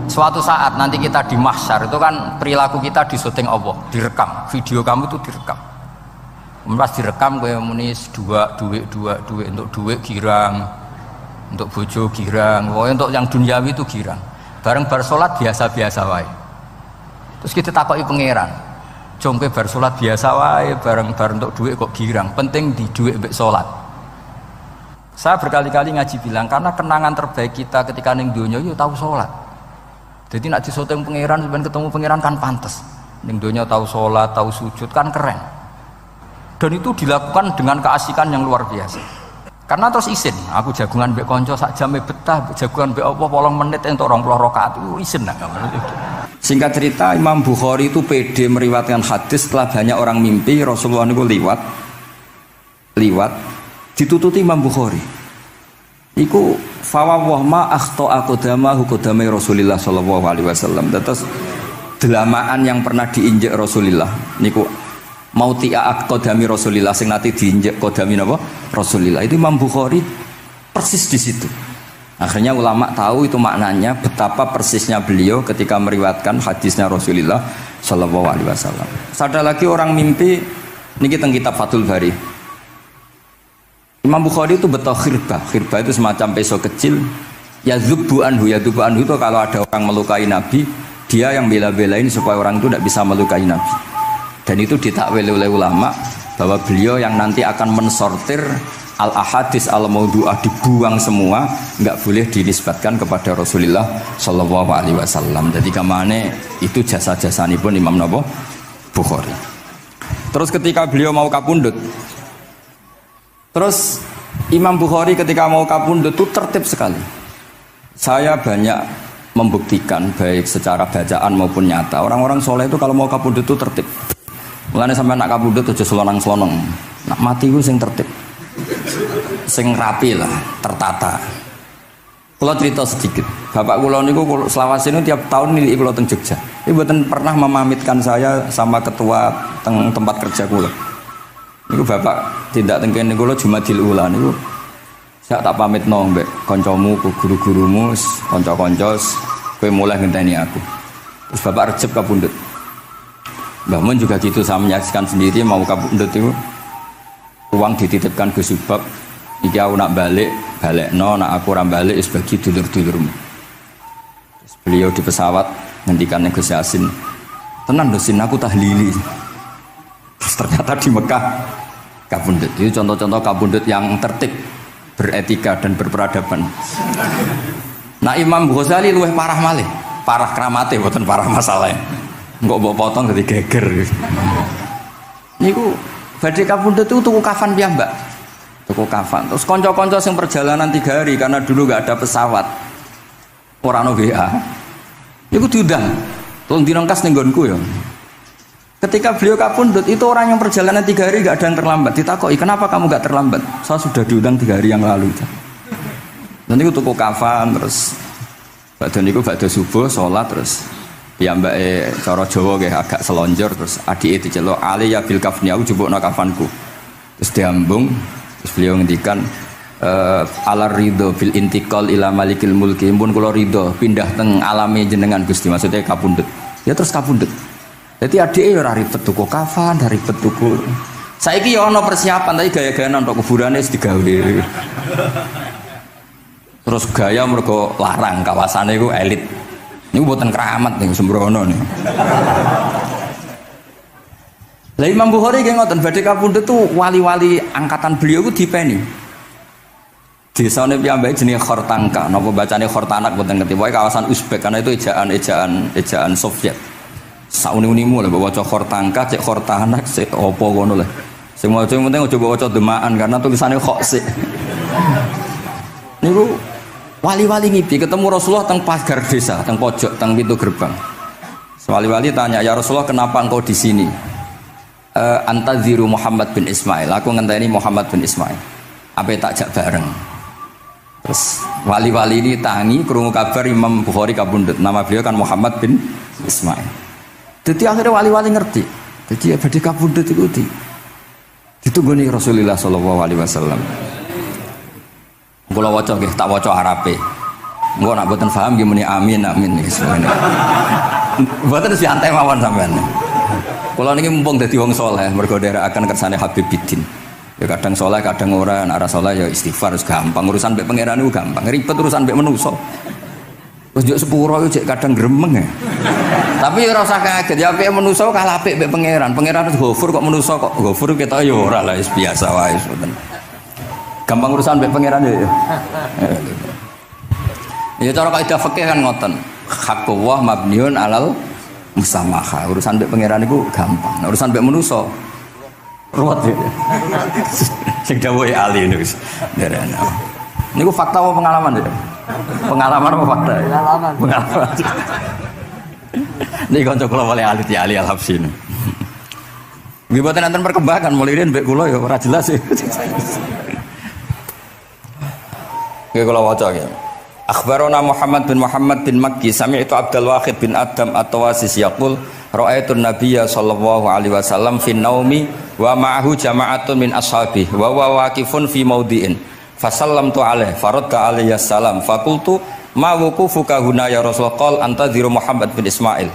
Suatu saat nanti kita di mahsyar itu kan perilaku kita disyuting Allah, direkam, video kamu itu direkam. Pas direkam kayak munis duit untuk duit girang, untuk bojo girang, pokoknya untuk yang duniawi itu girang. Bareng bar salat biasa-biasa wae. Terus kita takoki pangeran, jongke bar salat biasa wae, bareng untuk duit kok girang. Penting di duit mbek salat. Saya berkali-kali ngaji bilang karena kenangan terbaik kita ketika ning donya yo tahu salat. Jadi nak disyuting pangeran sampeyan ketemu pangeran kan pantes. Ning donya tahu salat, tahu sujud kan keren. Dan itu dilakukan dengan keasikan yang luar biasa. Karena terus isin, aku jagungan mbek kanca sak jame betah, jagungan mbek apa 8 menit entuk 20 rakaat itu isin nah. Singkat cerita Imam Bukhari itu pede meriwayatkan hadis setelah banyak orang mimpi Rasulullah niku liwat ditututi Imam Bukhari. Iku fawwah ma akhta aqdamahu qadamai Rasulillah sallallahu alaihi wasallam. Terus delamaan yang pernah diinjek Rasulullah niku mautia aqdami Rasulillah sing nate diinjek qadami napa Rasulillah. Itu Imam Bukhari persis di situ. Akhirnya ulama tahu itu maknanya betapa persisnya beliau ketika meriwayatkan hadisnya Rasulullah sallallahu alaihi wasallam. Ada lagi orang mimpi niki teng kitab Fathul Bari. Imam Bukhari itu betul khirbah itu semacam peso kecil. Yadzubu anhu itu kalau ada orang melukai Nabi, dia yang bela-belain supaya orang itu tidak bisa melukai Nabi. Dan itu ditakwil oleh ulama bahwa beliau yang nanti akan mensortir al-ahadis al-maudu'ah, dibuang semua, nggak boleh dinisbatkan kepada Rasulullah sallallahu alaihi wasallam. Jadi kamane itu jasa-jasani pun Imam Bukhari. Terus ketika beliau mau kapundhut, terus Imam Bukhari ketika mau kapundhut itu tertib sekali. Saya banyak membuktikan baik secara bacaan maupun nyata. Orang-orang soleh itu kalau mau kapundhut itu tertib. Mulane sampai nak kapundhut aja selonang-selonong. Nak mati ku sing tertib. Sing rapi lah, tertata. Kula cerita sedikit. Bapak kula niku selawasine tiap tahun nilai kula teng Jogja. Ini mboten pernah memamitkan saya sama ketua teng tempat kerja kula. Niku bapak tindak tengkene kula Jumadil Ula niku sak tak pamitno mbek kancamu, guru-gurumu, kanca-kanca kowe mulai ngenteni aku. Terus bapak Recep kapundhut. Mbah Mun juga gitu, saya menyaksikan sendiri mau kapundhut itu uang dititipkan Gus Subab. Iki aku nak balekno, nak aku ora balik wis bagi dulur-dulurmu. Terus beliau di pesawat ngendikan Gus Yasin, "Tenan lho Sin, aku tahlili." Terus ternyata di Mekah kapundhut. Itu contoh-contoh kapundhut yang tertib, beretika dan berperadaban. Nah Imam Ghazali luwih parah malih, parah kramate mboten parah masalahnya. Engko mbok potong dadi geger. Niku badhe kapundhut itu tuku kafan piyambak. Tuku kafan. Terus kanca-kanca sing perjalanan 3 hari karena dulu enggak ada pesawat. Ora ono WA. Niku diundang. Tolong direngkas ning nggonku ya. Ketika beliau kapundhut itu orang yang perjalanan 3 hari gak ada yang terlambat. Ditakoki, kenapa kamu gak terlambat? Saya sudah diundang 3 hari yang lalu. Nanti aku tuku kafan terus badhe subuh sholat terus piyambake cara Jawa nggih agak selonjor terus adike diceluk ali ya bil kafni aku jupukno kafanku. Terus diambung terus beliau ngendikan ala ridho bil intiqal ila malikil mulki pun kula ridho pindah teng alame jenengan Gusti, maksudnya kapundhut. Ya terus kapundhut. Jadi adike ya ora ribet tuku kafan, ora ribet tuku. Saiki ya ana persiapan tapi gaya-gayaan untuk kuburane wis digawe. Terus gaya mergo larang kawasane iku elit. Niku mboten keramat niku sembrono niku. Lah Imam Bukhari nggih ngoten badhe kapundhut tuh wali-wali angkatan beliau ku dipeni. Desane piyambake jenenge Khortanka, napa bacane Khortanak mboten ngerti. Pokoke kawasan Uzbek karena itu ejaan Soviet. Sauni-unimu lah bawa Khortanka, cek Khortanak, cek opo ngono lah. Sing maca penting aja bawa demaan karena tulisannya kok sik. Niku wali-wali ngipi ketemu Rasulullah teng pagar desa, teng pojok, teng pintu gerbang. Wali-wali tanya, "Ya Rasulullah, kenapa engkau di sini?" Antaziru Muhammad bin Ismail. Aku ngenteni Muhammad bin Ismail. Apa tak jak bareng. Terus wali-wali ini tangi krungu kabar Imam Bukhari kapundhut. Nama beliau kan Muhammad bin Ismail. Jadi akhirnya wali-wali ngerti. Jadi ya badhe kapundhut iku ditunggoni Rasulullah sallallahu alaihi wasallam. Kula waca nggih, tak waca Arabe. Engko nak mboten paham nggih muni amin amin niki semene. Mboten santai mawon sampean. Kula niki mumpung dadi wong saleh mergo nderekaken kersane Habib Bidin. Ya kadang saleh kadang ora, nek ora saleh ya istighfar wis gampang. Urusan mbek pangeran niku gampang. Ribet urusan mbek manusa. Wis yo sepuro yo kadang gremeng ya. Tapi ora usah kaget ya apike manusa kalah apik mbek pangeran. Pangeran wis Ghafur kok manusa kok Ghafur ketok ya ora lah wis biasa wae ngoten. Gampang urusan mbek pangeran ya. Ya cara kaidah fikih kan ngoten. Haqqullah mabniun alal musamaha. Urusan mbek pangeran niku gampang. Nah, urusan mbek manusa ruwet ya. Sing dawuhe ahli niku wis nderena. Niku fakta apa pengalaman ya? Pengalaman apa fakta? Pengalaman. Pengalaman. Niki kanca kula oleh ahli Ali Al-Habsyi. Nggih boten enten perkembangan mulai riyen mbek kula ya ora jelas ya. Nggih kula waca ya. Akhbarana Muhammad bin Makki sami'tu Abdul Wahid bin Adam At-Tawasis yaqul ra'aitu an-nabiyya sallallahu alaihi wasallam fi naumi wa ma'ahu jama'atun min ashabi wa huwa waqifun fi mawdi'in fasallamtu alaihi faradda alayhi assalam faqultu ma wuqufuka huna ya Rasul qala antadhiru Muhammad bin Ismail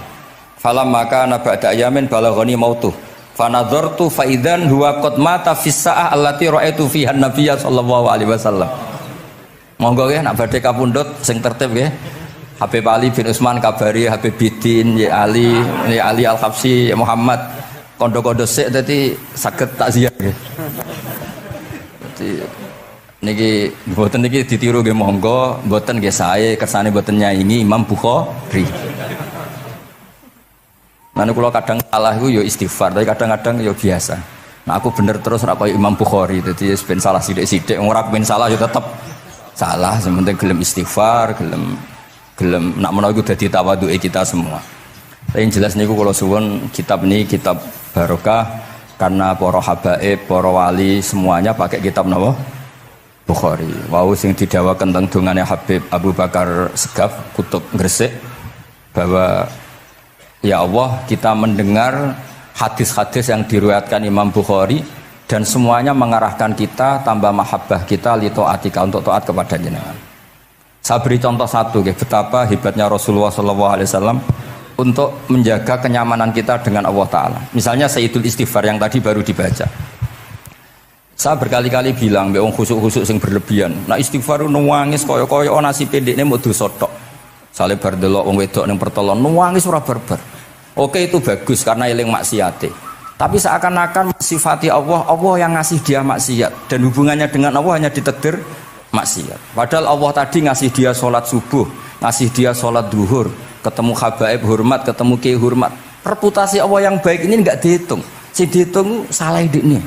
falamma kana ba'da ayamin balaghani mautu fanadhartu fa idzan huwa qad mata fi sa'ah allati ra'aitu fiha an-nabiyya sallallahu alaihi wasallam. Monggo nggih nak badhe kapundhut sing tertib nggih. Habib Ali bin Utsman kabari Habib Bidin ya Ali Al-Habsyi ya Muhammad kondo-kondo sik dadi saged takziah nggih. Dadi niki mboten niki ditiru nggih monggo, mboten nggih sae kersane mboten nyaingi Imam Bukhari. Nah kula kadang salah iku ya istighfar, tapi kadang-kadang ya biasa. Nah aku bener terus ora kaya Imam Bukhari, dadi ben salah sithik-sithik ora ben salah ya tetep salah, sementing gelem istighfar, gelem nak menawa iku dadi tawadhuke kita semua. Tapi yang jelas niku kula suwun kitab ini kitab barokah karena para habaib, para wali semuanya pakai kitab napa? Bukhari. Wau sing didhawaken teng dongane Habib Abu Bakar Segaf Kutub Gresik bahwa ya Allah kita mendengar hadis-hadis yang diriwayatkan Imam Bukhari dan semuanya mengarahkan kita tambah mahabbah kita li taatika untuk taat kepada jenengan. Saya beri contoh satu betapa hebatnya Rasulullah SAW untuk menjaga kenyamanan kita dengan Allah Ta'ala. Misalnya Sayyidul Istighfar yang tadi baru dibaca. Saya berkali-kali bilang wong khusuk-khusuk sing berlebihan. Nah istighfar nangis kaya-kaya nasi pendekne mau dosa tok. Sale bar delok wong wedok ning pertolon nangis ora barbar. Oke itu bagus karena eling maksiate. Tapi seakan-akan sifati Allah yang ngasih dia maksiat dan hubungannya dengan Allah hanya ditedir maksiat. Padahal Allah tadi ngasih dia sholat subuh, ngasih dia sholat duhur, ketemu habaib hormat, ketemu kiai hormat. Reputasi Allah yang baik ini enggak dihitung. Si dihitung salah ini.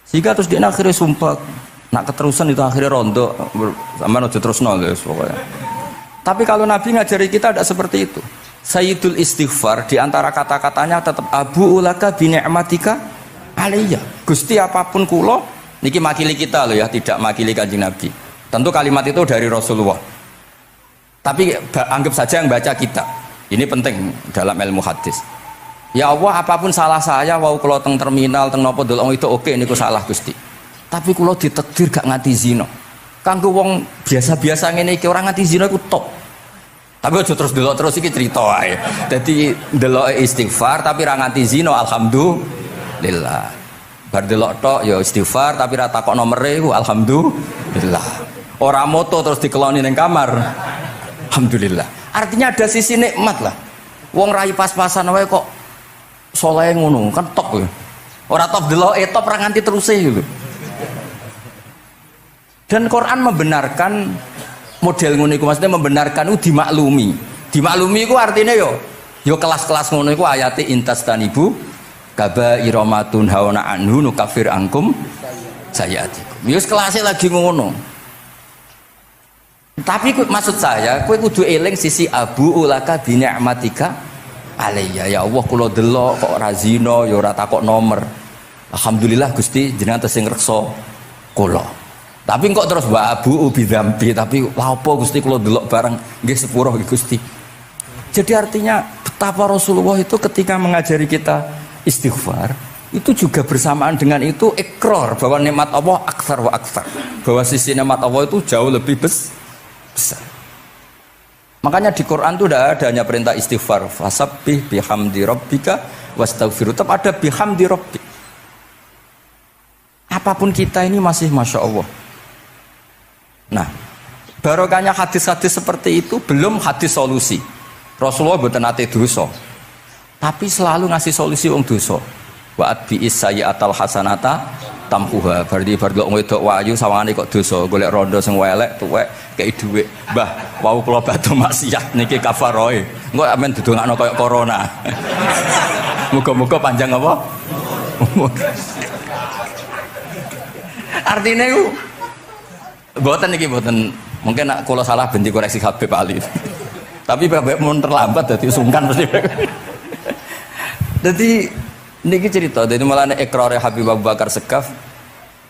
Sehingga terus dia akhirnya sumpah, nak keterusan itu akhirnya rondo, sama aja terus nol guys pokoknya. Tapi kalau Nabi ngajari kita tidak seperti itu. Sayyidul Istighfar di antara kata-katanya tetap Abu ulaka bi ni'matika alayya. Gusti apapun kula niki makili kita loh ya, tidak makili Kanjeng Nabi. Tentu kalimat itu dari Rasulullah. Tapi anggap saja yang baca kita. Ini penting dalam ilmu hadis. Ya Allah apapun salah saya wau kula teng terminal teng napa delok itu oke niku salah Gusti. Tapi kula ditakdir gak nganti zina. Kanggo wong biasa-biasa ngene iki ora nganti zina iku top. Tapi aja terus delok terus iki cerita wae. Dadi delok istighfar tapi ra nganti zina alhamdulillah. Bar delok tok ya istighfar tapi ra takok nomere iku alhamdulillah. Ora moto terus dikeloni ning kamar. Alhamdulillah. Artinya ada sisi nikmat lah. Wong rai pas-pasan wae kok saleh ngono kan top ya. Ora top delok top ra nganti teruse gitu. Dan Quran membenarkan model ngono iku, maksudnya membenarkan itu dimaklumi. Dimaklumi iku artinya yo kelas-kelas ngono iku ayate intastanibu kaba'ira ma tunhauna anhu nukafir ankum sayyi'atikum. Yo kelasé lagi ngono. Tapi maksud saya kowe kudu eling sisi Abu ulaka bi ni'matika alayya. Ya Allah kula delok kok ora zina ya ora takok nomor. Alhamdulillah Gusti jenengan tesih ngreksa kula. Tapi kok terus wa abu ubi dzambi, tapi lha apa Gusti kula delok bareng nggih sepuro nggih Gusti. Jadi artinya betapa Rasulullah itu ketika mengajari kita istighfar itu juga bersamaan dengan itu ikrar bahwa nikmat Allah aktsar wa aktsar. Bahwa sisi nikmat Allah itu jauh lebih besar. Makanya di Quran itu tidak ada hanya perintah istighfar. Fasabbih bihamdi rabbika wastaghfiru. Tetap ada bihamdi rabbik. Apapun kita ini masih Masya Allah. Nah, barokahnya hadis-hadis seperti itu belum hadis solusi. Rasulullah mboten nate dosa. Tapi selalu ngasih solusi wong dosa. Wa atbi'is sayyi'atal hasanata tampuha. Berarti bar kok wedok wayu sawangane kok dosa, golek rondo sing welek tuwek kei dhuwit. Mbah, wau kula badhe maksiat niki kafaroe. Engko amen didongakno kaya corona. Muga-muga panjang apa? Artinya itu mboten niki mboten mungkin nak kula salah ben dikoreksi Habib Ali. Tapi Habib mun terlambat dadi sungkan mesti. Dadi niki cerita dari malah ikrare Habib Abu Bakar Segaf.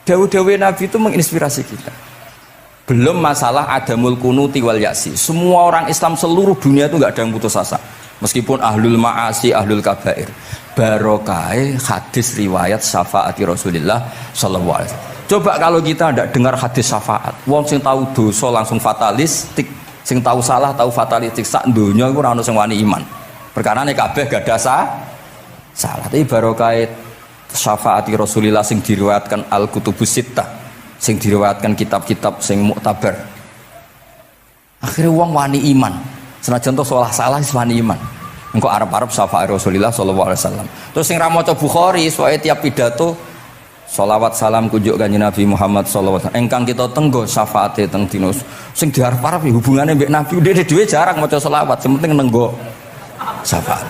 Dawu-dawu Nabi itu menginspirasi kita. Belum masalah adamul kunuti wal yasi. Semua orang Islam seluruh dunia itu enggak ada yang putus asa. Meskipun ahlul ma'asi, ahlul kabair. Barokah hadis riwayat syafaati Rasulullah sallallahu alaihi wasallam. Coba kalau kita tidak dengar hadis syafaat, wong sing tahu dosa langsung fatalistik, sing tahu salah tahu fatalistik, sak donya iku ora ono sing wani iman. Perkarane kabeh gak ada salah. Tapi barokah syafaati Rasulullah sing diriwayatkan Al-Kutubus Sittah, sing diriwayatkan kitab-kitab sing muktabar. Akhirnya wong wani iman. Senajan to salah wis wani iman. Engko arep-arep syafaat Rasulullah sallallahu alaihi wasallam. Terus sing ra maca Bukhari, soalnya tiap pidato sholawat salam kunjuk kanjeng Nabi Muhammad sallallahu alaihi wasallam. Engkang kita tenggo syafaate teng dina sing diarep-arep hubungane mbek Nabi dhewe jarang maca sholawat, sing penting nenggo syafaat.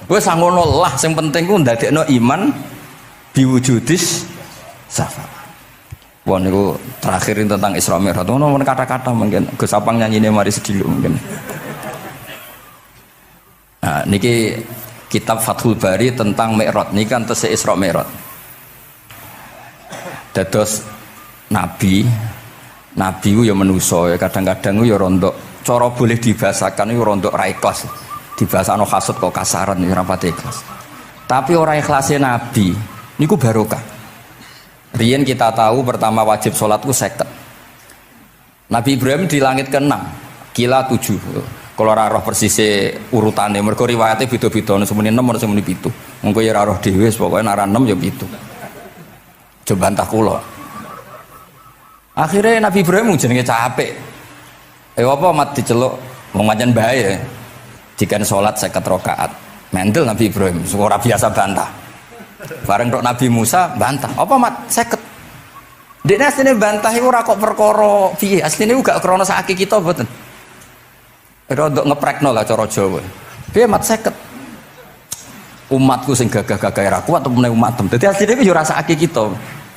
Wes ngono lah, sing penting ku ndadekno iman biwujudis syafaat. Wah niku terakhir tentang Isra Mi'raj. Ono kata-kata mungkin Gus Apang nyanyine mari sedilo mungkin. Nah, niki kitab Fathul Bari tentang Mi'raj niki kan tesih Isra Mi'raj. Dados nabi ku ya manusa ya kadang-kadang ya rondok cara boleh dibahasakan ya rondok ra ikhlas. Dibahasano hasud kok kasaran ya ora pati ikhlas. Tapi ora ikhlase nabi niku barokah. Riyen kita tahu pertama wajib salat ku 50. Nabi Ibrahim di langit ke-6, kila 7. Kalau ora roh persise urutane mergo riwayate beda-beda ono semene 6 ono semene 7. Mengko ya ora roh dhewe pokoke nek ora 6 ya 7. Coba bantah kula. Akhirnya Nabi Ibrahim jenenge capek. Apa mat diceluk wong pancen bae. Dikan salat 50 rakaat. Mendel Nabi Ibrahim, ora biasa bantah. Bareng tok Nabi Musa bantah. Apa mat 50? Dekne asline bantah iku ora kok perkara piye. Asline iku gak krana sak kita mboten. Rodok ngeprekno lah cara Jawa. Piye mat 50? Umatku sing gagah-gagah ra kuat temene umatem. Dadi asline iku yo rasake kita.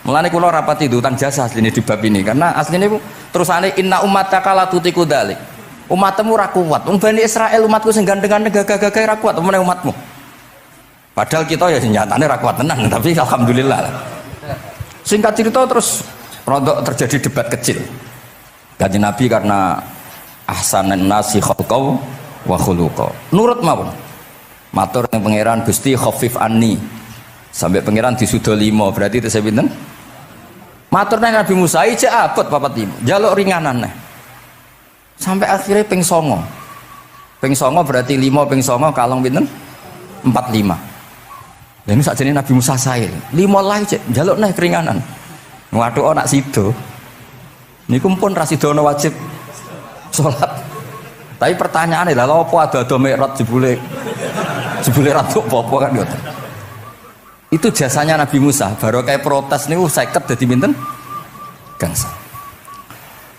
Mulane kula rapati utang jasa asline di bab ini karena asline iku terusane inna ummataka la tutiku dzalik. Umatmu ra kuat. Wong Bani Israil umatku sing gandeng-gandeng gagah-gagah ra kuat temene umatmu. Padahal kita ya nyatane ra kuat tenan, tapi alhamdulillah. Singkat cerita terus rodok terjadi debat kecil. Kanjeng Nabi karena ahsanan nasi khalqau wa khuluqa. Nurut mawon. Matur yang pangeran Gusti khafif anni. Sampai pangeran disudo 5 berarti itu saya pinten? Matur nang Nabi Musa iki abot 45. Jaluk ringanan neh. Sampai akhirnya ping 9. Ping 9 berarti 5 ping 9 kalong pinten? 45. Lah ini sakjane Nabi Musa sae. 5 lah cek jaluk neh keringanan. Waduh nak sido. Niku pun ra sidono wajib salat. Tapi pertanyaannya lha apa ada Mi'raj jebule ratu apa kan ngoten. Itu jasanya Nabi Musa, baru kayak protes niku 50 dadi pinten? Gangsa.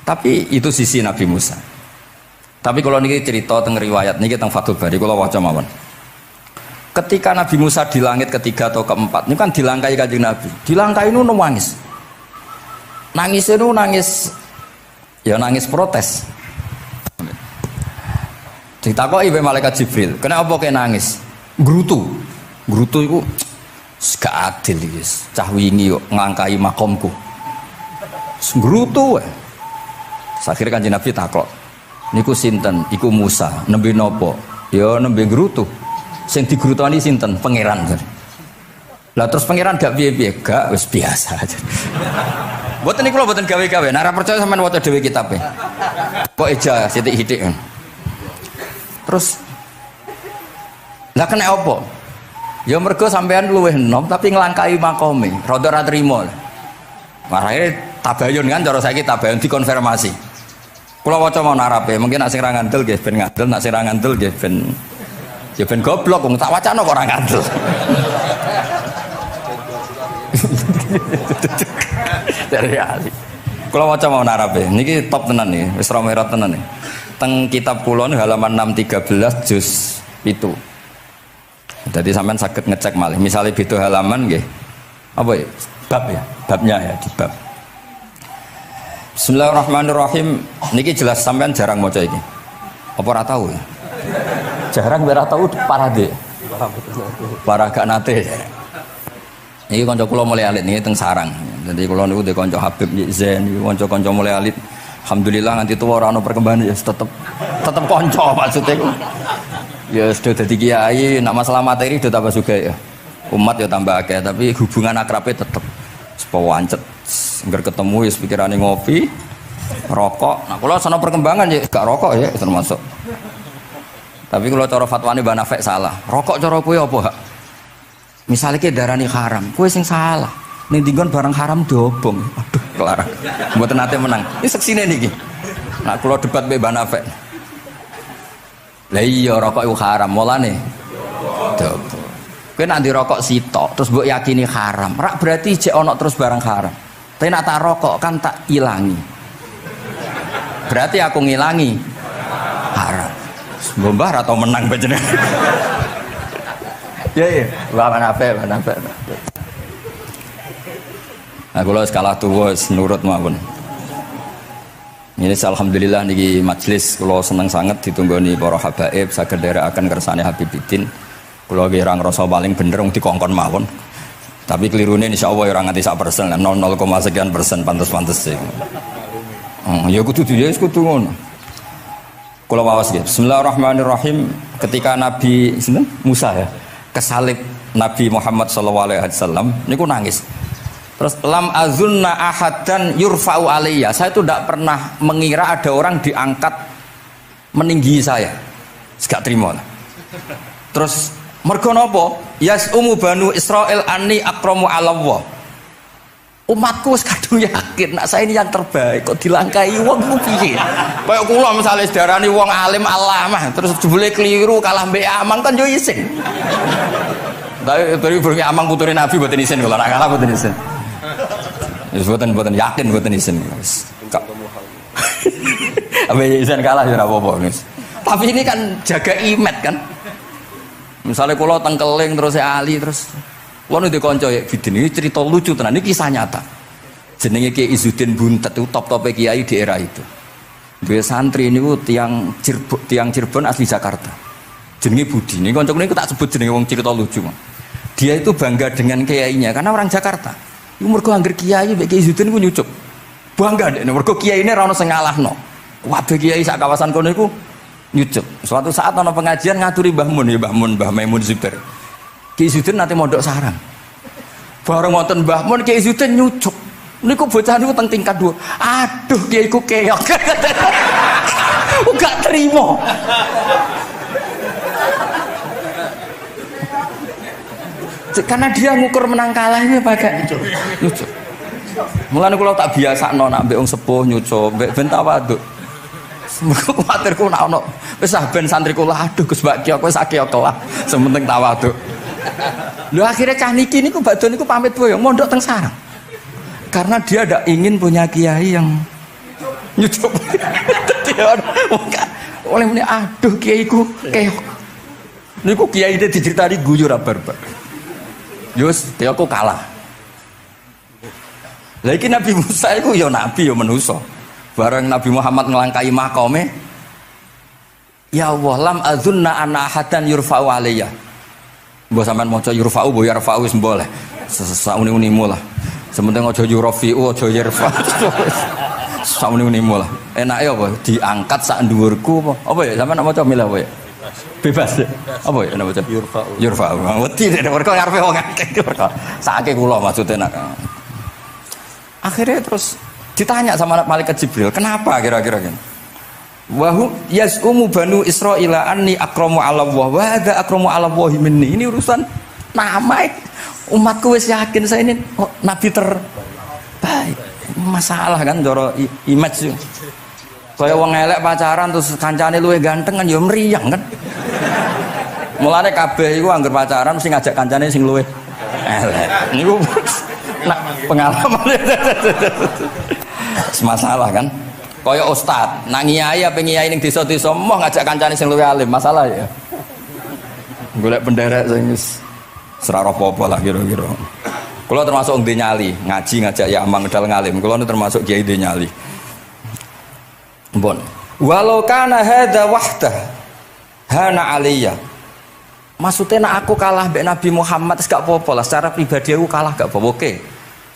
Tapi itu sisi Nabi Musa. Tapi kalau niki cerita teng riwayat niki teng Fathul Bari kula waca mawon. Ketika Nabi Musa di langit ketiga atau keempat, ini kan dilangkai Kanjeng Nabi. Dilangkai nu nangis. Nangisnya nu nangis ya nangis protes. Ditakoki ibu malaikat Jibril, kenapa kayak nangis? Grutu itu gak adil guys. Cah wingi yuk ngangkai makomku. Grutu. Akhirnya Kanjeng Nabi takok, niku sinten? Iku Musa. Nembe nopo? Ya nembe grutu. Sing digrutoni sinten? Pangeran. Lah terus pangeran gak piye-piye? Gak, wis biasa aja. Mboten niku lho mboten gawe-gawe. Nek ora percaya sampean waca dhewe kitabe. Kok eja sithik-sithik. Terus lah kena apa? Ya mergo sampean luwih enom tapi nglangkai makome, rada ra trimo. Marane tabayun kan cara saiki tabayun dikonfirmasi. Kula waca mau narape, mungkin nek sing ra ngandel nggih ben ngandel, nek sing ra ngandel nggih ben ya ben goblok wong tak wacana kok ora ngandel. Dari ali. Kula waca mau narape, niki top tenan nih, wis romerot tenan nih. Teng kitab kula halaman 613 juz 7. Jadi sampean sakit ngecek malih. Misalnya beda halaman nggih. Apa ya? Bab ya, babnya ya di bab. Bismillahirrahmanirrahim. Niki jelas sampean jarang maca iki. Apa ora tahu ya? Jarang ora tahu parade. Para gak nate. Niki kanca kula mulai alit niki teng sarang. Jadi kula niku de kanca Habib Zain, niku kanca-kanca mulai alit. Alhamdulillah nganti tuwa ora ono perkembangan ya tetep kanca maksudnya. Ya sudah jadi kiai, nak masalah materi sudah tambah juga ya. Umat ya tambah akeh, tapi hubungan akrabnya tetap sepawancet. Engger ketemu ya pikirane ngopi, rokok. Nah, kalau sana perkembangan ya gak rokok ya termasuk. Tapi kalau cara fatwane Mbah Nafek salah. Rokok cara kowe apa, Hak? Misalnya ke darani haram, kowe sing salah. Ning dinggon barang haram diobong. Aduh, kelar. Mboten nate menang. Ini seksine niki. Nah, kalau debat Mbah Nafek. Lah iya rokok itu haram, mulane. Kowe nek rokok sitok terus mbok yakini haram, rak berarti jek ana terus barang haram. Tapi nek tak rokok kan tak ilangi. Berarti aku ngilangi haram. Mbah atau menang panjenengan. Ya, mana apa. Nah, kula skala tuwa nurut mawon. Ini alhamdulillah niki majelis kula seneng sangat ditunggoni para habaib saged nderekaken kersane Habibiddin. Kula nggih ra ngrasa paling bener wong dikongkon mawon. Tapi kelirune insyaallah ora nganti 1%, 0,0 sekian persen pantes-pantes sih. Ya kudu wis kudu ngono. Kula waos nggih. Bismillahirrahmanirrahim. Ketika Nabi sinten? Musa ya, kesalib Nabi Muhammad sallallahu alaihi wasallam niku nangis. Terus lam azunna ahadan yurfa'u alayya. Saya itu tidak pernah mengira ada orang diangkat meninggi saya. Gak terima. Terus mergo napa? Yas banu Israil anni akramu 'ala Allah. Umatku wis kadung yakin nek saya ini yang terbaik kok dilangkai wong ku piye? Kaya kula misale sedarani wong alim alamah terus jebule keliru kalah mbek Amang kan yo isin. Tapi berarti Amang putune Nabi mboten isin kula nek kalah mboten isin. Ya buatan yakin buatan isin. Apa isin kalah ya apa-apa. Tapi ini kan jaga imet kan. Misalnya kalau tengkeling terus Ali terus wong ndek kanca ya Bidin ini cerita lucu tenan ini kisah nyata. Jenenge Kiai Izzuddin Buntet itu top-top kiai di era itu. Dua santri niku tiang Cirebon asli Jakarta. Jenenge Budi. Ini kanca niku tak sebut jenenge wong cerita lucu. Dia itu bangga dengan kiainya karena orang Jakarta. Iku mergo angger kiai mek Kiai Izzuddin ku nyucup. Bangga dek mergo kiyaine ra ono sing ngalahno. Kabeh kiai sak kawasan kono iku nyucup. Suatu saat ana pengajian ngaturi Mbah Mun ya Mbah Maimun Zubair. Kiai Izzuddin nate mondok sarang. Bareng wonten Mbah Mun Kiai Izzuddin nyucup. Niku bocah niku teng tingkat 2. Aduh kiai ku keok. Gak terima. Karena dia ngukur menang kalah ini pakai nyucup. Mulane kula tak biasakno nak mbek wong sepuh nyucup, mbek ben tawaduk. Semoga kuwatirku nak ono wis ben santri kula aduh Gus Mbak Ki wis akeh kelah, sementing tawaduk. Lho akhirnya cah niki niku badhe niku pamit boyong mondok teng sarang. Karena dia ndak ingin punya kiai yang nyucup. Oleh muni aduh kiaiku keok. Niku kiai iki diceritani guyu ra barbar. Yus, dia aku kalah. Lagi Nabi Musa itu ya Nabi ya manusia. Bareng Nabi Muhammad ngelangkai makome. Ya Allah, lam azunna ana ahadan yurfa'u alayya. Mbok sampean maca yurfa'u bo yarfa'u wis boleh. Sauni-unimu lah. Sementing aja yurafi'u aja yarfa'. Sauni-unimu lah. Enake apa? Diangkat sak dhuwurku apa? Apa ya sampean maca milah apa ya? Bebas ya? Apa ya nama macam Yurfa'u wedi nek mergo ngarepe wong akeh sakake kula maksude nak. Akhirnya terus ditanya sama malaikat Jibril, kenapa kira-kira kan? Wahum yaz'umu banu Israila anni akramu 'ala Allah wa hadza akramu 'ala Allah minni. Ini urusan nama umatku wis yakin saya ini nabi terbaik. Masalah kan cara image. Kaya wong elek pacaran terus kancane luwih ganteng kan ya mriyang kan. Mulane kabeh iku anggere pacaran mesti ngajak kancane sing luwih elek. Niku pengalaman. Masalah kan. Kaya ustad, nak ngiyai apa ngiyai ning desa-desa moh ngajak kancane sing luwih alim, masalah ya. Golek penderek sing wis ora apa-apa lah kira-kira. Kula termasuk ndek nyali, ngaji ngajak ya amang ngedal ngalim. Kula termasuk kiai ndek nyali. Mbon. Walau kana hadza wahdah hana aliyya. Maksudnya nak aku kalah mbek Nabi Muhammad wis gak apa-apa lah, secara pribadi aku kalah gak apa-apa. Oke.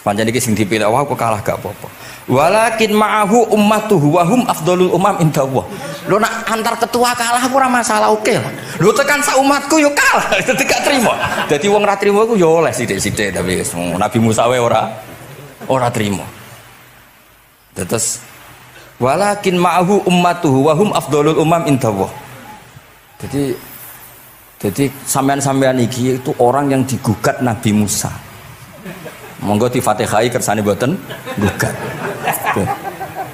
Pancen iki sing dipilih aku kalah gak apa-apa. Walakin ma'ahu ummatuhu wa hum afdhalul umam indallah. Lho nak antar ketua kalah aku ora masalah, oke lah. Lho tekan sak umatku yo kalah, dadi gak trimo. Dadi wong ra trimo iku yo oleh sithik-sithik tapi Nabi Musa wae ora trimo. Terus walakin ma'ahu ummatuhu wa hum afdhalul umam indallah. Jadi sampean-sampean iki itu orang yang digugat Nabi Musa. Monggo di Fatihai kersane mboten gugat.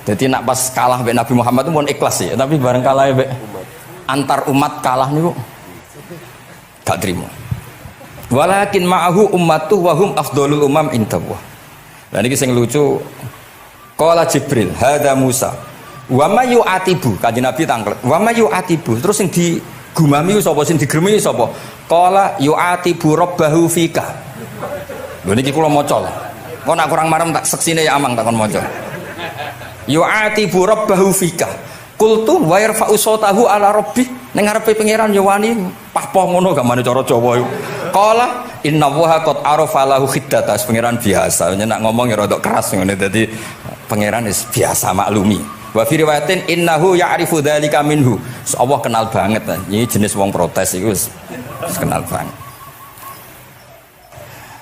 Jadi nak pas kalah mbek Nabi Muhammad itu pun ikhlas ya, tapi bareng kalah mbek antar umat kalah niku gak trimo. Walakin ma'ahu ummatuh wa hum afdhalul umam indallah. Lah niki sing lucu. Qala Jibril, hadza Musa. Wa may yu'atibu, kanjeng Nabi tanglet. Wa may yu'atibu, terus sing digumami sapa, sing digremi sapa? Qala yu'atibu rabbahu fika. Lho niki kula maca. Kok nak kurang marem tak seksine ya amang takon maca. Yu'atibu rabbahu fika. Qultu wa yarfa'u sautahu ala rabbi. Ning ngarepe pangeran ya wani pahpoh ngono gamane cara Jawa iku. Qala innallaha qad arafa lahu khiddata. Pangeran biasa, nak ngomong ya rada keras ngene dadi pangeran wis biasa maklumi. Wa fi riwayatin innahu ya'rifu dzalika minhu. Allah kenal banget. Ini jenis wong protes iku wis kenal banget.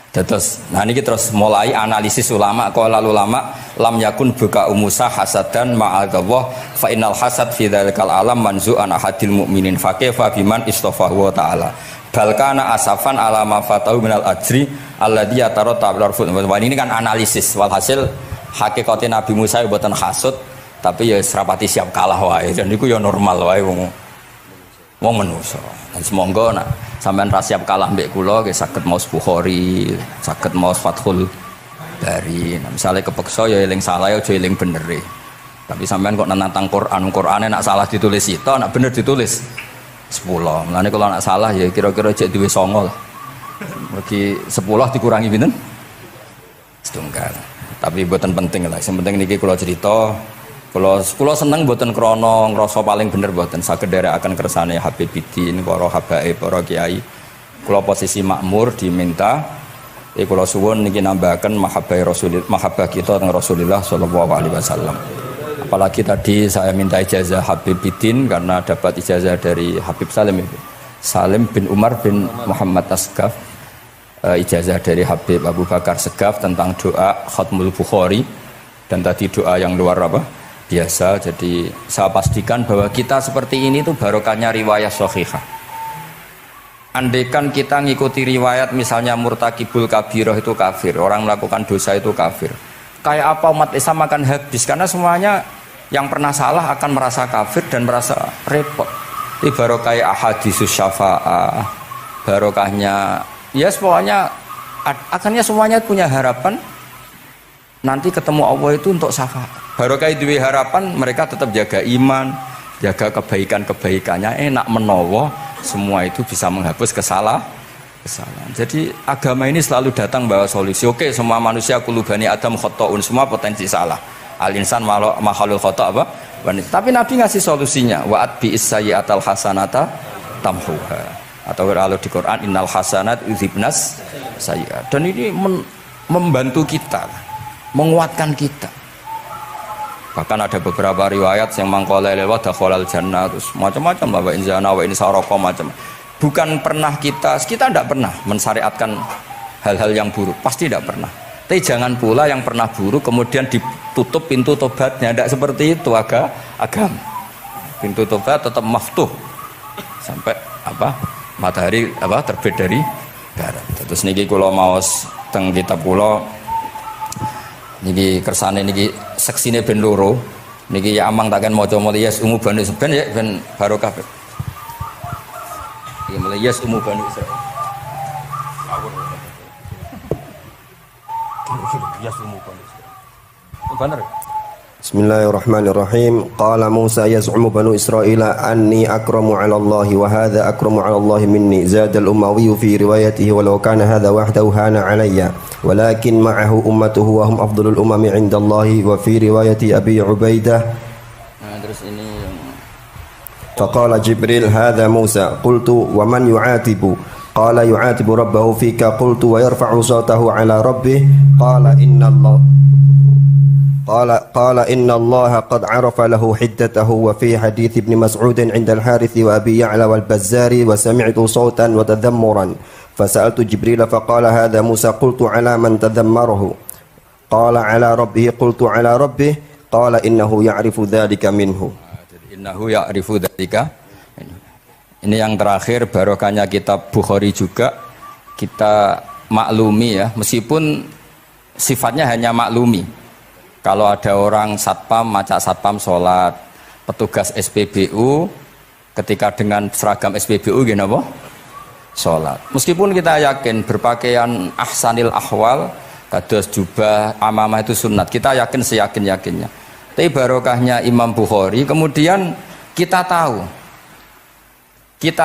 Terus, nah ini terus mulai analisis ulama. Qala ulama lam yakun buka Musa hasadan ma'adallah fa innal hasad fi dzalikal alam manzu'an ahadil mu'minin fa kaifa biman istafahu wa ta'ala bal kana asafan ala ma fatahu minal ajri alladhi yatarata bil arfud. Ini kan analisis walhasil hakikate Nabi Musa mboten hasud tapi ya serapati siap kalah wae dan niku ya normal wae wong manusa. Dan semoga nak sampean ra siap kalah mbek kula nggih saged maos Bukhari, saged maos Fathul Bari. Nah, misalnya kepeksa ya eling salah ya aja eling bener e. Tapi sampean kok nantang Qur'ane nak salah ditulis itu, nak bener ditulis 10. Mulane kalau nak salah ya kira-kira cek duwe 9 lah. Bagi 10 dikurangi pinten? Setunggal. Tapi mboten penting lah. Sing penting niki kula cerita. Kula seneng mboten krana ngrasa paling bener mboten saged nderekaken kersane Habibiddin, para habaib, para kiai. Kula posisi makmur diminta kula suwun niki nambahaken mahabbah kita teng Rasulullah sallallahu alaihi wasallam. Apalagi tadi saya minta ijazah Habibiddin karena dapat ijazah dari Habib Salim bin Umar bin Muhammad Asgaf. Ijazah dari Habib Abu Bakar Segaf tentang doa Khatmul Bukhari dan tadi doa yang luar biasa. Jadi saya pastikan bahwa kita seperti ini tuh barokahnya riwayat sahihah. Andaikan kita ngikuti riwayat misalnya murtakibul kabirah itu kafir, orang melakukan dosa itu kafir, kayak apa umat Islam akan habis karena semuanya yang pernah salah akan merasa kafir dan merasa repot. Ini barokah ahadisus syafa'ah, barokahnya ya pokoknya akhirnya semuanya punya harapan nanti ketemu Allah itu untuk syafaat. Barokah itu harapan mereka tetap jaga iman, jaga kebaikan-kebaikannya, enak menowo semua itu bisa menghapus kesalahan. Jadi agama ini selalu datang bawa solusi. Oke, semua manusia kulubani adam khotoun, semua potensi salah. Al-insan makhluk khota apa? Tapi Nabi ngasih solusinya. Wa'at bi isayyatal hasanata tamhuha. Atau kalau di Quran innal hasanat yudhibnas sayyi'at. Dan ini membantu kita, menguatkan kita. Bahkan ada beberapa riwayat yang mangqala lewat dakhalal jannah terus macam-macam lah wa inzana wa insaraka macam. Bukan pernah kita tidak pernah mensyariatkan hal-hal yang buruk, pasti tidak pernah. Tapi jangan pula yang pernah buruk kemudian ditutup pintu tobatnya, tidak seperti itu agama. pintu Toba tetap maftuh sampai apa matahari apa terbit dari barat. Terus niki kula maos teng kitab kula niki kersane niki seksine ben loro niki ya amang takkan maca muliyas umu bani seben ya ben barokah. Iki muliyas umu bani Israil. Muliyas umu bani Israil. Bener. Bismillahirrahmanirrahim. Qala Musa yaz'umu banu Israila anni akramu 'ala Allah wa hadha akramu 'ala Allah minni. Zada al-Umawi fi riwayatihi walau kana hadha wahdahu hana 'alayya walakin ma'ahu ummatuhu wa hum afdalul umami 'inda Allah wa fi riwayati Abi Ubaidah. Nah, terus ini Faqala Jibril hadha Musa qultu wa man yu'atibu qala yu'atibu rabbahu fika qultu wa yarfa'u sawtahu 'ala rabbih qala inna Allah قال إن الله قد عرف له حدته وفي حديث ابن مسعود عند الحارث وأبي يعلى والبزار وسمعت صوتا وتذمرا فسألت جبريل فقال هذا موسى قلت على من تذمره قال على ربه قلت على ربه قال إنه يعرف ذلك منه إنه يعرف ذلك. Ini yang terakhir barokahnya kitab Bukhari juga kita maklumi ya, meskipun sifatnya hanya maklumi. Kalau ada orang satpam, macak satpam sholat, petugas SPBU ketika dengan seragam SPBU gini apa? Sholat. Meskipun kita yakin berpakaian ahsanil ahwal, kados jubah, amamah itu sunat, kita yakin seyakin-yakinnya. Tapi barokahnya Imam Bukhari, kemudian kita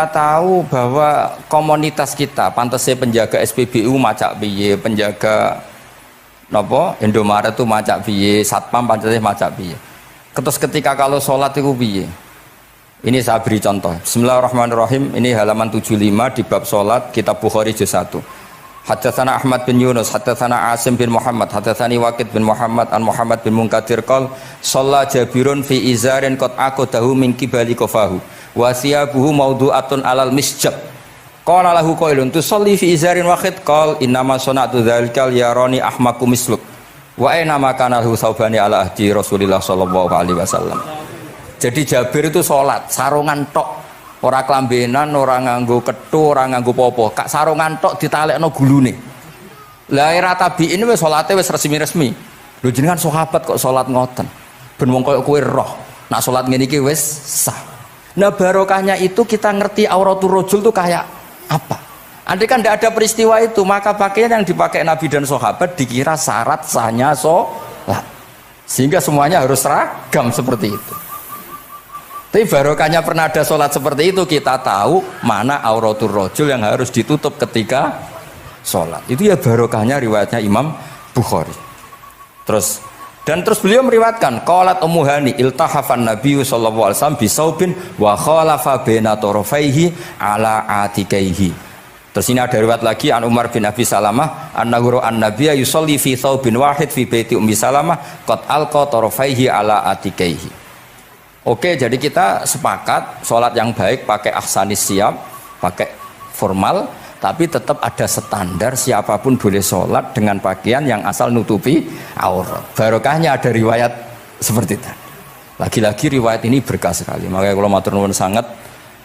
tahu bahwa komunitas kita, pantasnya penjaga SPBU macak piye, penjaga napa Indomaret itu macak piye, satpam pancene macak piye. Terus ketika kalau sholat itu piye? Ini saya beri contoh. Bismillahirrahmanirrahim. Ini halaman 75 di bab sholat kitab Bukhari juz 1. Haddatsana Ahmad bin Yunus, haddatsana Asim bin Muhammad, haddatsani Waqid bin Muhammad an Muhammad bin Munkadir qol shalla Jabirun fi izarin qad aqadahu min qibali qafahu wa siyabuhu mawdu'atun alal misjab. Qala lahu qailun tusalli fi izarin wahid qal innama sana'tu dzalikal yarani ahmaku misluk wa aina ma kana lahu saubani ala ahdi Rasulillah sallallahu alaihi wasallam. Jadi Jabir itu salat sarungan tok, ora klambenan, ora nganggo kethu, ora nganggo popo, kak sarungan tok ditalekno gulune. Lah era tabi'in wis salate wis resmi-resmi. Lho jenengan sahabat kok salat ngoten. Ben wong koyo kowe roh, nak salat ngene iki wis sah. Nah barokahnya itu kita ngerti auratul rajul itu kayak apa? Andai kan tidak ada peristiwa itu, maka pakaian yang dipakai Nabi dan sahabat dikira syarat sahnya sholat, sehingga semuanya harus seragam seperti itu. Tapi barokahnya pernah ada sholat seperti itu, kita tahu mana auratul rajul yang harus ditutup ketika sholat. Itu ya barokahnya riwayatnya Imam Bukhari. Terus beliau meriwayatkan qalat Ummu Hani iltahafan Nabi sallallahu alaihi wasallam bisaubin wa khalafa baina tarafaihi ala atikaihi. Terus ini ada riwayat lagi an Umar bin Abi Salamah annahu an-nabiyya yusalli fi thawbin wahid fi baiti Ummi Salamah qad alqa tarafaihi ala atikaihi. Oke, jadi kita sepakat sholat yang baik pakai ahsanis siap, pakai formal, tapi tetap ada standar siapapun boleh sholat dengan pakaian yang asal nutupi aurat. Barokahnya ada riwayat seperti itu. Lagi-lagi riwayat ini berkah sekali. Makanya kalau matur nuwun sangat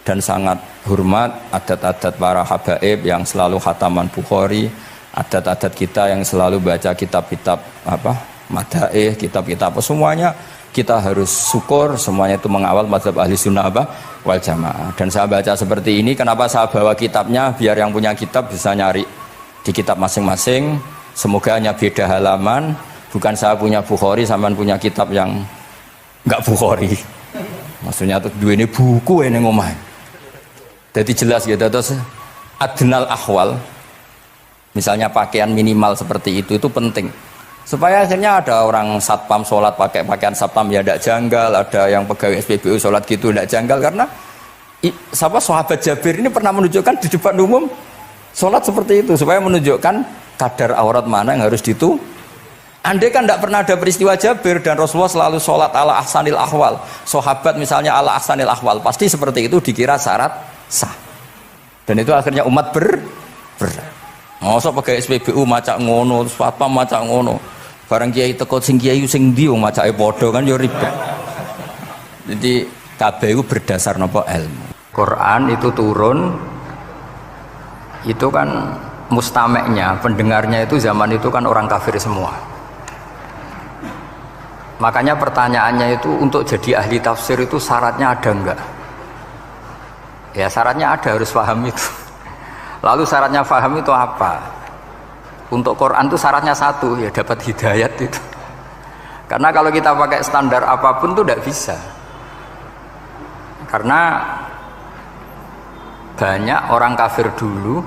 dan sangat hormat adat-adat para habaib yang selalu khataman Bukhari, adat-adat kita yang selalu baca kitab-kitab madaih, kitab-kitab semuanya kita harus syukur, semuanya itu mengawal mazhab ahli sunnah wal jamaah. Dan saya baca seperti ini, kenapa saya bawa kitabnya, biar yang punya kitab bisa nyari di kitab masing-masing. Semoga hanya beda halaman, bukan saya punya Bukhari sampean punya kitab yang enggak Bukhari. Maksudnya tuh dua ini buku ini ngomong. Jadi jelas gitu. Terus adnal ahwal, misalnya pakaian minimal seperti itu penting. Supaya akhirnya ada orang satpam sholat pakai pakaian satpam ya tidak janggal, ada yang pegawai SPBU sholat gitu tidak janggal, karena sahabat Jabir ini pernah menunjukkan di depan umum sholat seperti itu supaya menunjukkan kadar aurat mana yang harus Andai kan tidak pernah ada peristiwa Jabir dan Rasulullah selalu sholat ala ahsanil ahwal, sahabat misalnya ala ahsanil ahwal, pasti seperti itu dikira syarat sah. Dan itu akhirnya umat masa pakai SPBU macak ngono, satpam macak ngono. Barang kiai teko sing kiai sing ndi wong macake padha kan ya ribet. Jadi Kabeh itu berdasar nopo ilmu. Quran itu turun, itu kan mustameknya, pendengarnya itu zaman itu kan orang kafir semua. Makanya pertanyaannya itu untuk jadi ahli tafsir itu syaratnya ada enggak? Ya syaratnya ada, harus paham itu. Lalu syaratnya paham itu apa? Untuk Quran itu syaratnya satu, ya dapat hidayat itu. Karena kalau kita pakai standar apapun itu tidak bisa. Karena banyak orang kafir dulu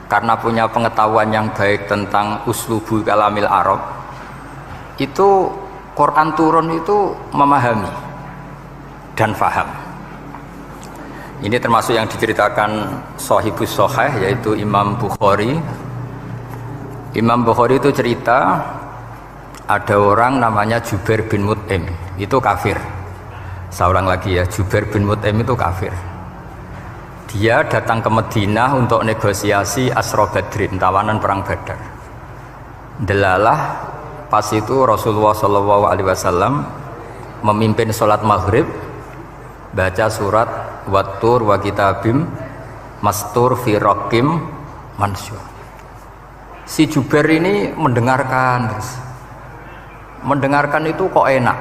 karena punya pengetahuan yang baik tentang uslubul kalamil Arab, itu Quran turun itu memahami dan faham. Ini termasuk yang diceritakan Shahibus Shahih, yaitu Imam Bukhari. Imam Bukhari itu cerita ada orang namanya Jubair bin Mut'im, itu kafir. Seorang lagi ya, Jubair bin Mut'im itu kafir. Dia datang ke Madinah untuk negosiasi Asra Badrin, tawanan perang Badar. Delalah pas itu Rasulullah SAW memimpin sholat maghrib, baca surat Wattur wa kitabim mastur fi raqim mansyur. Si Jubair ini mendengarkan terus. Mendengarkan itu kok enak.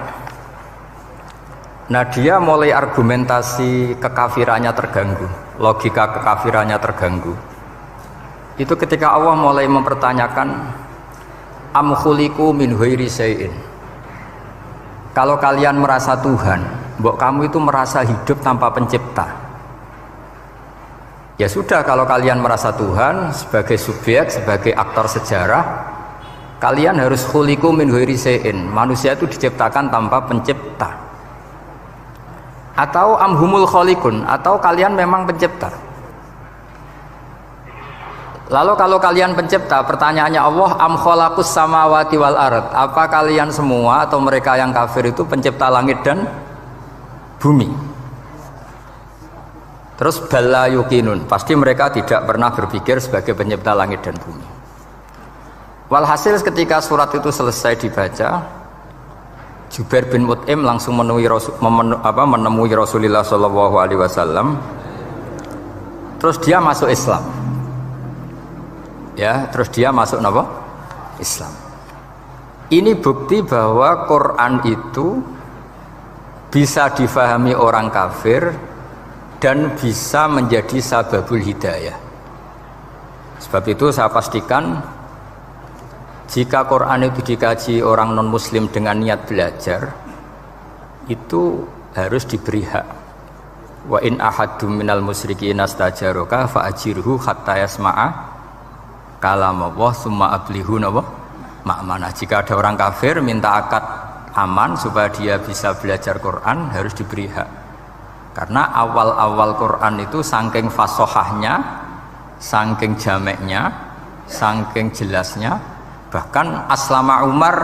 Nah dia mulai argumentasi kekafirannya terganggu, logika kekafirannya terganggu. Itu ketika Allah mulai mempertanyakan am khuliqu min ghairi syai'in. Kalau kalian merasa Tuhan, mbok kamu itu merasa hidup tanpa pencipta. Ya sudah, kalau kalian merasa Tuhan sebagai subjek, sebagai aktor sejarah, kalian harus khuliqu min ghairi syai'in. Manusia itu diciptakan tanpa pencipta. Atau amhumul khaliqun, atau kalian memang pencipta. Lalu kalau kalian pencipta, pertanyaannya Allah, am khalaqus samawati wal ard, apa kalian semua atau mereka yang kafir itu pencipta langit dan bumi? Terus bala yuqinun, pasti mereka tidak pernah berpikir sebagai pencipta langit dan bumi. Walhasil ketika surat itu selesai dibaca, Jubair bin Mut'im langsung menemui Rasulullah SAW. Terus dia masuk Islam. Ya, terus dia masuk apa? Islam. Ini bukti bahwa Quran itu bisa difahami orang kafir dan bisa menjadi sababul hidayah. Sebab itu saya pastikan jika Quran itu dikaji orang non-muslim dengan niat belajar, itu harus diberi hak. Wa in ahadum minal musyrikin astajaroka fa'ajirhu hatta yasma'a kalamullah summa ablihu ma'manah. Jika ada orang kafir minta akad aman supaya dia bisa belajar Quran, harus diberi hak. Karena awal-awal Quran itu saking fasohahnya, saking jameknya, saking jelasnya, bahkan aslama Umar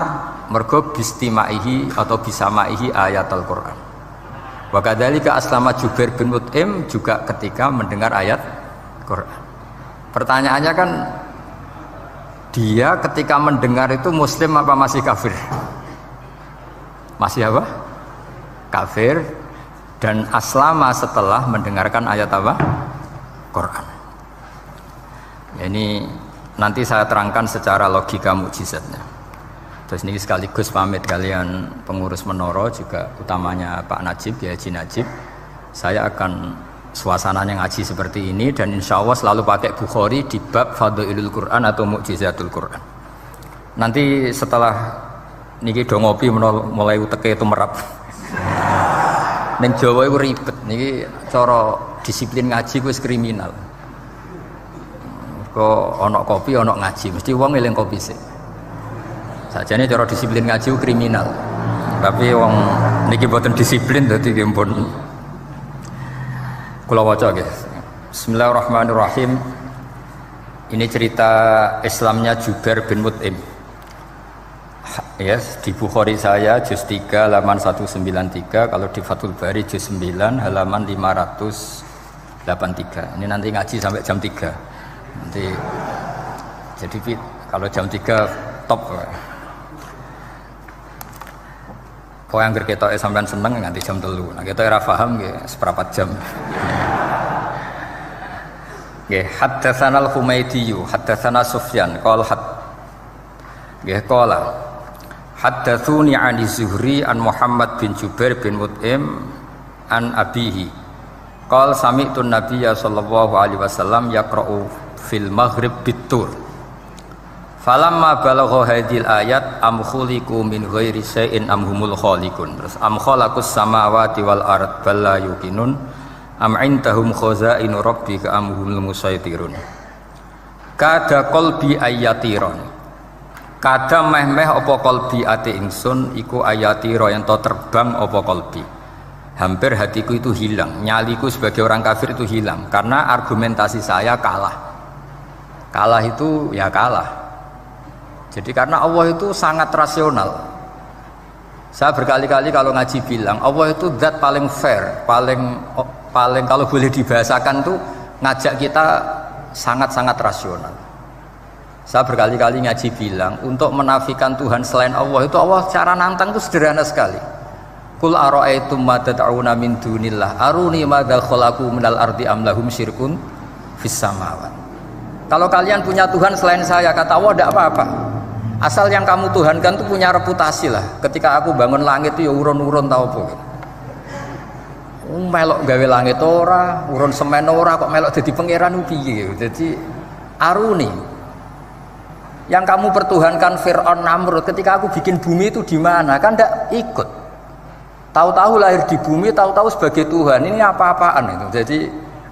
mergo bistimaihi atau bisamaihi ayat Al-Quran. Wa kadzalika aslama Jubair bin Mut'im juga ketika mendengar ayat Quran. Pertanyaannya kan, dia ketika mendengar itu muslim apa masih kafir? Masih apa? Kafir. Dan aslama setelah mendengarkan ayat apa? Quran. Ini nanti saya terangkan secara logika mukjizatnya. Terus ini sekaligus pamit kalian pengurus Menara, juga utamanya Pak Najib, ya Haji Najib. Saya akan suasananya ngaji seperti ini dan insya Allah selalu pakai Bukhari di bab Fadhailul Quran atau Mukjizatul Quran. Nanti setelah niki do ngopi mulai uteke itu merap. Ning Jawa itu ribet niki, cara disiplin ngaji ku wis kriminal. Kok ono kopi ono ngaji, mesti wong eling kopi sih. Sajane cara disiplin ngaji kriminal. Tapi wong niki boten disiplin dadi nggih pun. Kula waca nggih. Bismillahirrahmanirrahim. Ini cerita Islamnya Jubair bin Mut'im. Yes, di Bukhari saya juz 3 halaman 193, kalau di Fathul Bari juz 9 halaman 583. Ini nanti ngaji sampai jam 3. Nanti jadi kalau jam 3 top. Kok yang ketok sampean seneng nganti jam 3. Nah kita ora paham nggih seperempat jam. Nggih, haddatsana al-Humaydi, haddatsana Sufyan, qala nggih qala haddatsuni 'ani Zuhri an Muhammad bin Jubair bin Mut'im an abihi. Qala sami'tu an-nabiyya sallallahu alaihi wasallam yaqra'u fil maghrib bit-tur. Falamma balagha hadhil ayat am khuliqu min ghairi syai'in am humul khaliqun. Terus am khalaqus samawati wal ard bal la yuqinun am indahum khazainu rabbika am humul musaytirun. Kada qalbi ayatiron. Kada meh-meh apa qalbi ati ingsun iku ayatira yen to terbang apa qalbi. Hampir hatiku itu hilang, nyaliku sebagai orang kafir itu hilang karena argumentasi saya kalah. Kalah itu ya kalah. Jadi karena Allah itu sangat rasional. Saya berkali-kali kalau ngaji bilang Allah itu zat paling fair, paling kalau boleh dibahasakan tuh ngajak kita sangat-sangat rasional. Saya berkali-kali ngaji bilang untuk menafikan Tuhan selain Allah itu Allah cara nantang itu sederhana sekali. Qul ara'aytum ma tad'una min dunillah aruni madza khalaqu minal ardi am lahum syirkun fis samawat. Kalau kalian punya Tuhan selain saya, kata Allah tidak apa-apa. Asal yang kamu tuhankan itu punya reputasi lah. Ketika aku bangun langit itu ya urun-urun tau apa. Melok gawe langit ora, urun semen ora, kok melok jadi pangeran piye. Jadi aruni. Yang kamu pertuhankan Fir'aun Namrud ketika aku bikin bumi itu di mana? Kan tidak ikut. Tahu-tahu lahir di bumi, tahu-tahu sebagai Tuhan. Ini apa-apaan itu. Jadi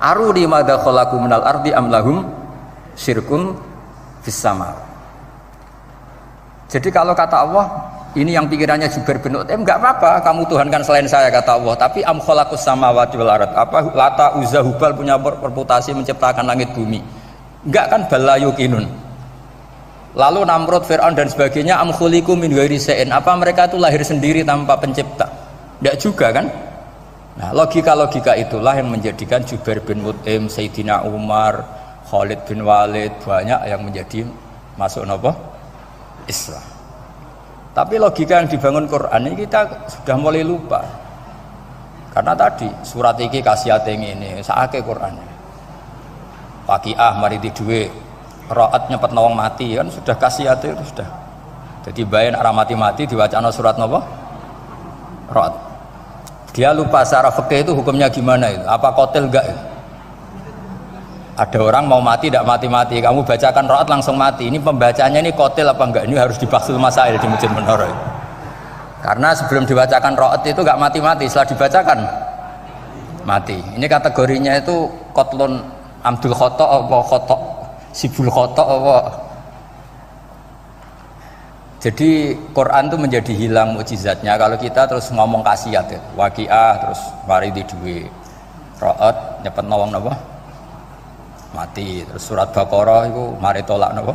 aruni madza khalaqu minal ardi am lahum syirkun fis sama. Jadi kalau kata Allah, ini yang pikirannya Jubair bin Mut'im, enggak apa-apa kamu tuhankan selain saya kata Allah, tapi am khalaqus samawati wal ard. Apa Lata Uzza Hubal punya reputasi menciptakan langit bumi? Enggak kan balayukinun. Lalu Namrud, Fir'aun dan sebagainya am khuliqu min ghairi syai'in. Apa mereka itu lahir sendiri tanpa pencipta? Enggak juga kan? Nah, logika-logika itulah yang menjadikan Jubair bin Mut'im, Sayyidina Umar, Khalid bin Walid banyak yang menjadi masuk apa? Islam. Tapi logika yang dibangun Quran ini kita sudah mulai lupa. Karena tadi surat iki kasihate ngene, sakake Quran. Waqiah mari di duwe, Ra'at nyepet nawang mati kan sudah kasihate itu sudah. Jadi bayan arah mati-mati diwacana surat napa? Ra'at. Dia lupa secara fikih itu hukumnya gimana itu? Apa qatil enggak? Ada orang mau mati tidak mati-mati, kamu bacakan Ra'at langsung mati. Ini pembacanya ini qatil apa enggak? Ini harus dibahsul masail di Masjid Menara. Karena sebelum dibacakan Ra'at itu enggak mati-mati, setelah dibacakan mati. Ini kategorinya itu qatlun amdul khata apa khata sibul khata apa. Jadi Quran itu menjadi hilang mukjizatnya kalau kita terus ngomong kasiat ya. Waqiah terus mari di duwe. Ra'at nyepet nawang napa? Mati. Terus surat Baqarah itu mari tolak napa?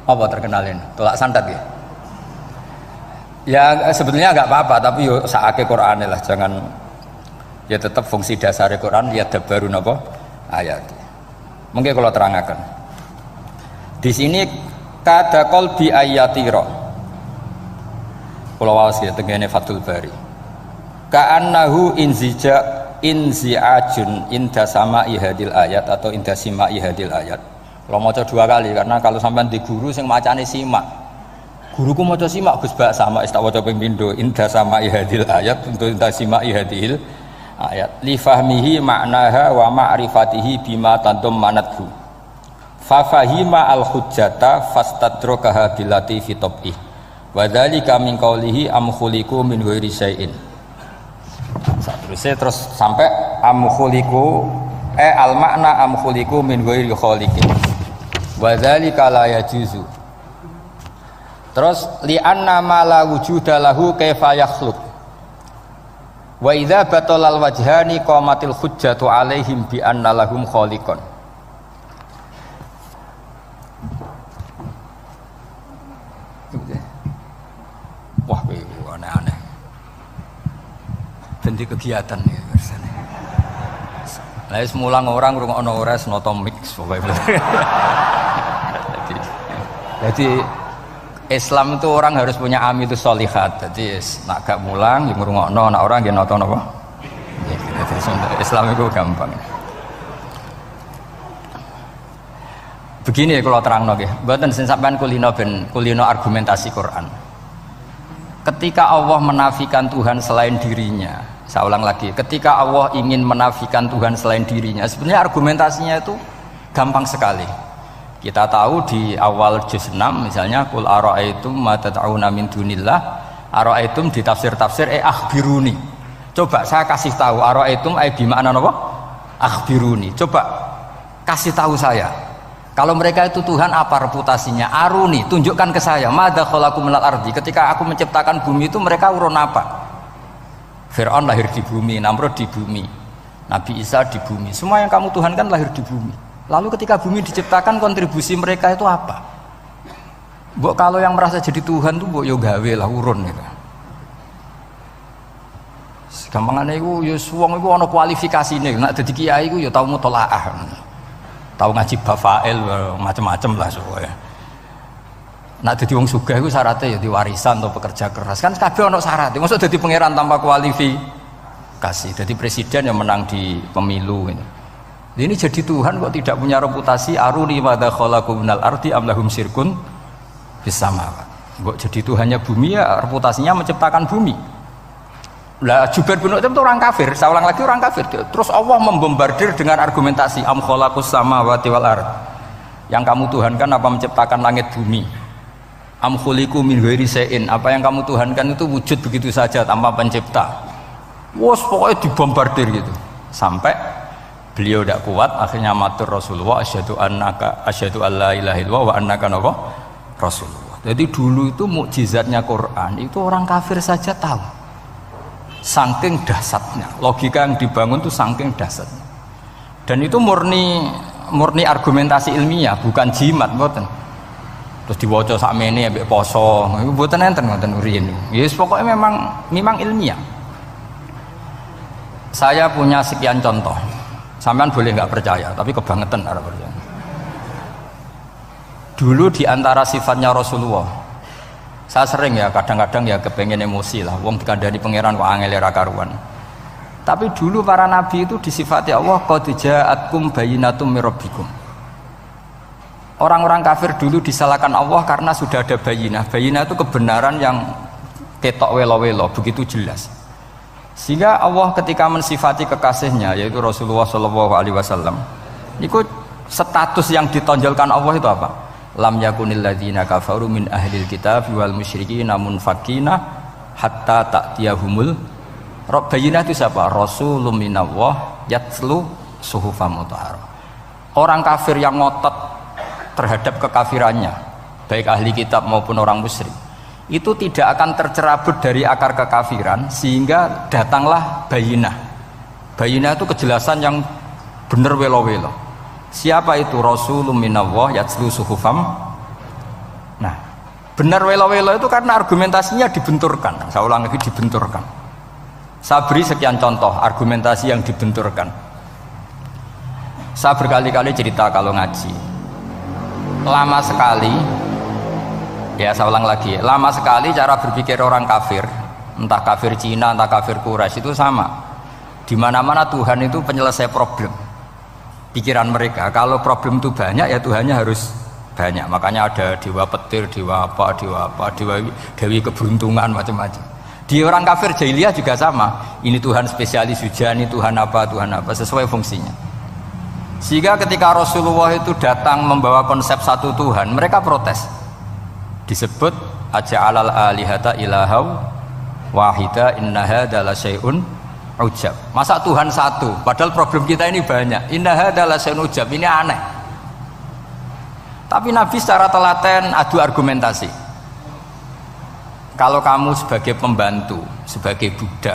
Apa terkenalin? Tolak santet ya? Ya sebetulnya enggak apa-apa tapi yo sakake Qur'ane lah, jangan ya tetap fungsi dasar Quran ya dabaru napa? Ayat. Mungkin kalau terangkan. Di sini kada qalbi ayatira. Kula waos ya tengene Fathul Bari. Ka'annahu inzi'ajun inda sama'i hadil ayat atau inda sima'i hadil ayat. Kalau maca 2 kali karena kalau sampean di guru sing macane simak. Guruku maca simak Gus Bak sama tak waca ping pindho inda sama'i hadil ayat untuk inda sima'i hadil ayat. Li fahmihi ma'naha wa ma'rifatihi bima tadammanathu. Fa fahima al hujjata fastadrakaha bilati fi tabih. Wa dzalika min qawlihi am khuliqu min ghairi syai'in. Terus sampai am khuliqu al makna am khuliqu min ghairi khaliqin wa dzalika la yajuzu. Terus li anna ma la wujuda lahu kaifa yakhluq wa idza batalal wajhani qamatil hujjatu alaihim bi anna lahum khaliqan. Wah, aneh-aneh. Ganti kegiatan ya biasanya. Lah semulang orang ngrungokno ora senoto mix pokoke. Jadi Islam itu orang harus punya amitus sholihat. Jadi nak gak mulang, yang ngrungokno, nak orang yang nonton apa? Islam itu gampang. Begini kalau terang nggih, mboten sing sampean kulino argumentasi Quran. Ketika Allah menafikan Tuhan selain dirinya, saya ulang lagi, ketika Allah ingin menafikan Tuhan selain dirinya, sebenarnya argumentasinya itu gampang sekali. Kita tahu di awal juz 6 misalnya qul ara'aitum ma tad'una min dunillah, ara'aitum di tafsir-tafsir akhbiruni. Coba saya kasih tahu ara'aitum bi makna apa? Akhbiruni. Coba kasih tahu saya. Kalau mereka itu Tuhan apa reputasinya? Aruni, tunjukkan ke saya. Madza khalaqu minal ardi. Ketika aku menciptakan bumi itu mereka urun apa? Fir'aun lahir di bumi, Namrud di bumi, Nabi Isa di bumi. Semua yang kamu tuhankan lahir di bumi. Lalu ketika bumi diciptakan kontribusi mereka itu apa? Mbok kalau yang merasa jadi Tuhan tuh mbok yo gawe lah urun gitu. Gampangane iku yo wong iku ana kualifikasine. Nek dadi kiai iku yo tau mutolaah. Tau ngaji bafail macam-macam lah soalnya. Nek dadi wong sugih iku syaratnya ya diwarisan atau pekerja keras. Kan kabeh ana syarat. Mosok dadi pangeran tanpa kualifikasi. Dadi presiden yang menang di pemilu gitu. Ini jadi Tuhan kok tidak punya reputasi aruni madza khalaqu minal ardi am lahum syirkun fis samawat. Kok jadi Tuhannya bumi ya reputasinya menciptakan bumi. Lah Jubair bin Mut'im itu orang kafir, saya ulang lagi orang kafir. Terus Allah membombardir dengan argumentasi am khalaqus samawati wal ard. Yang kamu tuhankan apa menciptakan langit bumi? Am khuliqu min ghairi syai'in, apa yang kamu tuhankan itu wujud begitu saja tanpa pencipta. Wos pokoknya dibombardir gitu. Sampai beliau tidak kuat, akhirnya matur Rasulullah asyhadu alla ilaha illallah wa annaka Rasulullah. Jadi dulu itu mukjizatnya Quran itu orang kafir saja tahu. Saking dahsyatnya, logika yang dibangun itu saking dahsyatnya. Dan itu murni argumentasi ilmiah, bukan jimat, mboten. Terus diwaca sakmene ambek poso, iku mboten enten ngoten riyen. Yes, pokoknya memang ilmiah. Saya punya sekian contoh. Sampean boleh nggak percaya, tapi kebangetan arep percaya. Dulu di antara sifatnya Rasulullah, saya sering ya kadang-kadang ya kepengen emosi lah. Wong dikandani pangeran kok angel ra karuan. Tapi dulu para nabi itu disifati Allah qad ja'atkum bayyinatum mir rabbikum. Orang-orang kafir dulu disalahkan Allah karena sudah ada bayinah. Bayinah itu kebenaran yang ketok welo-welo, begitu jelas. Sehingga Allah ketika mensifati kekasihnya yaitu Rasulullah SAW, itu status yang ditonjolkan Allah itu apa? Lam yakunil ladzina kafaru min ahlil kitab wal musyrikin munfakina hatta ta'tiyahumul Bayinah itu siapa? Rasulun minallah yatslu suhufam mutahharah. Orang kafir yang ngotot terhadap kekafirannya, baik ahli kitab maupun orang musyrik, itu tidak akan tercerabut dari akar kekafiran sehingga datanglah bayinah. Bayinah itu kejelasan yang benar welo-welo. Siapa itu? Rasulun minallah yatslu suhufam. Nah, benar welo-welo itu karena argumentasinya dibenturkan. Saya ulang lagi, dibenturkan. Saya beri sekian contoh argumentasi yang dibenturkan. Saya berkali-kali cerita kalau ngaji. Lama sekali, ya saya ulang lagi, lama sekali cara berpikir orang kafir, entah kafir Cina, entah kafir Quraisy itu sama. Di mana-mana Tuhan itu penyelesai problem. Pikiran mereka, kalau problem itu banyak ya Tuhannya harus banyak. Makanya ada dewa petir, dewa dewi keberuntungan, macam-macam. Di orang kafir jahiliyah juga sama. Ini Tuhan spesialis hujan, ini Tuhan apa sesuai fungsinya. Sehingga ketika Rasulullah itu datang membawa konsep satu Tuhan, mereka protes. Disebut aja'alal alihata ilahaw wahida inna hadza la syai'un ujab. Masa Tuhan satu, padahal problem kita ini banyak. Inna hadza la syai'un ujab, ini aneh. Tapi Nabi secara telaten adu argumentasi. Kalau kamu sebagai pembantu, sebagai budak,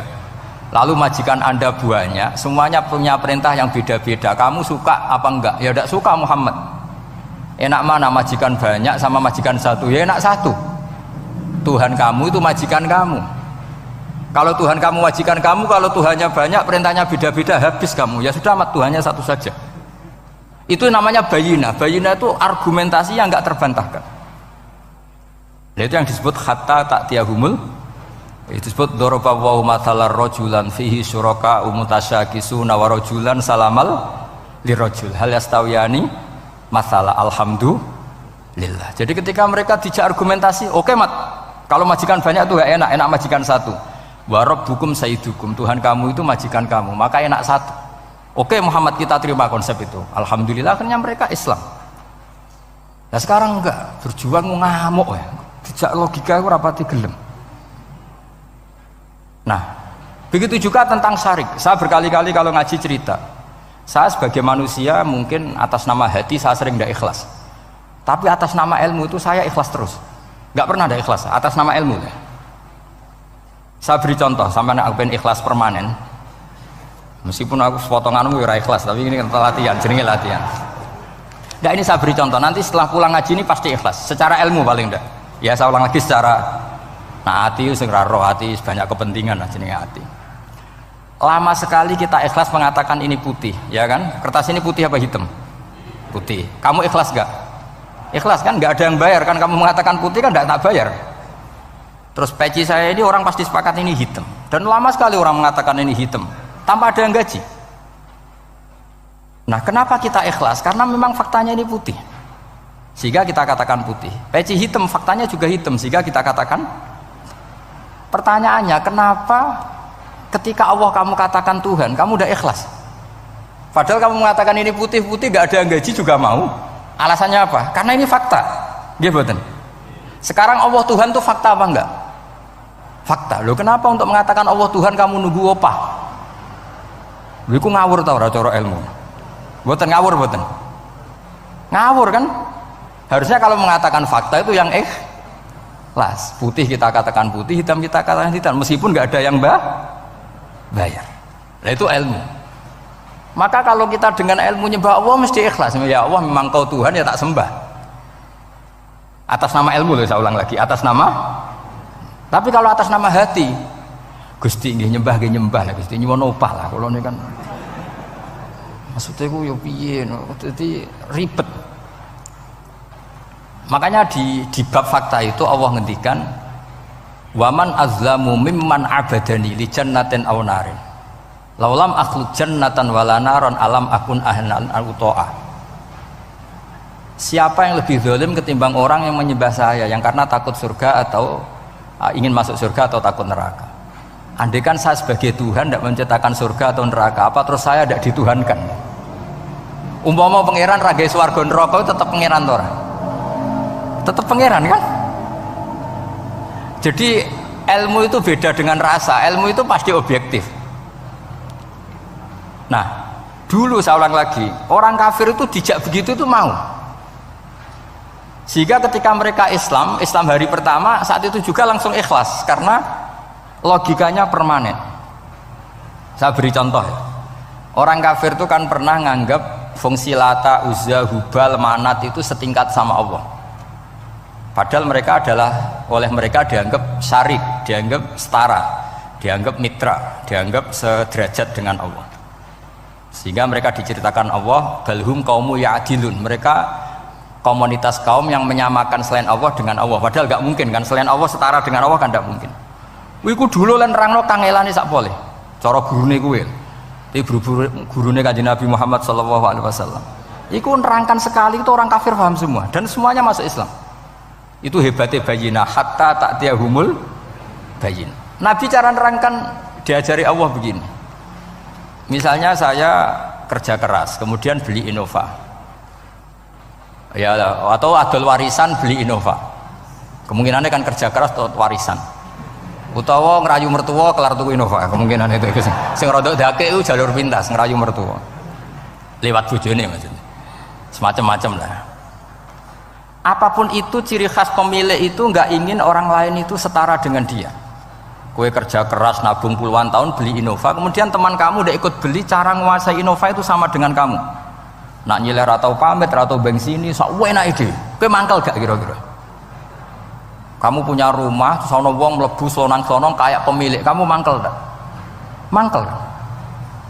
lalu majikan Anda banyak, semuanya punya perintah yang beda-beda. Kamu suka apa enggak? Ya tidak suka Muhammad. Enak mana majikan banyak sama majikan satu? Ya enak satu. Tuhan kamu itu majikan kamu. Kalau Tuhan kamu majikan kamu, kalau Tuhannya banyak, perintahnya beda-beda, habis kamu. Ya sudah, Tuhannya satu saja. Itu namanya bayinah. Bayinah itu argumentasi yang enggak terbantahkan. Nah, itu yang disebut hatta ta'tiyahumul, itu disebut daraba wa mathalar rajulan fihi syuraka mutasyakisuna wa rajulan salamal lirajul hal yastawiyani masalah alhamdulillah. Jadi ketika mereka dijak argumentasi, oke mat, kalau majikan banyak itu gak enak, enak majikan satu. Wa rabbukum sayyidukum, Tuhan kamu itu majikan kamu, maka enak satu. Oke Muhammad, kita terima konsep itu. Alhamdulillah akhirnya mereka Islam. Nah sekarang enggak, berjuang ngamuk ya. Dijak logika itu rapati gelem. Nah, begitu juga tentang syarik. Saya berkali-kali kalau ngaji cerita, saya sebagai manusia mungkin atas nama hati saya sering tidak ikhlas. Tapi atas nama ilmu itu saya ikhlas terus. Nggak pernah ada ikhlas atas nama ilmu. Saya beri contoh, sampai aku pengen ikhlas permanen. Meskipun aku sepotonganmu ora ikhlas, tapi ini latihan, jenenge latihan. Nah ini saya beri contoh, nanti setelah pulang ngaji ini pasti ikhlas. Secara ilmu paling enggak. Ya saya ulang lagi secara hati sing roh hati banyak kepentingan lah jenenge hati. Lama sekali kita ikhlas mengatakan ini putih, ya kan? Kertas ini putih apa hitam? Putih. Kamu ikhlas gak? Ikhlas kan? Gak ada yang bayar kan? Kamu mengatakan putih kan gak bayar. Terus peci saya ini orang pasti sepakat ini hitam. Dan lama sekali orang mengatakan ini hitam tanpa ada yang gaji. Nah kenapa kita ikhlas? Karena memang faktanya ini putih, sehingga kita katakan putih. Peci hitam, faktanya juga hitam, sehingga kita katakan. Pertanyaannya, kenapa ketika Allah kamu katakan Tuhan, kamu udah ikhlas? Padahal kamu mengatakan ini putih-putih, gak ada yang gaji juga mau. Alasannya apa? Karena ini fakta. Gimana? Sekarang Allah Tuhan itu fakta apa enggak? Fakta. Loh kenapa untuk mengatakan Allah Tuhan kamu nunggu opah? Lha iku ngawur tau ora cara ilmu. Mboten ngawur mboten. Ngawur kan? Harusnya kalau mengatakan fakta itu yang ikhlas. Putih kita katakan putih, hitam kita katakan hitam, meskipun nggak ada yang bayar. Nah itu ilmu. Maka kalau kita dengan ilmu nyembah Allah mesti ikhlas. Ya Allah memang kau Tuhan ya tak sembah. Atas nama ilmu loh, saya ulang lagi, atas nama. Tapi kalau atas nama hati, Gusti nggih nyembah lah Gusti nyuwun opah lah kula ini kan. Maksudnya ku yo piye no, dadi ribet. Makanya di bab fakta itu Allah ngendikan waman azlamu mimman abadani li jannatin aw narin. Laulam akhluq jannatan wala naron alam akun ahlan al-uto'ah. Siapa yang lebih zalim ketimbang orang yang menyembah saya yang karena takut surga atau ingin masuk surga atau takut neraka. Andai kan saya sebagai Tuhan tidak menciptakan surga atau neraka, apa terus saya tidak dituhankan? Umpama pangeran ragai swarga neraka tetap pangeran toh? Tetap pangeran kan? Jadi ilmu itu beda dengan rasa. Ilmu itu pasti objektif. Nah, dulu saya ulang lagi, orang kafir itu dijak begitu itu mau. Sehingga ketika mereka Islam hari pertama saat itu juga langsung ikhlas karena logikanya permanen. Saya beri contoh ya. Orang kafir itu kan pernah nganggap fungsi Lata, Uzza, Hubal, Manat itu setingkat sama Allah. Padahal mereka oleh mereka dianggap syarik, dianggap setara, dianggap mitra, dianggap sederajat dengan Allah. Sehingga mereka diceritakan Allah balhum qaumu ya'dilun. Mereka komunitas kaum yang menyamakan selain Allah dengan Allah. Padahal gak mungkin kan, selain Allah setara dengan Allah kan gak mungkin. Iku dulu lan nerangno kangelane sak boleh. Cara gurune kuwi. Iki gurune Kanjeng Nabi Muhammad sallallahu alaihi wasallam. Iku nerangkan sekali itu orang kafir paham semua dan semuanya masuk Islam. Itu hebatnya bayina hatta ta'tiyahumul bayin. Nabi cara nerangkan diajari Allah begini. Misalnya saya kerja keras, kemudian beli Innova. Ya, atau adol warisan beli Innova. Kemungkinannya kan kerja keras atau warisan. Utawa ngerayu mertua kelar tuku Innova. Kemungkinan itu sing rodok dake itu jalur pintas ngerayu mertua. Lewat bojone maksudnya. Semacam-macam lah. Apapun itu ciri khas pemilik itu nggak ingin orang lain itu setara dengan dia. Kue kerja keras nabung puluhan tahun beli Innova, kemudian teman kamu udah ikut beli, cara menguasai Innova itu sama dengan kamu. Nak nyiler atau pamit atau bensin sok enak ide. Kue mangkel gak kira-kira? Kamu punya rumah, terus ono wong mlebu slonang-slonong kayak pemilik, kamu mangkel gak? Mangkel.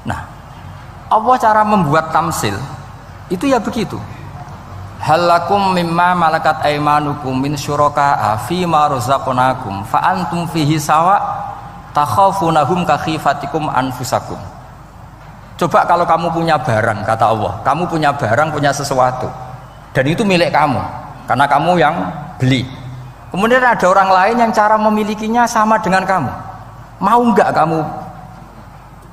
Nah, Allah cara membuat tamsil itu ya begitu. halakum mimma malakat aimanukum min syuraka'a fi ma razaqnakum fa antum fihi sawa takhafunahum ka khifatikum anfusakum. Coba kalau kamu punya barang, kata Allah, kamu punya barang, punya sesuatu dan itu milik kamu karena kamu yang beli. Kemudian ada orang lain yang cara memilikinya sama dengan kamu. Mau enggak kamu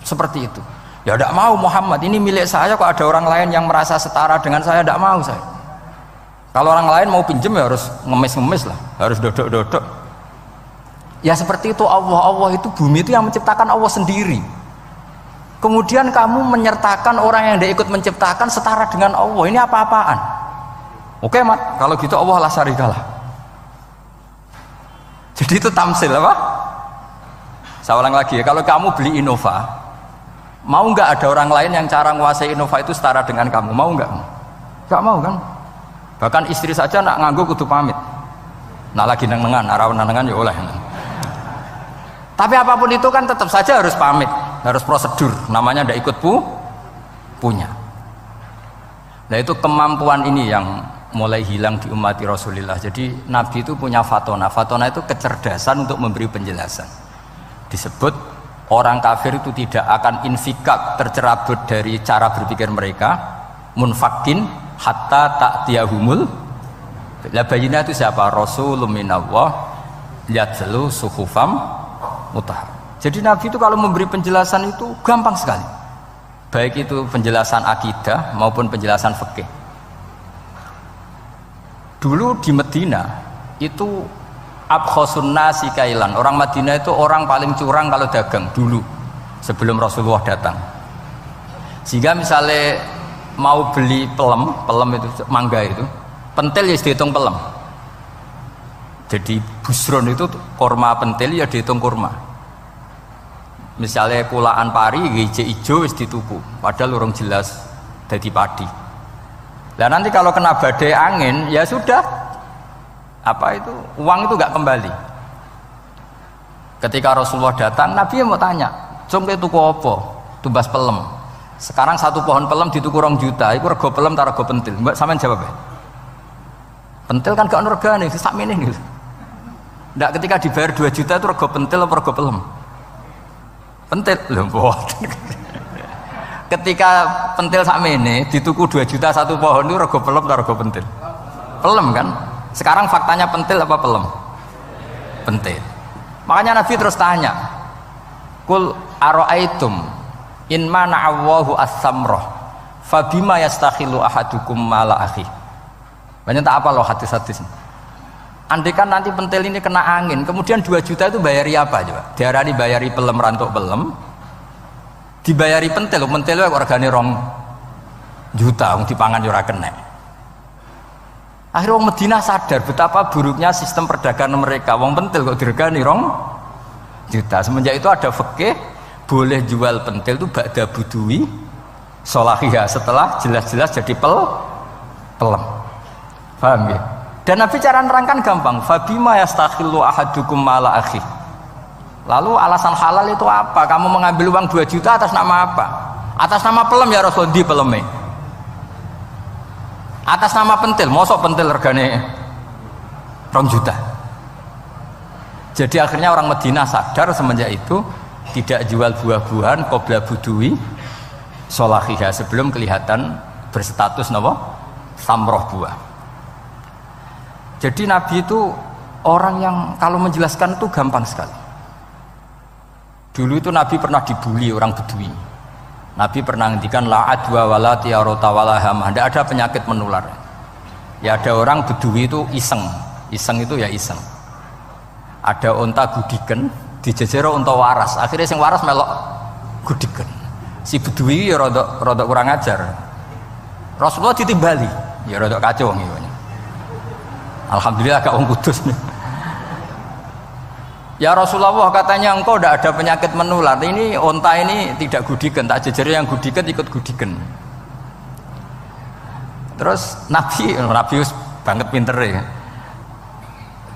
seperti itu? Ya tidak mau Muhammad, ini milik saya kok ada orang lain yang merasa setara dengan saya, tidak mau saya. Kalau orang lain mau pinjam ya harus ngemis-ngemis lah, harus dodok-dodok. Ya seperti itu Allah itu bumi itu yang menciptakan Allah sendiri. Kemudian kamu menyertakan orang yang tidak ikut menciptakan setara dengan Allah, ini apa-apaan? Oke Mat, kalau gitu Allah la syarikalah. Jadi itu tamsil apa? Saya ulang lagi ya, kalau kamu beli Innova, mau nggak ada orang lain yang cara menguasai Innova itu setara dengan kamu? Mau nggak? Nggak mau kan? Bahkan istri saja nak nganggo kudu pamit. Nah lagi nengan, arawan nengan ya oleh. Tapi apapun itu kan tetap saja harus pamit, harus prosedur. Namanya ndak ikut punya. Nah itu kemampuan ini yang mulai hilang di umat Rasulullah. Jadi Nabi itu punya fatona. Fatona itu kecerdasan untuk memberi penjelasan. Disebut orang kafir itu tidak akan infikak, tercerabut dari cara berpikir mereka, munfakin hatta ta'tiyahumul. La bayina itu siapa? Rasulun minallah yatlu suhufam mutahhar. Jadi Nabi itu kalau memberi penjelasan itu gampang sekali. Baik itu penjelasan akidah maupun penjelasan fikih. Dulu di Medina itu abkhosun nasi kailan. Orang Madinah itu orang paling curang kalau dagang dulu sebelum Rasulullah datang. Sehingga misalnya mau beli pelem itu mangga itu, pentil ya dihitung pelem. Jadi busron itu kurma pentil ya dihitung kurma. Misalnya kulaan pari hijau ijo wis dituku, padahal urung jelas dadi padi. Nah nanti kalau kena badai angin ya sudah, apa itu uang itu nggak kembali. Ketika Rasulullah datang, Nabi mau tanya, "Cung ke tuku apa?" Tumbas pelem. Sekarang satu pohon pelem dituku 2 juta, itu rego pelem ta rego pentil? Mbak sampean jawab ya. Pentil kan gak ono regane, sakmene gitu. Ndak ketika dibayar 2 juta itu rego pentil apa rego pelem? Pentil lho mboten. Ketika pentil sakmene dituku 2 juta satu pohon itu rego pelem ta rego pentil? Pelem kan? Sekarang faktanya pentil apa pelem? Pentil. Makanya Nabi terus tanya, "Qul ara'aitum in mana'allahu as-samrah fabima yastakhilu ahadukum mala akhi." Banyak tak apa loh hadis-hadis. Andaikan nanti pentil ini kena angin, kemudian 2 juta itu bayari apa coba? Diarani bayari pelem rantuk pelem, dibayari pentil, pentil itu regane 2 juta, wong dipangan yo ora kena. Akhirnya orang Madinah sadar betapa buruknya sistem perdagangan mereka. Wong pentil kok diregani 2 juta. Semenjak itu ada fikih boleh jual pentil itu ba'da budui sholahiyah, setelah jelas-jelas jadi pelem. Paham ya? Dan Nabi cara nerangkan gampang, fabima yastakhillu ahadukum mala akhi. Lalu alasan halal itu apa? Kamu mengambil uang 2 juta atas nama apa? Atas nama pelem ya Rasul, di peleme. Atas nama pentil, mosok pentil regane 2 juta. Jadi akhirnya orang Madinah sadar semenjak itu tidak jual buah-buahan qobla budui sholahiyah, sebelum kelihatan berstatus napa? Samroh buah. Jadi Nabi itu orang yang kalau menjelaskan itu gampang sekali. Dulu itu Nabi pernah dibully orang Bedui. Nabi pernah ngendikan la adwa wala tiarota wala hamah, tidak ada penyakit menular. Ya ada orang Bedui itu iseng itu ya iseng. Ada unta gudiken dijejero unta waras, akhirnya sing waras melok gudiken. Si Bedui ya rodok kurang ajar. Rasulullah ditimbali, ya rodok kacau ngene. Alhamdulillah agak wong kudus nih. Ya Rasulullah, katanya engkau tidak ada penyakit menular. Ini onta ini tidak gudiken, tak jejeri yang gudiken ikut gudiken. Terus Nabi banget pinter ya.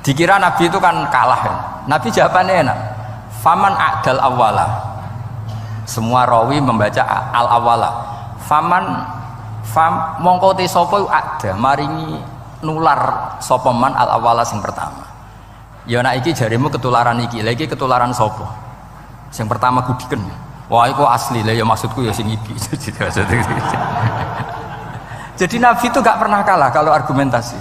Dikira Nabi itu kan kalah ya. Nabi jawabannya enak. Faman a'dal awwala. Semua rawi membaca al awwala. Faman Fam mongko te sapa ada maringi nular sapa man al awala sing pertama. Ya nek iki jaremu ketularan iki. Lah iki ketularan sapa? Sing pertama gudiken. Wah iku asli lah ya maksudku ya sing iki. Jadi Nabi itu gak pernah kalah kalau argumentasi.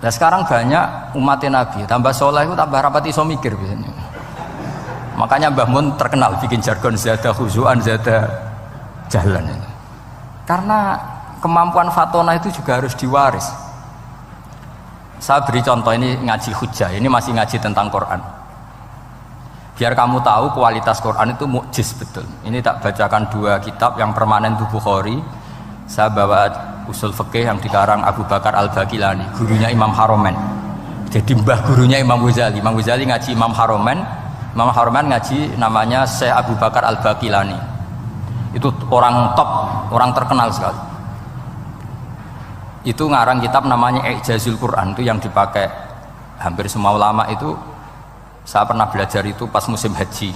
Nah sekarang banyak umatnya Nabi tambah soleh itu tambah rapat iso mikir biasanya. Makanya Mbah Mun terkenal bikin jargon zada khuzuan zada jalan ini. Karena kemampuan fatona itu juga harus diwaris. Saya beri contoh ini ngaji hujjah, ini masih ngaji tentang Quran. Biar kamu tahu kualitas Quran itu mukjiz betul. Ini tak bacakan dua kitab yang permanen itu Bukhari. Saya bawa usul fikih yang dikarang Abu Bakar Al-Baqilani, gurunya Imam Haromen. Jadi mbah gurunya Imam Ghazali. Imam Ghazali ngaji Imam Haromen. Imam Haromen ngaji namanya Syekh Abu Bakar Al-Baqilani. Itu orang top, orang terkenal sekali. Itu ngarang kitab namanya I'jazul Quran, itu yang dipakai hampir semua ulama itu. Saya pernah belajar itu pas musim haji.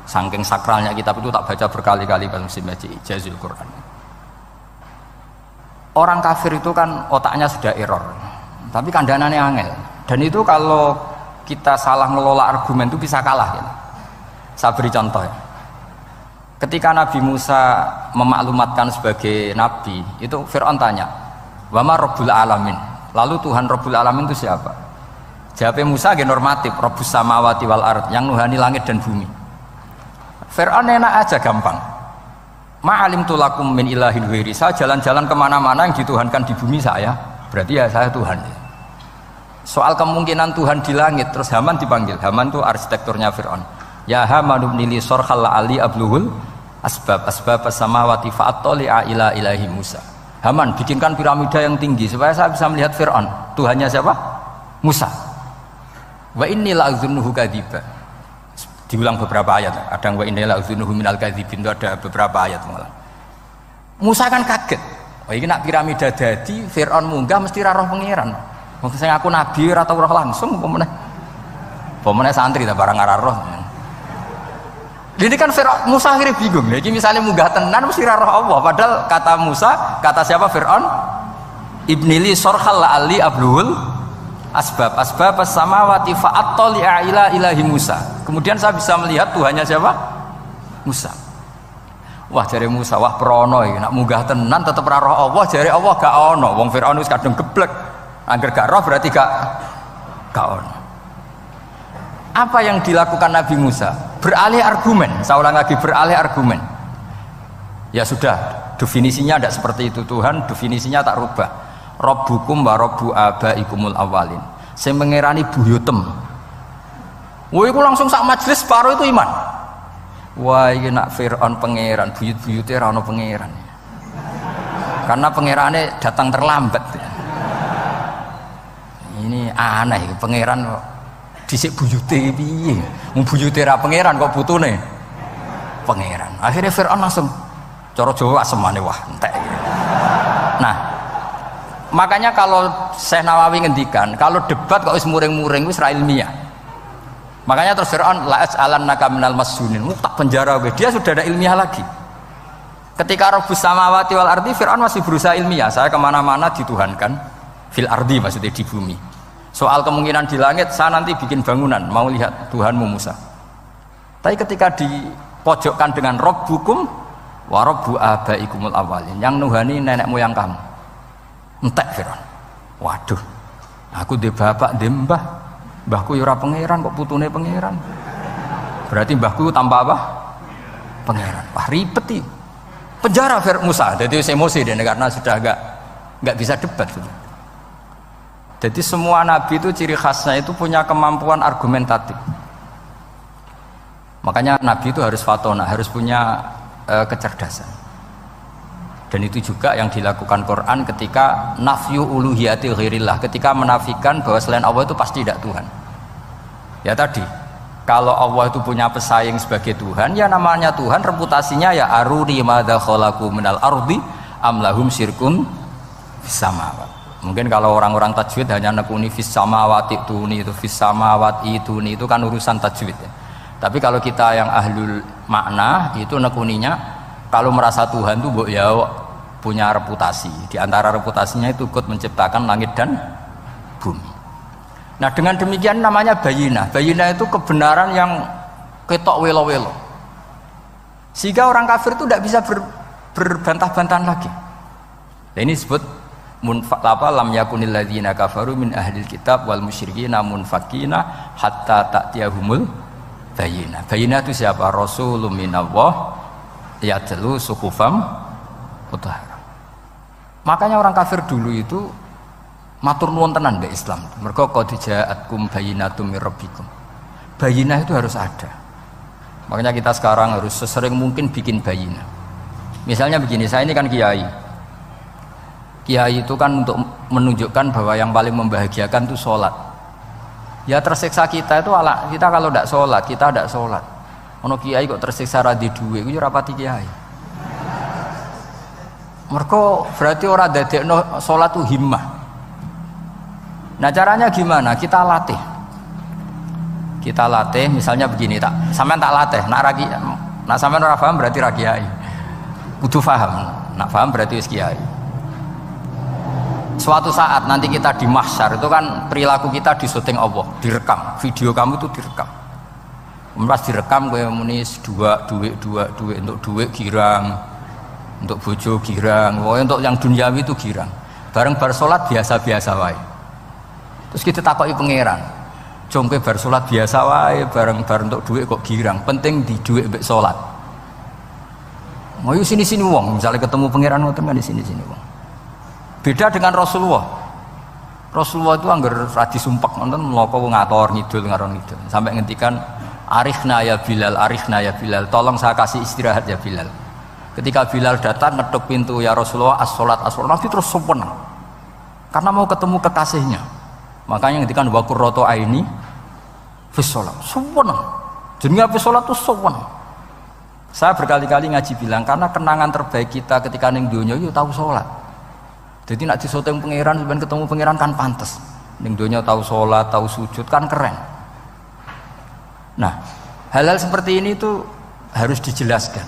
Saking sakralnya kitab itu tak baca berkali-kali pas musim haji I'jazul Quran. Orang kafir itu kan otaknya sudah error, tapi kandanannya angel. Dan itu kalau kita salah ngelola argumen itu bisa kalah. Gitu. Saya beri contoh ya. Ketika Nabi Musa memaklumatkan sebagai nabi, itu Fir'aun tanya, "Wama Rabbul Alamin?" Lalu Tuhan Rabbul Alamin itu siapa? Jawabnya Musa ge normatif, Rabbus samawati wal ard, yang nuhani langit dan bumi. Fir'aun enak aja gampang. Ma'alim tulakum min ilahin ghairi. Saya jalan-jalan kemana-mana yang dituhankan di bumi saya, berarti ya saya Tuhan. Soal kemungkinan Tuhan di langit, terus Haman dipanggil. Haman itu arsitekturnya Fir'aun. Ya Haman ibnili sorkhal ali abluhul asbab as-samawati fa'attali'a ila ilahi Musa. Haman bikinkan piramida yang tinggi supaya saya bisa melihat Fir'aun. Tuhannya siapa? Musa. Wa inni la'adzunuhu kadziba. Diulang beberapa ayat. Ada wa inni la'adzunuhu minal kadzibin, itu ada beberapa ayat malah. Musa kan kaget. Oh ini nak piramida dadi Fir'aun munggah mesti ra roh pangeran. Wong sing aku nabi ora tau roh langsung pemenang santri ta barang ora roh. Ini kan Fir'aun, Musa akhirnya bingung. Jadi misalnya munggah tenan mesti ra roh Allah. Padahal kata Musa, kata siapa Fir'aun? Ibnili sorkhal ali abluhul asbab as-samawati fa'attali'a ila ilahi Musa. Kemudian saya bisa melihat Tuhannya siapa? Musa. Wah jare Musa, wah prono iki nak munggah tenan tetep ra roh Allah, jare Allah gak ono. Wong Firaun wis kadung geblek. Angger gak roh berarti gak ono. Apa yang dilakukan Nabi Musa? Beralih argumen. Saya ulang lagi, beralih argumen. Ya sudah, definisinya tidak seperti itu. Tuhan definisinya tak rubah. Rabbukum wa rabbu abaikumul awalin. Saya mengerani buyutem. Wah, itu langsung sak majelis separuh itu iman. Wah, ini nak Fir'aun pangeran, buyut-buyutnya rano pangeran. Karena pangerannya datang terlambat. Ini aneh, pangeran dhisik buyute piye? Wong buyute ra pangeran kok putune pangeran. Akhirnya Fir'aun langsung cara Jawa asemane wah entek. Nah, makanya kalau Syekh Nawawi ngendikan, kalau debat kok wis muring-muring wis ra ilmiah. Makanya terus Fir'aun la as'alannaka minal masjunin, tak penjara we. Dia sudah ada ilmiah lagi. Ketika Rabbus samawati wal ardi, Fir'aun masih berusaha ilmiah. Saya kemana-mana dituhankan fil ardi, maksudnya di bumi. Soal kemungkinan di langit, saya nanti bikin bangunan, mau lihat Tuhanmu Musa. Tapi ketika dipojokkan dengan Rabbukum wa rabbu abaikumul awalin, yang nuhani nenek moyang kamu, entek Fir'aun. Waduh, aku di bapak di mbah, mbahku yura pangeran kok putune pangeran. Berarti mbahku tambah apa? Pangeran. Wah ribet nih. Penjara Musa, jadi emosi dia karena sudah nggak bisa debat. Jadi semua nabi itu ciri khasnya itu punya kemampuan argumentatif. Makanya nabi itu harus fatona, harus punya kecerdasan. Dan itu juga yang dilakukan Quran ketika nafyu uluhiyati ghairillah, ketika menafikan bahwa selain Allah itu pasti tidak Tuhan. Ya tadi, kalau Allah itu punya pesaing sebagai Tuhan, ya namanya Tuhan, reputasinya ya aruni madza khalaqu minal ardi am lahum syirkun fis samawati. Mungkin kalau orang-orang tajwid hanya nekuni fis samawati tuni, itu fis samawati tuni, itu kan urusan tajwid ya. Tapi kalau kita yang ahlul makna itu nekuninya kalau merasa Tuhan itu mbok ya punya reputasi. Di antara reputasinya itu ikut menciptakan langit dan bumi. Nah dengan demikian namanya bayinah. Bayinah itu kebenaran yang ketok welo-welo. Sehingga orang kafir itu tidak bisa berbantah-bantahan lagi. Nah, ini disebut lam yakunil ladzina kafaru min ahlil kitab wal musyrikina munfakina hatta ta'tiyahumul bayinah. Bayinah itu siapa? Rasulun minallah yatlu suhufam mutahharah. Makanya orang kafir dulu itu matur nuwun tenan mbek Islam. Mergo qad ja'atkum bayyinatum mir rabbikum. Bayinah itu harus ada. Makanya kita sekarang harus sesering mungkin bikin bayinah. Misalnya begini, saya ini kan kiai. Kiai itu kan untuk menunjukkan bahwa yang paling membahagiakan itu sholat. Ya tersiksa kita itu kita kalau tidak sholat, kita tidak sholat. Ono kiai kok tersiksa radi duwe, itu rapati kiai. Mereka berarti orang dadekno sholat itu himmah. Nah caranya gimana? Kita latih, misalnya begini tak, sampean tak latih, nak sampean ora paham berarti ra kiai. Kudu paham, nak paham berarti wis kiai. Suatu saat nanti kita di mahsyar itu kan perilaku kita disuting Allah, direkam, video kamu itu direkam. Pas direkam kowe muni duit untuk duit girang, untuk bojo girang, untuk yang duniawi itu girang. Bareng bar salat biasa-biasa wae. Terus kita takoki pangeran, jong kowe bar salat biasa wae, bareng untuk duit kok girang. Penting di duit mbek salat. Mau sini-sini wong, misalnya ketemu pangeran ngoten kan di sini-sini wong. Beda dengan Rasulullah. Rasulullah itu anggar radi sumpek nonton mloko ngator ngidul ngaron ngidul. Sampai ngendikan arifna ya Bilal, tolong saya kasih istirahat ya Bilal. Ketika Bilal datang ngetuk pintu, ya Rasulullah as-sholat, Nabi terus sempurna. Karena mau ketemu kekasihnya. Makanya ngendikan wa qurratu aini fis shalah. Sempurna. Jenenge fis shalah itu sempurna. Saya berkali-kali ngaji bilang karena kenangan terbaik kita ketika ning donya yo tahu sholat. Jadi nak disoteng pangeran, sebenarnya ketemu pangeran kan pantas. Ning donya tahu sholat, tahu sujud kan keren. Nah, hal-hal seperti ini tuh harus dijelaskan.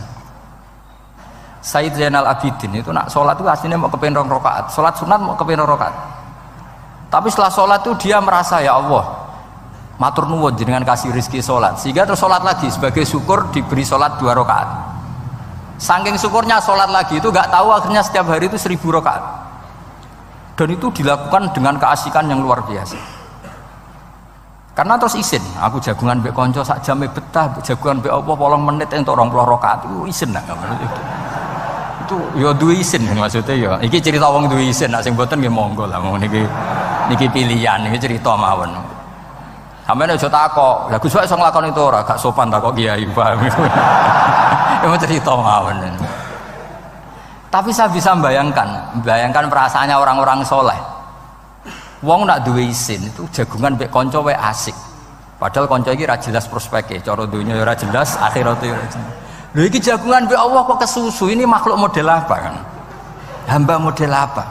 Sayyid Zainal Abidin itu nak sholat itu aslinya mau kepengen 2 rakaat, sholat sunat mau kepengen 2 rakaat. Tapi setelah sholat itu dia merasa ya Allah, matur nuwun jenengan kasih rezeki sholat, sehingga terus sholat lagi sebagai syukur diberi sholat 2 rakaat. Saking syukurnya sholat lagi itu nggak tahu akhirnya setiap hari itu 1000 rakaat. Dan itu dilakukan dengan keasikan yang luar biasa. Karena terus isin, aku jagungan mbek konco sak jame betah, jagungan mbek apa 8 menit entuk 20 rakaat itu isin lah. Itu ya duwe isin maksudnya ya. Iki cerita wong duwe isin, nek sing mboten nggih monggo lah niki pilihan, niki cerita mawon. Sampeyan aja takok, lha Gus wae iso nglakoni itu ora, gak sopan takok kiai, paham. Ya cerita mawon. Tapi saya bisa bayangkan perasaannya orang-orang soleh. Wong nak duwe isin itu jagungan mbek kanca wae asik. Padahal kanca iki ra jelas prospeke, cara dunya ya ra jelas, akhirat ya ra jelas. Lho iki jagungan mbek Allah kok kesusu, ini makhluk model apa kan? Hamba model apa?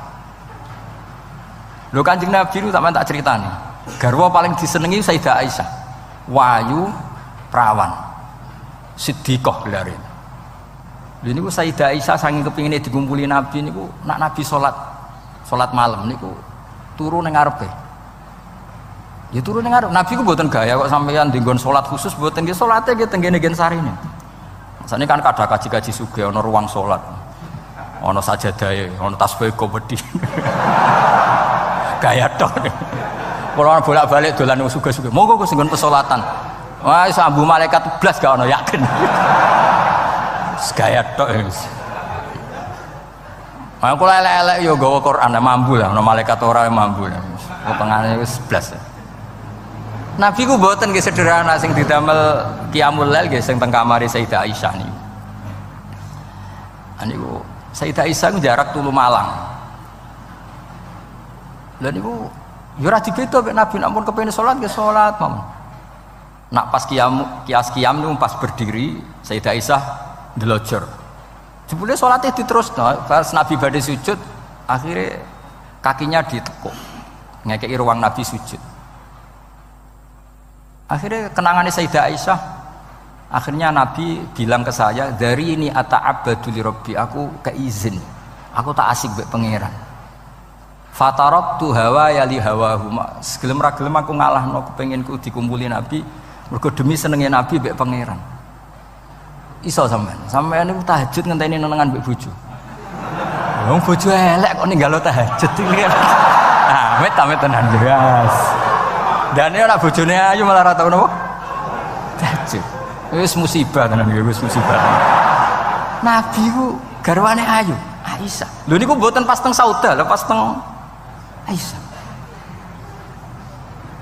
Lho Kanjeng Nabi itu tak ceritani. Garwa paling disenengi Sayyidah Aisyah. Wayu perawan. Siddiqah gelare. Lha niku Sayyidah Aisyah saking kepingine dikumpuli Nabi niku nak Nabi salat malam niku turu ning ngarepe. Ya turu ning ngarep. Nabi ku mboten gaya kok sampeyan dinggon salat khusus mboten nggih salate nggih teng ngene sarine. Masane kan kada kaji-kaji sugih ana ruang salat. Ana sajadahe, ana tasbih komedi. Gaya tok. Kula bolak-balik dolan sugih-sugih. Monggo Gus nggon pesolatan. Wah iso ambu malaikat blas gak ana yakin. Gaya tok. Aku elek-elek yo gawa Quran mambu lah, ana malaikat ora mambu. Potongane wis 11. Nabi ku mboten nggih sederhana sing didamel qiyamul lail nggih sing teng kamare Sayyidah Aisyah niku. Niku Sayyidah Aisyah ku jarak tulu Malang. Lha niku yo ora dibeda mek Nabi nek pun kepengin salat nggih salat mawon. Nak pas qiyam niku pas berdiri Sayyidah Aisyah ndelojor. Jebule salate diterusno, pas Nabi badhe sujud, akhirnya kakinya ditekuk. Ngekeki ruang Nabi sujud. Akhirnya kenangannya Sayyidah Aisyah, akhirnya Nabi bilang ke saya, dari ini ata'abbadu li rabbi, aku keizin Aku tak asik mbek pangeran. Fatarabtu hawa ya li hawahu. Segelem ra gelem aku ngalahno kepenginku dikumpuli Nabi mergo demi senenge Nabi mbek pangeran. Iso sampean niku tahajud ngenteni nenengan mbek bojo. Wong bojo elek kok ninggalo tahajud iki. Amit tenan jelas. Dane ora bojone ayu malah ra tau napa? Tahajud. Wis musibah tenan iki, wis musibah. Nabi ku garwane ayu, Aisyah. Lho niku mboten pas teng Sauda, lho pas teng Aisyah.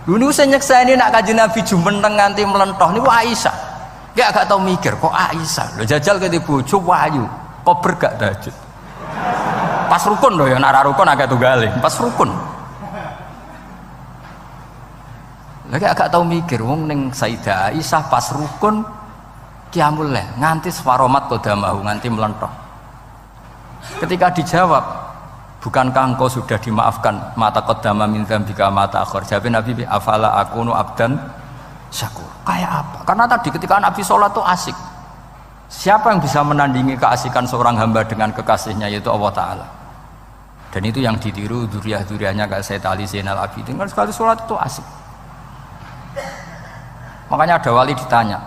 Lho niku sing nyekseni nak Kanjeng Nabi jumenteng nganti mlentoh niku Aisyah. Gak tau mikir kok Aisyah. Lho jajal kete bojo ayu, kok bergak tahajud. Pas rukun lho ya, nak ra rukun agak tunggale, pas rukun. Lagi agak tahu mikir, wong neng Sayyidah Aisyah pas rukun qiyamul lail nganti swaromat qadamahu nganti melentok. Ketika dijawab, bukankah engkau sudah dimaafkan mata qaddama min dzambika mata akhir? Jawab Nabi, afala akunu abdan syakur. Kayak apa? Karena tadi ketika Nabi sholat tuh asik. Siapa yang bisa menandingi keasikan seorang hamba dengan kekasihnya, yaitu Allah Ta'ala. Dan itu yang ditiru duriah-duriahnya kayak Sayyid Ali Zainal Abidin. Kan sekali sholat itu asik. Makanya ada wali ditanya,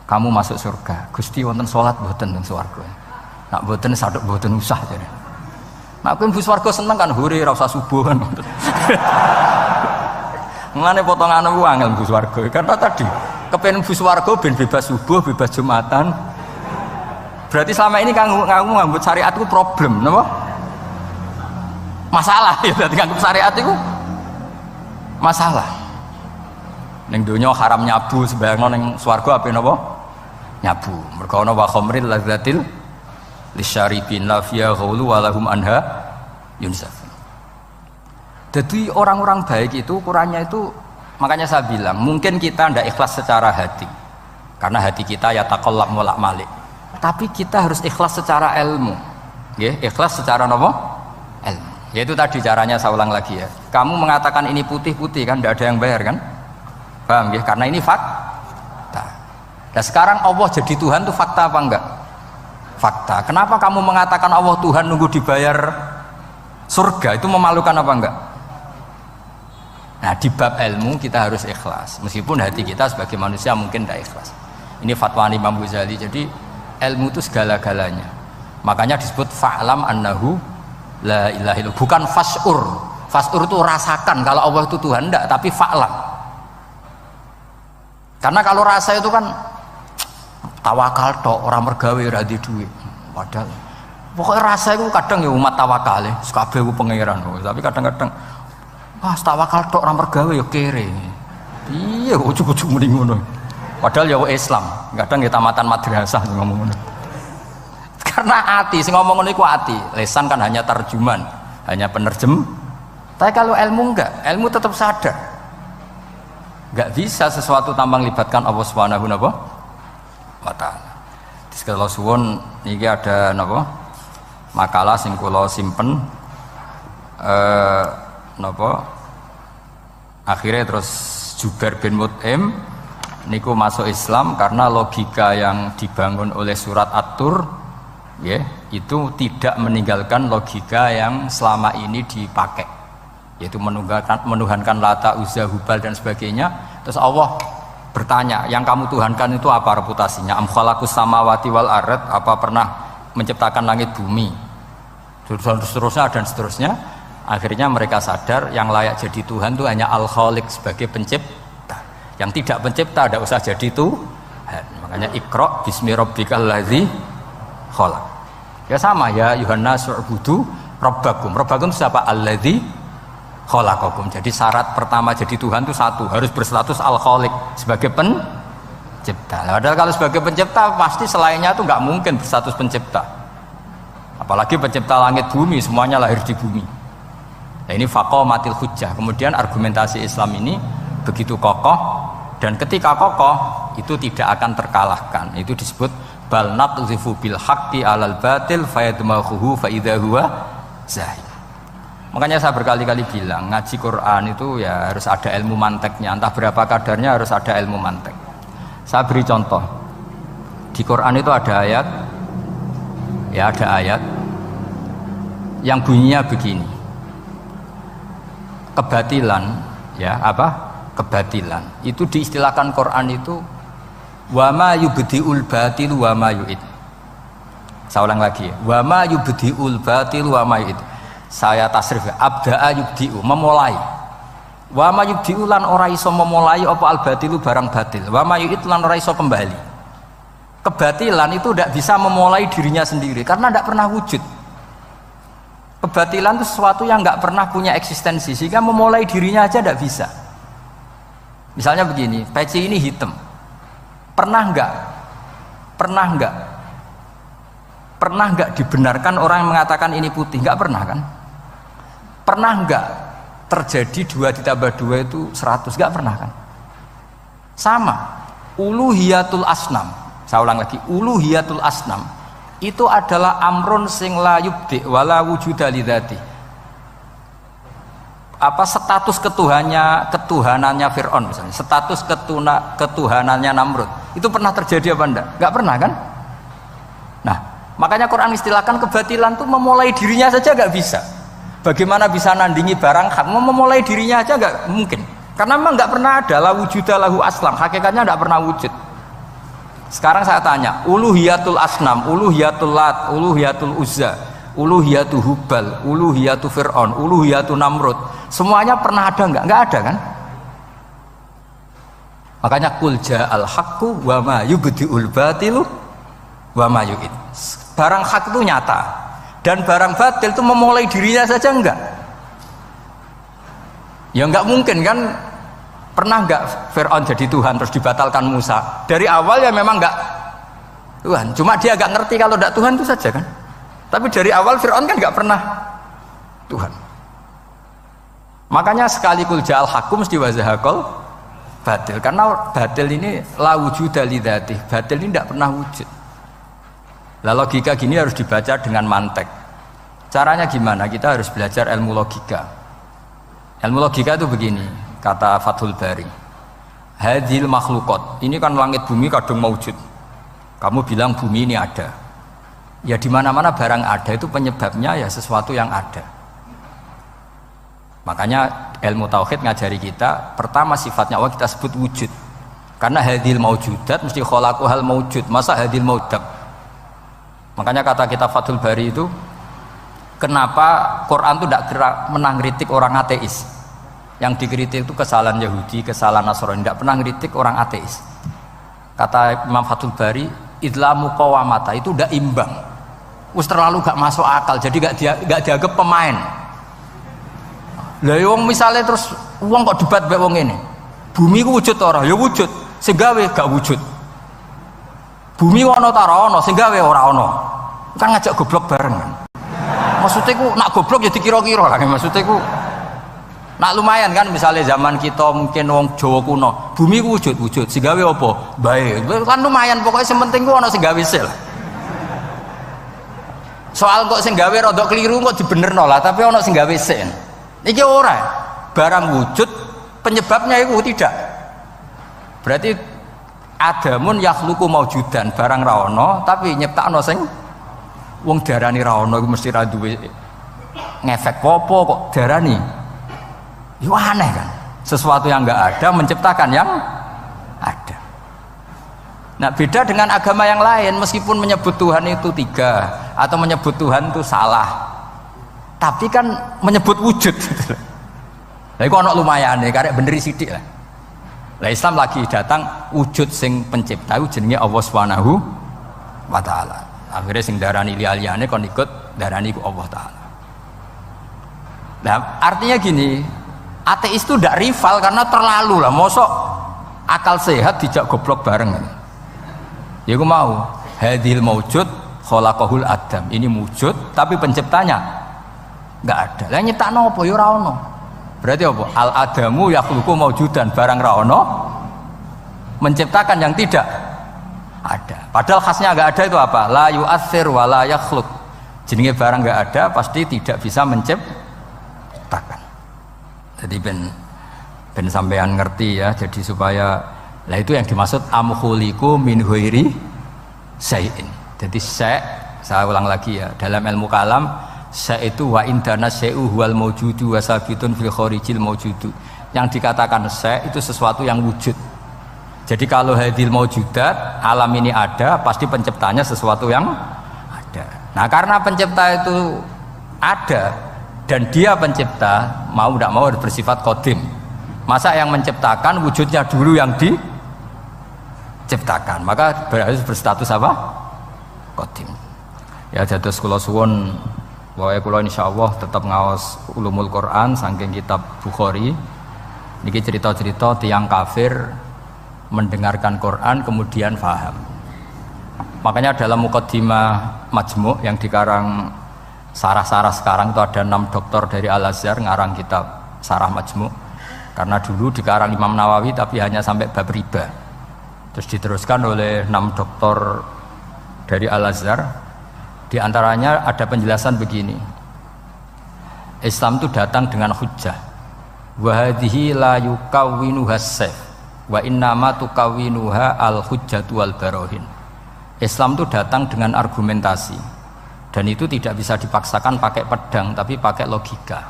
kamu masuk surga, Gusti wonten sholat mboten teng swarga. Nak mboten sadok mboten usah jare. Nak kowe mlebu swarga seneng kan hore ora usah subuh kan. Mengane potongan ku angel mlebu swarga. Karena tadi kepen mlebu swarga ben bebas subuh, bebas Jumatan. Berarti selama ini kamu ngambut syariat itu problem, napa? Masalah ya, berarti ngambut syariat itu masalah. Ning donya haram nyabu, sebayangno ning swarga ape napa? Nyabu. Mergo ana wa khamril ladzatil lisyaribin la fiya ghulu wa lahum anha yunsafun. Jadi orang-orang baik itu ukurannya itu, makanya saya bilang mungkin kita ndak ikhlas secara hati. Karena hati kita ya taqallab mulak malik. Tapi kita harus ikhlas secara ilmu. Nggih, ikhlas secara napa? Ilmu. Yaitu tadi caranya saya ulang lagi ya. Kamu mengatakan ini putih-putih kan ndak ada yang bayar kan? Paham ya? Karena ini fakta. Dan sekarang Allah jadi Tuhan itu fakta apa enggak? Fakta. Kenapa kamu mengatakan Allah Tuhan nunggu dibayar surga? Itu memalukan apa enggak? Nah, di bab ilmu kita harus ikhlas. Meskipun hati kita sebagai manusia mungkin tidak ikhlas. Ini fatwa Imam Ghazali. Jadi ilmu itu segala-galanya. Makanya disebut fa'lam annahu la ilaha illallah. Bukan fas'ur. Fas'ur itu rasakan kalau Allah itu Tuhan, enggak, tapi fa'lam. Karena kalau rasa itu kan tawakal tok, orang mergawe ora di duit. Padahal pokoknya rasa itu kadang ya umat tawakal ya, kabeh ku pangeran. Tapi kadang-kadang pas tawakal tok orang mergawe ya kere. Iya, ujug-ujug muni ngono. Padahal ya Islam, kadang ya tamatan madrasah ngomong ngono. Karena hati sing ngomong ngono iku hati. Lesan kan hanya terjemahan, hanya penerjem. Tapi kalau ilmu enggak, ilmu tetap sadar. Enggak bisa sesuatu tanpa melibatkan Allah Subhanahu wa taala. Kalau suwun niki ada napa? Makalah sing kula simpen napa? Akhirnya terus Jubair bin Mut'im niku masuk Islam karena logika yang dibangun oleh surat At-Tur ya, itu tidak meninggalkan logika yang selama ini dipakai, yaitu menuhankan Lata, Uzza, Hubal dan sebagainya. Terus Allah bertanya, yang kamu tuhankan itu apa reputasinya? Am khalaqus samawati wal ard, apa pernah menciptakan langit bumi? Seterusnya dan seterusnya. Akhirnya mereka sadar yang layak jadi Tuhan itu hanya Al-Khaliq sebagai pencipta. Yang tidak pencipta tidak usah jadi Tuhan. Makanya Iqra bismi rabbikal ladzi khalaq. Ya sama ya, Yuhannas u'budu rabbakum. Rabbakum siapa? Alladzi khalaqakum. Jadi syarat pertama jadi Tuhan itu satu, harus berstatus Al-Khaliq sebagai pencipta. Padahal kalau sebagai pencipta pasti selainnya itu nggak mungkin berstatus pencipta. Apalagi pencipta langit bumi, semuanya lahir di bumi. Nah, ini faqamatil hujjah. Kemudian argumentasi Islam ini begitu kokoh, dan ketika kokoh itu tidak akan terkalahkan. Itu disebut bal naqdhifu bil haqqi 'alal batil fayadmaghuhu fa idza huwa zahir. Makanya saya berkali-kali bilang ngaji Quran itu ya harus ada ilmu manteknya, entah berapa kadarnya harus ada ilmu mantek. Saya beri contoh. Di Quran itu ada ayat, ya ada ayat yang bunyinya begini. Kebatilan, ya apa? Kebatilan. Itu diistilahkan Quran itu wa ma yubdiul batil wa ma yu'id. Saya ulang lagi ya. Wa ma yubdiul batil wa ma yu'id. Saya tasrif ya. Abda'a yubdi'u, memulai. Wa ma yubdi'u lan ora iso memulai apa al batilu barang batil. Wa ma yu'id lan ora iso kembali. Kebatilan itu tidak bisa memulai dirinya sendiri karena tidak pernah wujud. Kebatilan itu sesuatu yang nggak pernah punya eksistensi sehingga memulai dirinya aja tidak bisa. Misalnya begini, peci ini hitam. Pernah nggak dibenarkan orang yang mengatakan ini putih? Nggak pernah kan? Pernah nggak terjadi 2 ditambah 2 itu 100? Nggak pernah kan? Sama, uluhiyatul asnam. Saya ulang lagi, uluhiyatul asnam itu adalah amrun sing la yubdi wala wujuda lidzati. Apa status ketuhanannya Fir'aun misalnya, status ketuhanannya Namrud itu pernah terjadi apa enggak? Enggak pernah kan? Nah, makanya Quran istilahkan kebatilan itu memulai dirinya saja enggak bisa. Bagaimana bisa nandingi barang hak? Memulai dirinya aja enggak mungkin. Karena memang enggak pernah ada la wujuda lahu aslam, hakikatnya enggak pernah wujud. Sekarang saya tanya, uluhiyatul asnam, uluhiyatul lat, uluhiyatul uzza, uluhiyatul hubal, uluhiyatul fir'aun, uluhiyatul namrud, semuanya pernah ada enggak? Enggak ada kan? Makanya qul ja'al haqqu wa ma yubdi'ul batilu wa ma yu'id. Barang hak itu nyata dan barang batil itu memulai dirinya saja enggak? Ya enggak mungkin kan? Pernah enggak Fir'aun jadi Tuhan terus dibatalkan Musa? Dari awal ya memang enggak Tuhan, cuma dia agak ngerti kalau enggak Tuhan itu saja kan. Tapi dari awal Fir'aun kan enggak pernah Tuhan. Makanya sekali kul ja'al haqqu mesti wazahaqal batil, karena batil ini la wujuda lidzatih, batil ini enggak pernah wujud. Lah logika gini harus dibaca dengan mantek. Caranya gimana? Kita harus belajar ilmu logika. Ilmu logika itu begini, kata Fathul Bari, hadhil makhlukot, ini kan langit bumi kadung maujud. Kamu bilang bumi ini ada, ya di mana-mana barang ada itu penyebabnya ya sesuatu yang ada. Makanya ilmu tauhid ngajari kita, pertama sifatnya Allah kita sebut wujud, karena hadhil maujudat mesti khalaqu hal maujud, masa hadhil maudak. Makanya kata kita Fathul Bari itu, kenapa Quran itu tidak menang kritik orang ateis? Yang dikritik itu kesalahan Yahudi, kesalahan Nasrani, tidak pernah kritik orang ateis. Kata Imam Fathul Bari, idlamu qawamata itu tidak imbang, terlalu gak masuk akal, jadi gak dianggap pemain. Lah wong misalnya terus wong kok debat mbek wong ini, bumi ku wujud ora? Ya wujud, sing gawe gak wujud. Bumi ono ta ora ono, sing gawe ora ono. Kan ngajak goblok bareng kan. Maksudnya ku nak goblok ya dikira-kira lah, maksudnya ku nak lumayan kan, misalnya zaman kita mungkin wong Jawa kuno, bumi ku wujud, sing gawe apa? Baik, kan lumayan, pokoknya sing penting ku ono sing gawe sil. Soal kok sing gawe rada keliru kok dibenerno lah, tapi ono sing gawe sen. Iki ora. Barang wujud penyebabnya itu tidak. Berarti adamun yakhluqu maujudan, barang ra ono tapi nyiptakno sing wong darani ra ono iku mesti ra duwe ngefek apa kok darani. Itu aneh kan, sesuatu yang enggak ada menciptakan yang ada. Nah beda dengan agama yang lain, meskipun menyebut Tuhan itu 3 atau menyebut Tuhan itu salah, tapi kan menyebut wujud gitu. Lah iku ana lumayane karek beneri sithik lah. Lah Islam lagi datang wujud sing pencipta itu jenenge Allah Subhanahu wa taala. Akhirnya sing darani liyane kon ikut darani ku Allah taala. Nah artinya gini, ateis itu tidak rival karena terlalu lah, mosok akal sehat dijak goblok bareng. Ya aku mau hadhil maujud khalaqahul adam, ini wujud tapi penciptanya enggak ada. Lah nyiptakno apa ya ora ono. Berarti apa? Al adamu yakhluqu maujudan, barang ra ono menciptakan yang tidak ada. Padahal khasnya enggak ada itu apa? La yu'athir wa la yakhluq. Jenenge barang enggak ada pasti tidak bisa menciptakan. Jadi ben sampean ngerti ya, jadi supaya lah itu yang dimaksud amkhuliku min ghairi syai'in. Jadi saya ulang lagi ya, dalam ilmu kalam Sa itu wa indana syai'u huwal maujudu wa sabitun fil kharijil maujudu. Yang dikatakan sa itu sesuatu yang wujud. Jadi kalau hadil maujudat, alam ini ada, pasti penciptanya sesuatu yang ada. Nah, karena pencipta itu ada dan dia pencipta, mau tidak mau bersifat qadim. Masa yang menciptakan wujudnya dulu yang diciptakan, maka harus berstatus apa? Qadim. Ya dados kula suwun wae kula insyaallah tetap ngaos ulumul Quran saking kitab Bukhari. Niki cerita-cerita tiyang kafir mendengarkan Quran kemudian faham. Makanya dalam muqaddimah Majmu' yang dikarang sarah-sarah sekarang itu ada 6 doktor dari Al-Azhar ngarang kitab Sarah Majmu'. Karena dulu dikarang Imam Nawawi tapi hanya sampai bab riba. Terus diteruskan oleh 6 doktor dari Al-Azhar. Di antaranya ada penjelasan begini. Islam itu datang dengan hujjah. Wa hadhihi la yukawwinuha as-sayf wa innama tukawwinuha al-hujjatu wal barahin. Islam itu datang dengan argumentasi. Dan itu tidak bisa dipaksakan pakai pedang tapi pakai logika.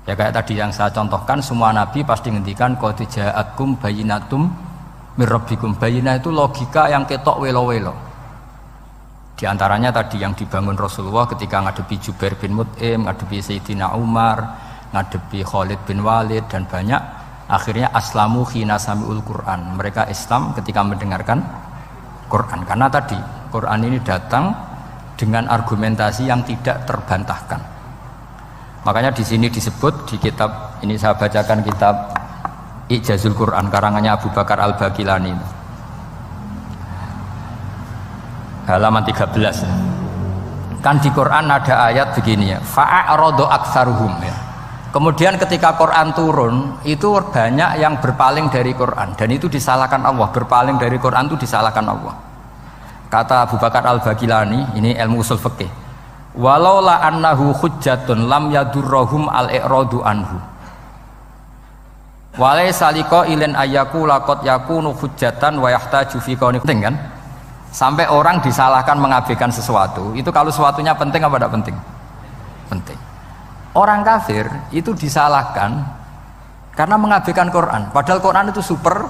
Ya kayak tadi yang saya contohkan, semua nabi pasti ngendikan qad ja'akum bayyinatum mir rabbikum. Bayyinah itu logika yang ketok welo-welo. Di antaranya tadi yang dibangun Rasulullah ketika ngadepi Jubair bin Mut'im, ngadepi Sayyidina Umar, ngadepi Khalid bin Walid dan banyak, akhirnya aslamu khina sami'ul Quran. Mereka Islam ketika mendengarkan Quran. Karena tadi Quran ini datang dengan argumentasi yang tidak terbantahkan. Makanya di sini disebut di kitab ini, saya bacakan kitab Ijazul Quran karangannya Abu Bakar Al-Baqilani, halaman 13. Kan di Quran ada ayat begini ya, fa'aradu aktsaruhum ya. Kemudian ketika Quran turun itu banyak yang berpaling dari Quran dan itu disalahkan Allah. Berpaling dari Quran itu disalahkan Allah. Kata Abu Bakar Al-Baqilani, ini ilmu usul fikih, walau la annahu hujjatun lam yadurrohum al-i'radu anhu walai saliko ilen ayaku lakot yakunu hujjatan wa yahtaju fi kauni. Penting kan? Sampai orang disalahkan mengabaikan sesuatu itu kalau sesuatunya penting apa tidak penting? Penting. Orang kafir itu disalahkan karena mengabaikan Quran, padahal Quran itu super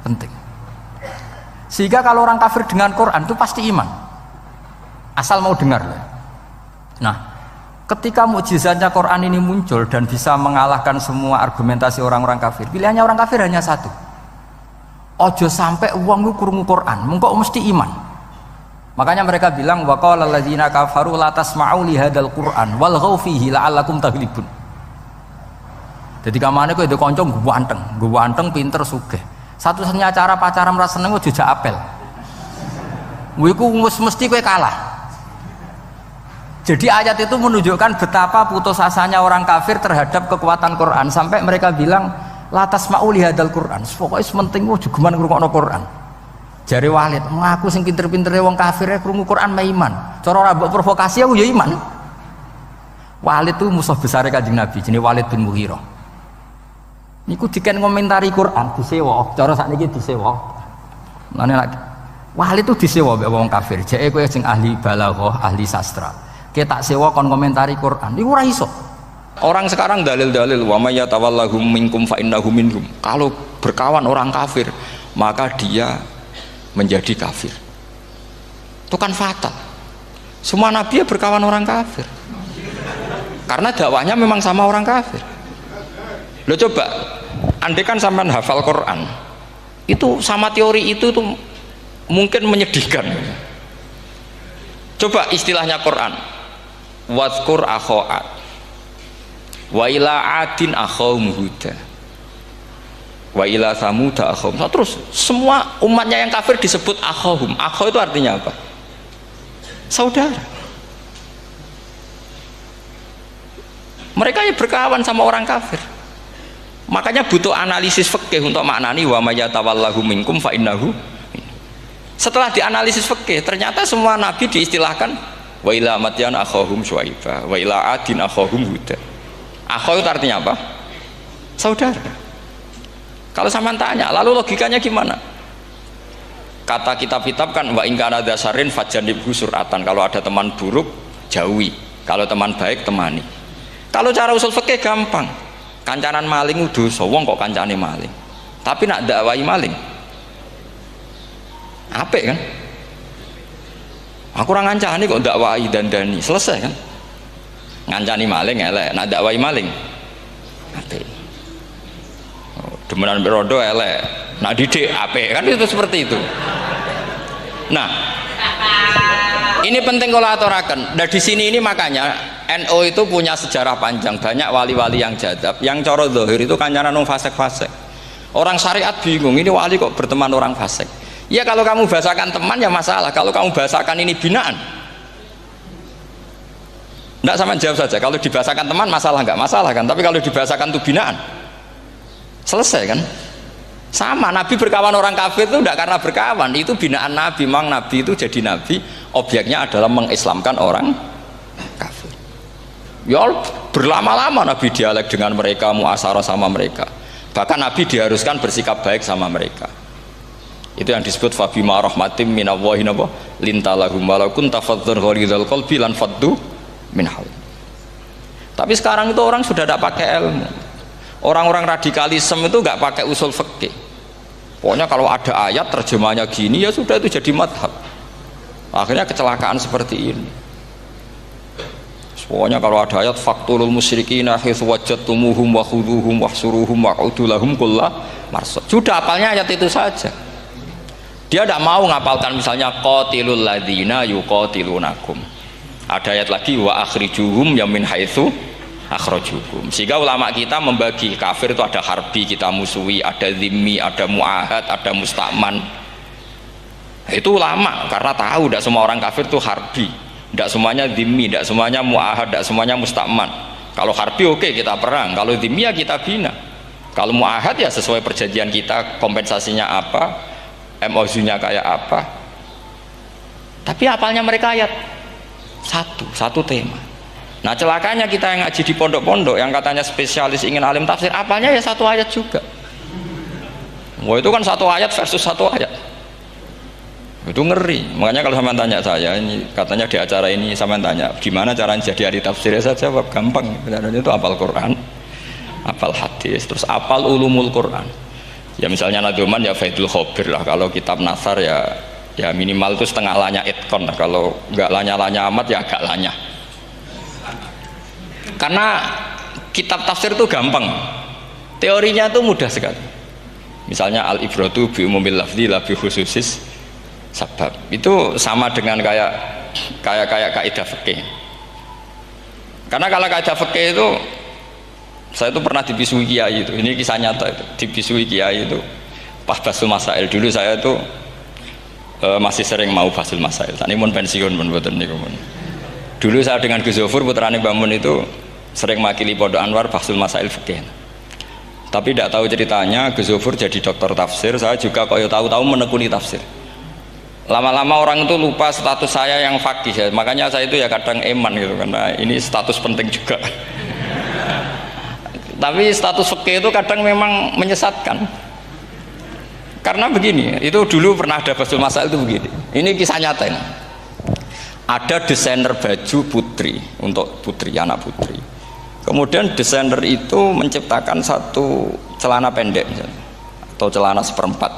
penting. Sehingga kalau orang kafir dengan Quran itu pasti iman asal mau dengar. Nah, ketika mukjizatnya Quran ini muncul dan bisa mengalahkan semua argumentasi orang-orang kafir, pilihannya orang kafir hanya satu. Ojo sampai uang itu krungu Quran, mengko mesti iman. Makanya mereka bilang wa qala alladzina kafaru la tasma'u li hadzal Qur'an walghaw fihi la'allakum taghlibun. Jadi kamane kowe ndek kanca ganteng, pinter, sugih. Satu-satunya cara pacaran merasa seneng ojo apel. Kuwi ku mesti kowe kalah. Jadi ayat itu menunjukkan betapa putus asanya orang kafir terhadap kekuatan Quran sampai mereka bilang la tasma'u li hadzal Qur'an. Pokoke penting ojo geman ngrungokno Quran. Jare Walid, aku sing pinter-pintere wong kafir krungu Quran mah iman. Cara ora mbok provokasi aku ya iman. Walid itu musuh besar Kanjeng Nabi, jenenge Walid bin Mughirah. Niku diken ngomentari Quran disewa, cara sakniki disewa. Mane lagi Walid itu disewa mbek wong kafir. Jeke kowe sing ahli balaghah, ahli sastra. Kita tak sewa kon komentari Quran. Iku ora iso. Orang sekarang dalil-dalil wa may yatawallahum minkum fa innahu minhum. Kalau berkawan orang kafir, maka dia menjadi kafir. Itu kan fatal. Semua nabi ya berkawan orang kafir. Karena dakwahnya memang sama orang kafir. Lo coba, andai kan sampean hafal Quran, itu sama teori itu tuh mungkin menyedihkan. Coba istilahnya Quran. Wadhkur akho'at wa ila adin akhawum huda wa ila samuda akhawum. Terus semua umatnya yang kafir disebut akhawum. Akhaw itu artinya apa? Saudara. Mereka ya berkawan sama orang kafir. Makanya butuh analisis fikih untuk maknani wa may yatawallahu minkum fa innahu. Setelah dianalisis fikih, ternyata semua nabi diistilahkan wa ila madyan akhahum syuaiba wa ila adin akhahum huda. Akhaw itu artinya apa? Saudara. Kalau sama tanya, lalu logikanya gimana? Kata kitab-kitab kan wa in kana dasarin fajanibhu suratan, kalau ada teman buruk jauhi. Kalau teman baik temani. Kalau cara usul fikih gampang. Kancanan maling dosa, wong kok kancane maling. Tapi nak dakwai maling. Apik kan? Aku ora ngancani kok dakwai dandani, selesai kan? Ngancani maling elek, nak dakwai maling. Apik. Demenan berodo elek, nak didik apik kan, itu seperti itu. Nah, ini penting kalau aturaken. Dan di sini ini makanya NU itu punya sejarah panjang, banyak wali-wali yang jadab, yang coro zahir itu kancanan wong fasik-fasik. Orang syariat bingung, ini wali kok berteman orang fasik. Ya kalau kamu bahasakan teman ya masalah, kalau kamu bahasakan ini binaan. Enggak, sama jawab saja. Kalau dibahasakan teman masalah enggak masalah kan, tapi kalau dibahasakan itu binaan. Selesai kan? Sama, Nabi berkawan orang kafir itu tidak karena berkawan, itu binaan Nabi. Memang Nabi itu jadi Nabi, objeknya adalah mengislamkan orang kafir. Ya berlama-lama Nabi dialek dengan mereka, muasyarah sama mereka. Bahkan Nabi diharuskan bersikap baik sama mereka. Itu yang disebut fabima rahmatim minallahi lintalahum walau kunta fadzan ghalidhal qalbi lan faddu min hawl. Tapi sekarang itu orang sudah tidak pakai ilmu. Orang-orang radikalisme itu nggak pakai usul fikih. Pokoknya kalau ada ayat terjemahnya gini ya sudah itu jadi madhab. Akhirnya kecelakaan seperti ini. Pokoknya kalau ada ayat faqtulul musyrikina haitsu wajadtumuhum wa khudhuhum wahsuruhum wa'udu lahum kulla marsad. Sudah hafalnya ayat itu saja. Dia tidak mau ngapalkan misalnya qatilul ladzina yuqatilunakum. Ada ayat lagi wa akhrijuhum yamin haitsu akhrajukum. Sehingga ulama kita membagi kafir itu ada harbi, kita musuhi, ada zimmi, ada muahad, ada musta'man. Itu ulama karena tahu tidak semua orang kafir itu harbi, tidak semuanya zimmi, tidak semuanya muahad, tidak semuanya musta'man. Kalau harbi oke, kita perang, kalau zimmi ya kita bina. Kalau muahad ya sesuai perjanjian kita, kompensasinya apa, MOU-nya kayak apa. Tapi apalnya mereka ayat satu tema. Nah celakanya kita yang ngaji di pondok-pondok yang katanya spesialis ingin alim tafsir, apanya ya satu ayat juga. Wah itu kan satu ayat versus satu ayat, itu ngeri. Makanya kalau sama tanya saya, ini katanya di acara ini sama tanya gimana caranya jadi ahli tafsir, saya jawab gampang. Caranya itu hafal Quran, hafal hadis, terus hafal ulumul Quran. Ya misalnya Nadoman ya Faidul Khobir lah. Kalau kitab Nasar ya minimal itu setengah lanya itkon lah. Kalau nggak lanya-lanya amat ya agak lanya. Karena kitab tafsir itu gampang, teorinya itu mudah sekali. Misalnya al-ibratu bi umumil lafzi la bi khususis sabab. Itu sama dengan kayak kaidah fikih. Karena kalau kaidah fikih itu saya itu pernah dibisui kiai itu. Ini kisah nyata itu. Dibisui kiai itu pas basul masail. Dulu saya itu masih sering mau basul masail. Tani mun pensiun mun mboten niku mun. Dulu saya dengan Gus Zofur putrane Mbah Mun itu sering makili Pondok Anwar basul masail fikih. Tapi tidak tahu ceritanya Gus Zofur jadi dokter tafsir, saya juga kaya tahu-tahu menekuni tafsir. Lama-lama orang itu lupa status saya yang fakih ya. Makanya saya itu ya kadang eman gitu karena ini status penting juga. Tapi status fikih itu kadang memang menyesatkan. Karena begini, itu dulu pernah ada basul masail itu begini. Ini kisah nyata ini. Ada desainer baju putri untuk putri, anak putri. Kemudian desainer itu menciptakan satu celana pendek misalnya, atau celana seperempat.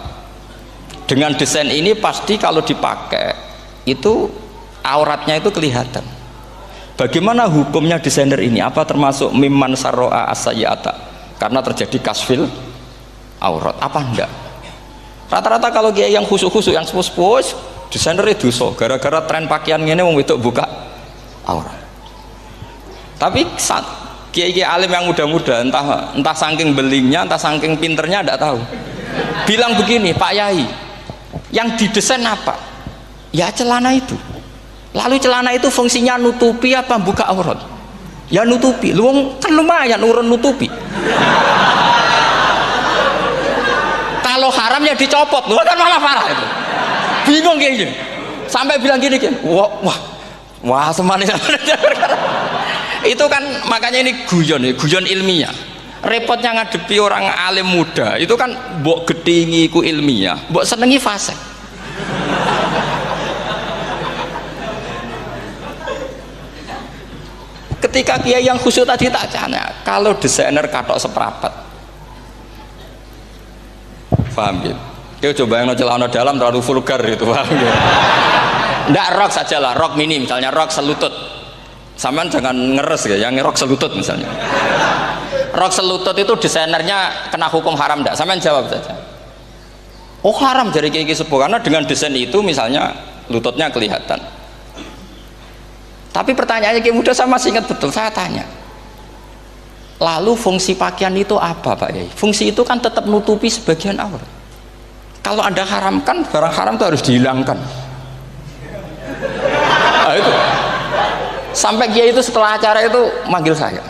Dengan desain ini pasti kalau dipakai itu auratnya itu kelihatan. Bagaimana hukumnya desainer ini? Apa termasuk mimman sarro'a as-sayyi'ata? Karena terjadi kasfil aurat. Apa enggak? Rata-rata kalau kiai yang khusuk-khusuk, yang sepuh-sepuh, desainer itu dosa. Gara-gara tren pakaian ini wong wedok buka aurat. Tapi kiai-kiai alim yang muda-muda, entah saking belingnya, entah saking pinternya, tidak tahu. Bilang begini, Pak Yai, yang didesain apa? Ya celana itu. Lalu celana itu fungsinya nutupi apa buka aurat? Ya nutupi. Lu kan lumayan urun nutupi. Kalau haram ya dicopot, lu kan malah parah itu. Bingung kayak gini. Sampai bilang gini kan, wah semanis. Itu kan makanya ini guyon ilmiah. Repotnya ngadepi orang alim muda itu kan mbok gedhingi ku ilmiah, mbok senengi fasik. Ketika kiai yang khusyuk tadi tak tanya, kalau desainer katok seprapat, paham gitu? Dia coba yang celana dalam terlalu vulgar itu, paham gitu? Nggak, rok saja lah, rok mini misalnya, rok selutut. Sampean jangan ngeres ya, yang rok selutut misalnya. Rok selutut itu desainernya kena hukum haram enggak? Sampean jawab saja. Oh haram dari kiai sepuh, karena dengan desain itu misalnya lututnya kelihatan. Tapi pertanyaannya kiai muda saya masih ingat betul, saya tanya. Lalu fungsi pakaian itu apa Pak Yai? Fungsi itu kan tetap nutupi sebagian aurat. Kalau Anda haramkan, barang haram itu harus dihilangkan. Nah, itu. Sampai kiai itu setelah acara itu manggil saya.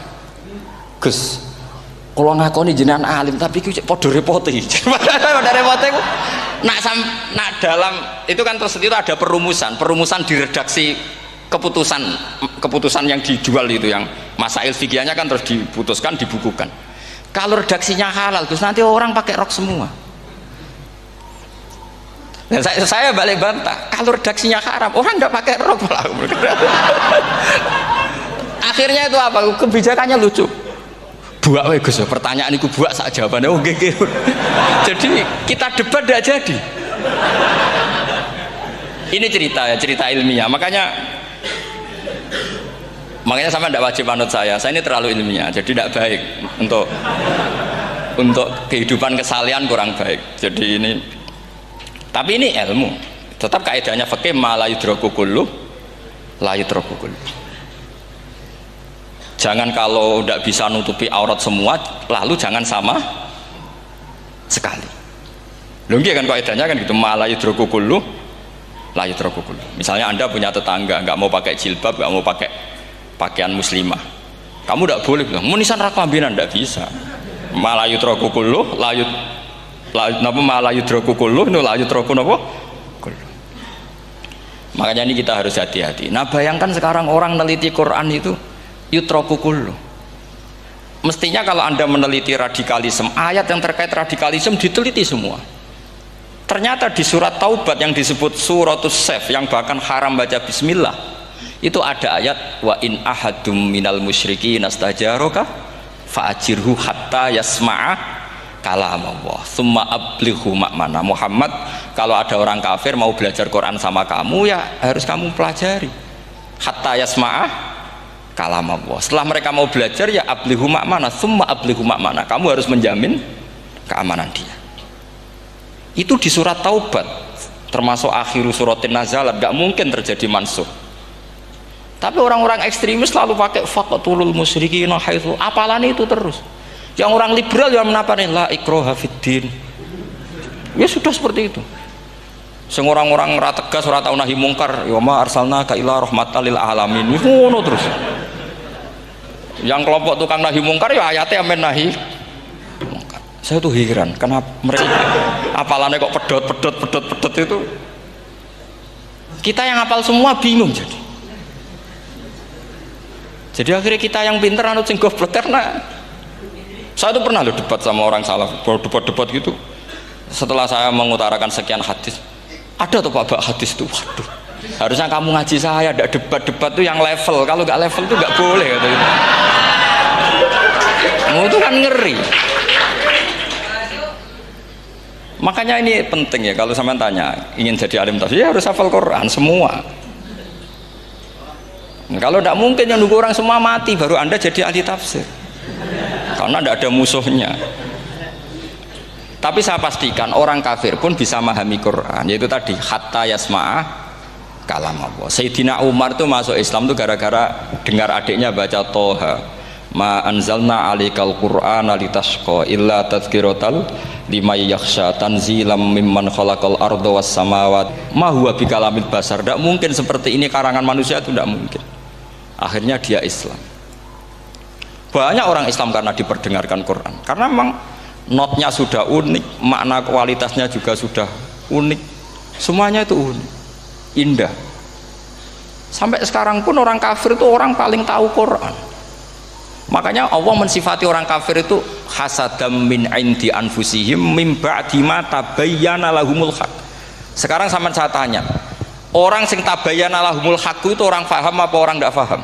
Gus, kalau ngakoni jenengan alim tapi iki padha repote. Padha repote ku nak dalam itu kan terus itu ada perumusan di redaksi keputusan yang dijual itu, yang masail fikihnya kan terus diputuskan, dibukukan. Kalau redaksinya halal Gus, nanti orang pakai rok semua. Dan saya balik bantah, kalau redaksinya haram orang nggak pakai rok malah. Akhirnya itu apa? Kebijakannya lucu. Buak wae Gus, pertanyaan itu buak sak jawabannya oke. Jadi kita debat tidak jadi. Ini cerita ya, cerita ilmiah. Makanya sama tidak wajib anut saya ini terlalu ilmiah, jadi tidak baik untuk kehidupan kesalian, kurang baik. Jadi ini, tapi ini ilmu, tetap kaidahnya fikih ma la yudraku kullu la yudraku kullu. Jangan kalau tidak bisa nutupi aurat semua, lalu jangan sama sekali. Lho nggih kan kaidahnya kan gitu, ma la yudraku kullu la yudraku kullu. Misalnya Anda punya tetangga nggak mau pakai jilbab, nggak mau pakai pakaian muslimah, kamu tidak boleh bilang munisan raklambinan, tidak bisa. Malayu trokukulu layut napa malayu trokukulu nu layut troku napa. Makanya ini kita harus hati-hati. Nah bayangkan sekarang orang meneliti Quran itu yutrokukulu. Mestinya kalau Anda meneliti radikalisme, ayat yang terkait radikalisme diteliti semua. Ternyata di surat Taubat yang disebut suratus Saif, yang bahkan haram baca bismillah, itu ada ayat wa in ahadum minal musyrikin astajaraka fa'ajirhu hatta yasma'a kalam Allah thumma ablighu ma'mana. Muhammad, kalau ada orang kafir mau belajar Quran sama kamu, ya harus kamu pelajari hatta yasma'a kalam Allah. Setelah mereka mau belajar, ya ablighu ma'mana, thumma ablighu ma'mana, kamu harus menjamin keamanan dia. Itu di surat Taubat, termasuk akhiru suratin nazalat, gak mungkin terjadi mansuh. Tapi orang-orang ekstremis selalu pakai faqtulul musyrikin haitsu, apalan itu terus. Yang orang liberal yang menapani la ikraha fiddin. Ya sudah seperti itu. Sing orang-orang ora tegas, ora tau nahi mungkar, ya ma arsalnaka ila rahmatal lil alamin. Ngono terus. Yang kelompok tukang nahi mungkar ya ayatnya amen nahi mungkar. Saya tuh heran, kenapa mereka apalannya kok pedot itu. Kita yang hafal semua bingung jadi. Jadi akhirnya kita yang pinter anut sing goblok, karena saya tuh pernah loh debat sama orang salaf, debat gitu. Setelah saya mengutarakan sekian hadis, ada tuh Pak hadis itu, waduh, harusnya kamu ngaji saya, ada debat tuh yang level, kalau nggak level tuh nggak boleh gitu. Itu kan ngeri. Makanya ini penting ya, kalau sampean tanya ingin jadi alim tafsir, ya harus hafal Quran semua. Kalau tidak mungkin yang nunggu orang semua mati baru Anda jadi ahli tafsir, karena tidak ada musuhnya. Tapi saya pastikan orang kafir pun bisa memahami Quran, yaitu tadi hatta yasma'a kalam Allah. Sayyidina Umar itu masuk Islam itu gara-gara dengar adiknya baca Toha, ma anzalna alikal Qur'ana litashqa illa tadhkiratal liman yakhsha tanzilam mimman khalaqal arda was samawat ma huwa bikalamil basar. Tidak mungkin seperti ini karangan manusia, itu tidak mungkin. Akhirnya dia Islam. Banyak orang Islam karena diperdengarkan Quran, karena memang notnya sudah unik, makna kualitasnya juga sudah unik, semuanya itu unik, indah. Sampai sekarang pun orang kafir itu orang paling tahu Quran. Makanya Allah mensifati orang kafir itu hasadam min indi anfusihim mim ba'di ma tabayyana lahumul haq. Sekarang sama saya tanya, orang sing tabayyana lahumul haq itu orang faham apa orang tidak faham?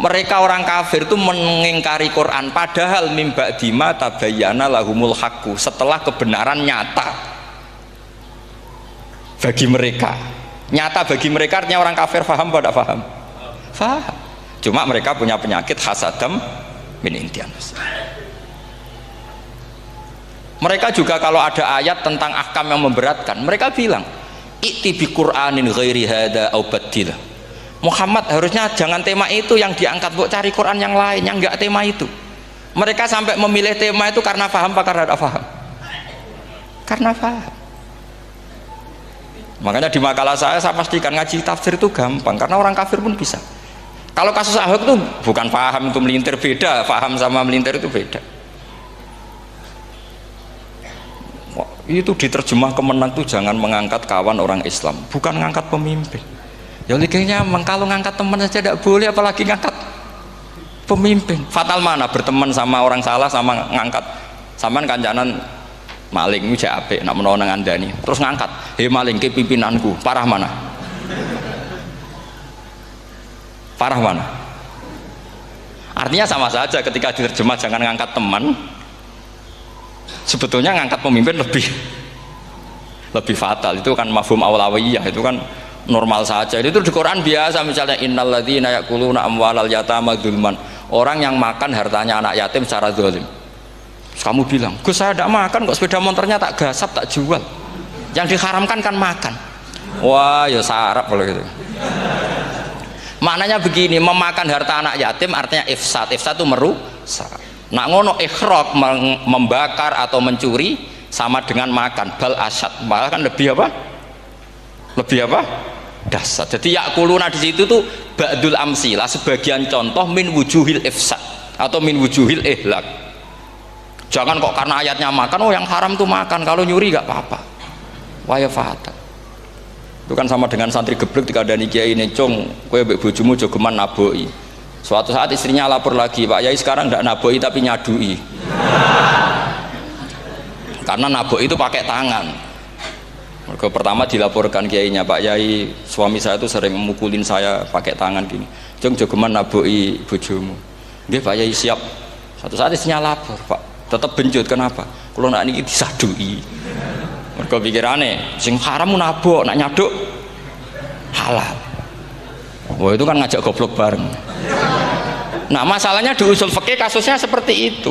Mereka orang kafir itu mengingkari Quran padahal mimba dima tabayyana lahumul haqqu, setelah kebenaran nyata bagi mereka. Nyata bagi mereka artinya orang kafir paham apa tidak paham? Paham. Cuma mereka punya penyakit hasadam min indianus. Mereka juga kalau ada ayat tentang ahkam yang memberatkan, mereka bilang i'ti bi Qur'anin ghairi hada au badil. Muhammad harusnya jangan tema itu yang diangkat, buat cari Quran yang lain yang enggak tema itu. Mereka sampai memilih tema itu karena paham apa karena tidak paham? Karena paham. Makanya di makalah saya pastikan ngaji tafsir itu gampang karena orang kafir pun bisa. Kalau kasus Ahok itu bukan paham itu melintir, beda. Paham sama melintir itu beda. Wah, itu diterjemah kemenang tuh jangan mengangkat kawan orang Islam, bukan ngangkat pemimpin. Ya likanya kalau ngangkat teman saja tidak boleh, apalagi ngangkat pemimpin. Fatal mana berteman sama orang salah sama ngangkat. Saman kancanan maling itu apik nak menawa nang andani terus ngangkat, "Hei maling ke pimpinanku." Parah mana? Parah mana? Artinya sama saja ketika diterjemah jangan ngangkat teman, sebetulnya ngangkat pemimpin lebih fatal. Itu kan mafhum awlawiyah, itu kan normal saja. Itu di Quran biasa, misalnya innalladzina ya'kuluna amwalal yatama dzulman, orang yang makan hartanya anak yatim secara zalim. Terus kamu bilang, "Gus, saya tidak makan kok, sepeda motornya tak gasap, tak jual." Yang diharamkan kan makan. Wah, ya sarap kalau gitu. Maknanya begini, memakan harta anak yatim artinya ifsad. Ifsad itu merusak. Nak ngono ikhraq, membakar atau mencuri sama dengan makan. Bal asyad, malah kan lebih apa? Lebih apa? Dasar. Jadi yakuluna di situ tuh ba'dul amsilah, sebagian contoh min wujuhil ifsad atau min wujuhil ihlak. Jangan kok karena ayatnya makan, oh yang haram tuh makan, kalau nyuri gak apa-apa. Waya fatal. Itu kan sama dengan santri geblek dikandani kiai ini, "Cung, kowe mbek bojomu jogeman naboi." Suatu saat istrinya lapor lagi, "Pak Yai sekarang ndak naboi tapi nyadui." Karena naboi itu pakai tangan. Mereka pertama dilaporkan kiainya, "Pak Yai, suami saya itu sering memukulin saya pakai tangan gini. Cung jogeman naboi bojomu." "Nggih Pak Yai, siap." Suatu saat istrinya lapor, "Pak, tetap benjut, kenapa? Kalau nak ini disadui." Mereka pikirannya sing haram nabok, nak nyaduk halal. Wah, itu kan ngajak goblok bareng. Nah, masalahnya di usul fikih kasusnya seperti itu.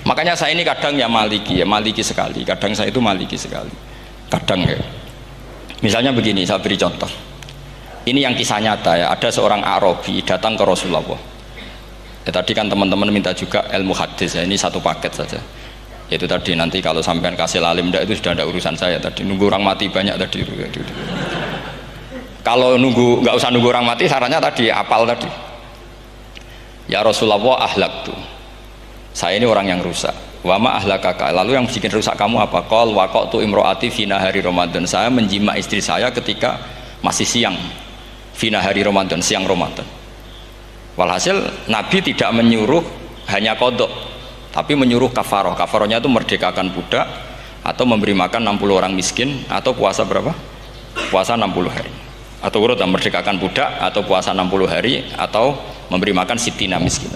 Makanya saya ini kadang ya maliki sekali. Kadang saya itu maliki sekali. Kadang ya. Misalnya begini, saya beri contoh. Ini yang kisah nyata ya. Ada seorang Arabi datang ke Rasulullah. Ya, tadi kan teman-teman minta juga ilmu hadis ya. Ini satu paket saja. Itu tadi nanti kalau sampean kasih lalim itu sudah ada urusan saya tadi. Nunggu orang mati banyak tadi. Kalau nggak usah nunggu orang mati, sarannya tadi apal tadi. "Ya Rasulullah, ahlak tuh. Saya ini orang yang rusak. Wa ma ahlakaka. Lalu yang bikin rusak kamu apa? Qol waqatu imro'ati fi nahari Ramadan. Saya menjima istri saya ketika masih siang. Fi nahari Ramadan, siang Ramadan. Walhasil Nabi tidak menyuruh hanya qadha, tapi menyuruh kafaroh. Kafarohnya itu merdekakan budak atau memberi makan 60 orang miskin atau puasa berapa? Puasa 60 hari. Atau urut merdekakan budak atau puasa 60 hari atau memberi makan sitina miskin.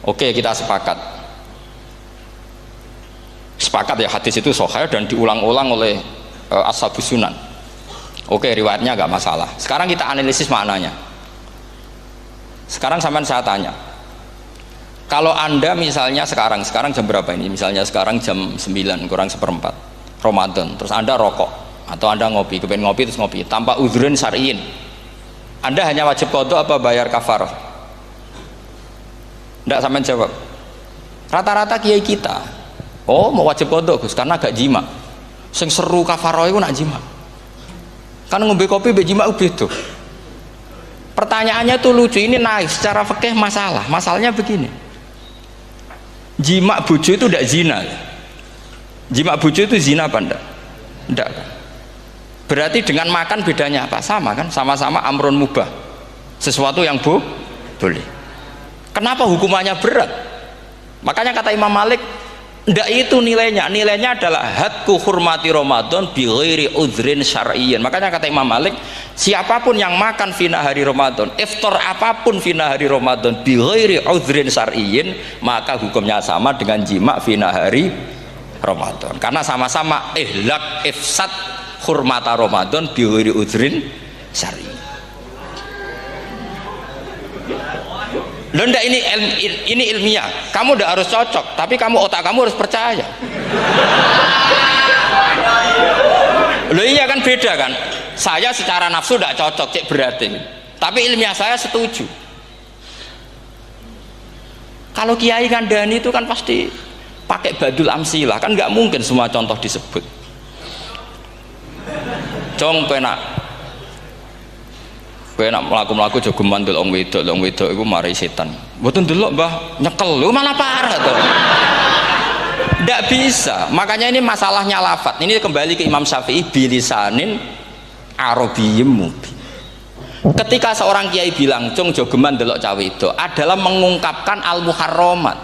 Oke, kita sepakat. Sepakat ya, hadis itu sahih dan diulang-ulang oleh ashabus sunan. Oke, riwayatnya agak masalah. Sekarang kita analisis maknanya. Sekarang sampean saya tanya. Kalau Anda misalnya sekarang jam berapa ini? Misalnya sekarang jam 9 kurang seperempat Ramadan, terus Anda rokok atau Anda ngopi, kepengen ngopi terus ngopi tanpa udhrin syar'iin. Anda hanya wajib qadha apa bayar kafarah? Enggak, sampean jawab. Rata-rata kiai kita, "Oh, mau wajib qadha Gus karena gak jima." Sing seru kafarah itu nak jima. Kan ngombe kopi mbek jima beda. Pertanyaannya tuh lucu, ini naik secara fikih masalah. Masalahnya begini. Jima bojo itu tidak zina. Jima bojo itu zina apa enggak? Enggak. Berarti dengan makan bedanya apa? Sama kan? Sama-sama amrun mubah. Sesuatu yang boleh. Kenapa hukumannya berat? Makanya kata Imam Malik, enggak itu nilainya. Nilainya adalah hadku hurmati Ramadan bi ghairi udhrin syar'iyyin. Makanya kata Imam Malik, Siapapun yang makan fi nahari Ramadan, iftar apapun fi nahari Ramadan bi ghairi udhrin syar'iyyin, maka hukumnya sama dengan jima fi nahari Ramadan. Karena sama-sama ihlak ifsad hurmata Ramadan bi ghairi udhrin syar'iyyin. Loh ndak, ini ilmiah. Kamu ndak harus cocok, tapi otak kamu harus percaya. Loh iya kan, beda kan. Saya secara nafsu tidak cocok, cek berarti. Tapi ilmiah saya setuju. Kalau kiai kandani itu kan pasti pakai badul amsilah, kan nggak mungkin semua contoh disebut. Cong penak melaku jogo mandul wong wedok iku mari setan. Mboten delok Mbah, nyekel. Lho malah parah to. Ndak bisa. Makanya ini masalahnya lafat. Ini kembali ke Imam Syafi'i, bilisanin Arabiyyim mubin. Ketika seorang kiai bilang cung jogeman delok cawe itu adalah mengungkapkan al-muharramat,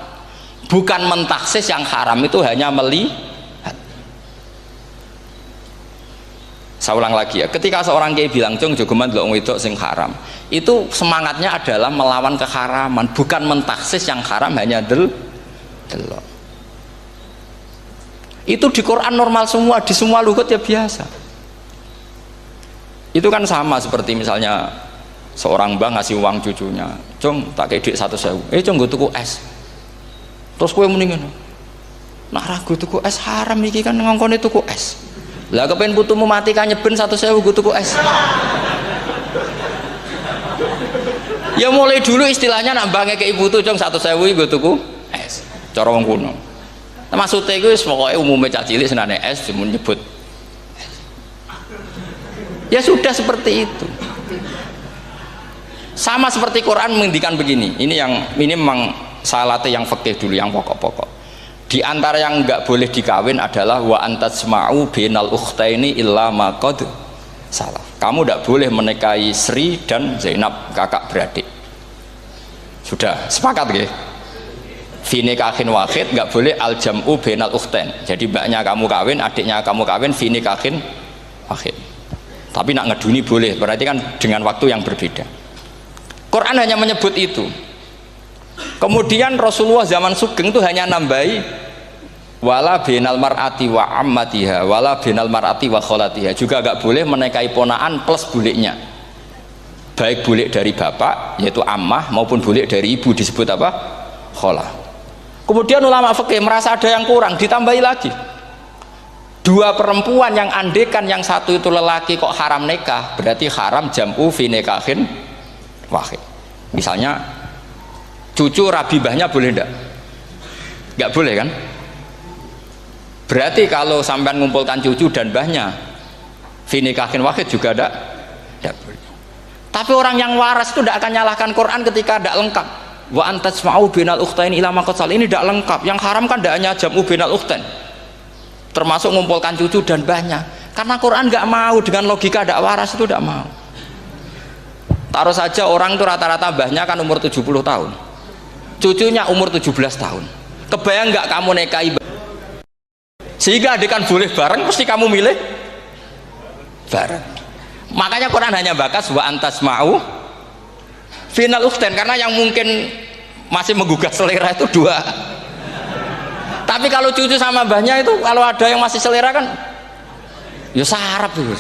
bukan mentaksis yang haram itu hanya melihat. Saya ulang lagi ya, ketika seorang kiai bilang cung jogeman delok wong wedok sing haram, itu semangatnya adalah melawan keharaman, bukan mentaksis yang haram hanya delok. Itu di Quran normal semua, di semua lugat ya biasa. Itu kan sama seperti misalnya seorang mbah ngasih uang cucunya, cung tak kayak duit 100.000, cung gue tuku es, terus gue mendingan nak ragu tuku es haram iki kan ngongkone tuku es, lah kepen putumu mati kan nyeben 100.000 gue tuku es. Ya mulai dulu istilahnya nak mbah ngekek ibu tuh cung 100.000 gue tuku es, cara wong kuno. Nah, maksudnya gue pokoknya umumnya cah cilik senane es cuma nyebut. Ya sudah seperti itu. Sama seperti Quran menghentikan begini. Ini memang salate yang fikih dulu, yang pokok-pokok. Di antara yang nggak boleh dikawin adalah wa antasma'u bainal ukhtaini illa ma qad salah. Kamu tidak boleh menikahi Sri dan Zainab, kakak beradik. Sudah sepakat ya? Fi nikahin wahid nggak boleh al jam'u bainal ukhtain. Jadi mbaknya kamu kawin, adiknya kamu kawin, fi nikahin wahid. Tapi nak ngeduni boleh, berarti kan dengan waktu yang berbeda. Quran hanya menyebut itu. Kemudian Rasulullah zaman Sugeng itu hanya nambahi wala binal mar'ati wa ammatiha wala binal mar'ati wa kholatiha, juga gak boleh menikahi ponaan plus buliknya, baik bulik dari bapak yaitu ammah maupun bulik dari ibu disebut apa? Kholah. Kemudian ulama fikih merasa ada yang kurang, ditambahi lagi. Dua perempuan yang andekan yang satu itu lelaki kok haram nikah, berarti haram jam'u fi nikahin wahid. Misalnya cucu rabibahnya boleh enggak? Enggak boleh kan? Berarti kalau sampean ngumpulkan cucu dan mbahnya fi nikahin wahid juga enggak boleh. Tapi orang yang waras itu tidak akan nyalahkan Quran ketika tidak lengkap. Wa antasma'u bainal ukhtain ila ma qad sal, ini tidak lengkap. Yang haram kan tidak hanya jam'u bainal ukhtain, termasuk mengumpulkan cucu dan mbahnya, karena Quran nggak mau dengan logika tidak waras itu, tidak mau. Taruh saja orang itu rata-rata mbahnya kan umur 70 tahun, cucunya umur 17 tahun, kebayang nggak kamu nikahi sehingga adik kan boleh bareng, pasti kamu milih bareng. Makanya Quran hanya bakas wa antasma'u final ukhtain, karena yang mungkin masih menggugah selera itu dua. Tapi kalau cucu sama mbahnya itu, kalau ada yang masih selera kan ya sarap itu.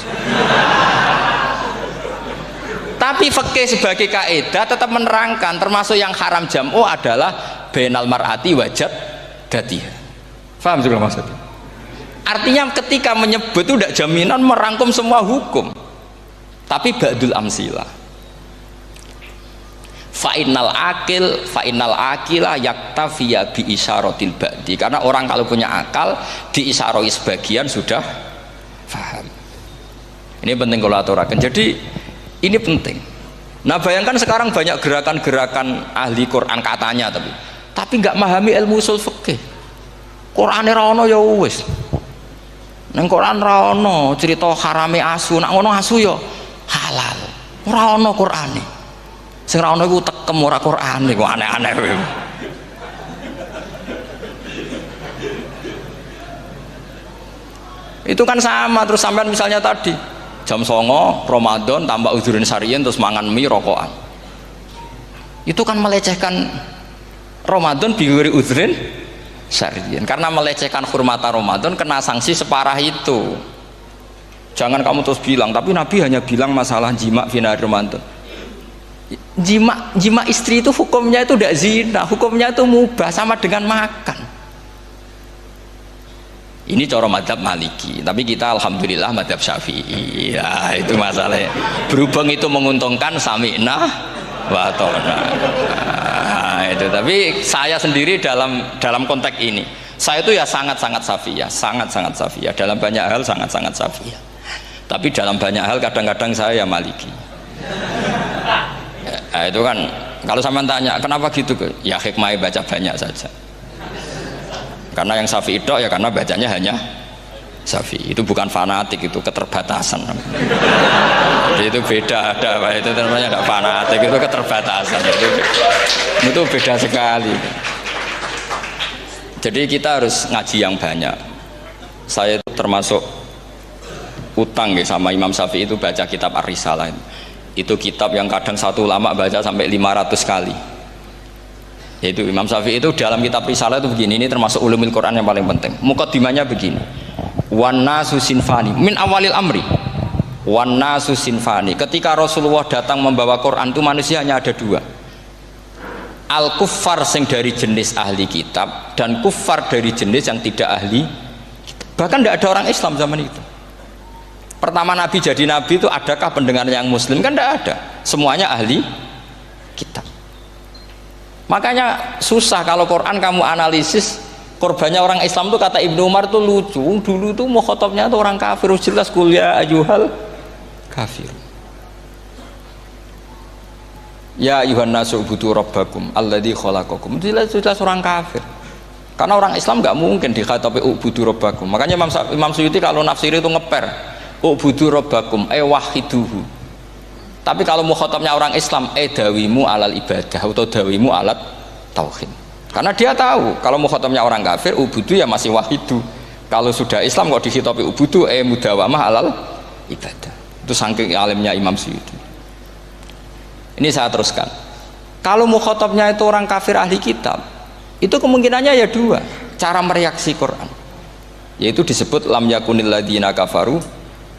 Tapi fikih sebagai kaidah tetap menerangkan termasuk yang haram jam'u adalah bainal mar'ati wajad datiha. Paham juga maksudnya? Artinya ketika menyebut itu tidak jaminan merangkum semua hukum, tapi ba'dul amsilah. Fa'innal akila yaktafiya bi isyaratil ba'di, karena orang kalau punya akal diisyaroi sebagian sudah paham. Ini penting kalau aturakan. Jadi ini penting. Nah bayangkan sekarang banyak gerakan-gerakan ahli Quran katanya, tapi nggak memahami ilmu usul fikih. Qur'ane ra ono ya wis. Nang Quran ra ono cerita harame asu, nak ngono asu ya halal. Ora ono Qur'ane. Sing ra ono iku tekem ora Qur'ane, kok aneh-aneh kowe. Itu kan sama. Terus sampean misalnya tadi jam 09.00 Ramadan tambah udhurin syariyin terus mangan mie rokokan. Itu kan melecehkan Ramadan biguri udhurin syariyin. Karena melecehkan hurmata Ramadan kena sanksi separah itu. Jangan kamu terus bilang, tapi Nabi hanya bilang masalah jima fi nahar Ramadan. Jima istri itu hukumnya itu tidak zina, hukumnya itu mubah sama dengan makan. Ini cara madzhab Maliki, tapi kita alhamdulillah madzhab Syafi'i. Ya, itu masalahnya. Berhubung itu menguntungkan sami'na wa ta'na. Nah, itu. Tapi saya sendiri dalam konteks ini, saya itu ya sangat-sangat Syafi'iyah, sangat-sangat Syafi'iyah. Dalam banyak hal sangat-sangat Syafi'iyah. Tapi dalam banyak hal kadang-kadang saya ya Maliki. Ya, itu kan kalau sama tanya kenapa gitu, ya hikmahnya baca banyak saja. Karena yang Syafi'i itu ya karena bacanya hanya Syafi'i. Itu bukan fanatik, itu keterbatasan. Itu beda, itu namanya tidak fanatik, itu keterbatasan. Itu beda sekali. Jadi kita harus ngaji yang banyak. Saya itu termasuk utang ya sama Imam Syafi'i itu baca kitab Ar-Risalah. Itu kitab yang kadang satu ulama baca sampai 500 kali. Yaitu Imam Syafi'i itu dalam kitab Risalah itu begini, ini termasuk ulumul Quran yang paling penting. Muqaddimahnya begini. Wan nasu sinfani min awalil amri. Wan nasu sinfani. Ketika Rasulullah datang membawa Quran itu manusia hanya ada dua. Al kuffar sing dari jenis ahli kitab dan kuffar dari jenis yang tidak ahli kitab. Bahkan tidak ada orang Islam zaman itu. Pertama Nabi jadi Nabi itu adakah pendengar yang Muslim? Kan tidak ada. Semuanya ahli kitab. Makanya susah kalau Quran kamu analisis korbannya orang Islam tuh, kata Ibnu Umar tuh lucu. Dulu tuh mukhatabnya tuh orang kafir, jelas kuliah ayyuhal kafir. Ya ayuhan nasu ubudu rabbakum alladzi khalaqakum. Jelas orang kafir. Karena orang Islam nggak mungkin dikhatabi ubudu rabbakum. Makanya Imam Suyuti kalau nafsiri itu ngeper ubudu rabbakum wahiduhu. Tapi kalau mukhatabnya orang Islam, dawimu alal ibadah atau dawimu alat tauhid. Karena dia tahu kalau mukhatabnya orang kafir, ubudu ya masih wahidu. Kalau sudah Islam kok dikhitabi ubudu, mudawamah alal ibadah. Itu saking alimnya Imam Suyuti. Ini saya teruskan. Kalau mukhatabnya itu orang kafir ahli kitab, itu kemungkinannya ya dua cara mereaksi Quran. Yaitu disebut lam yakunil ladzina kafaru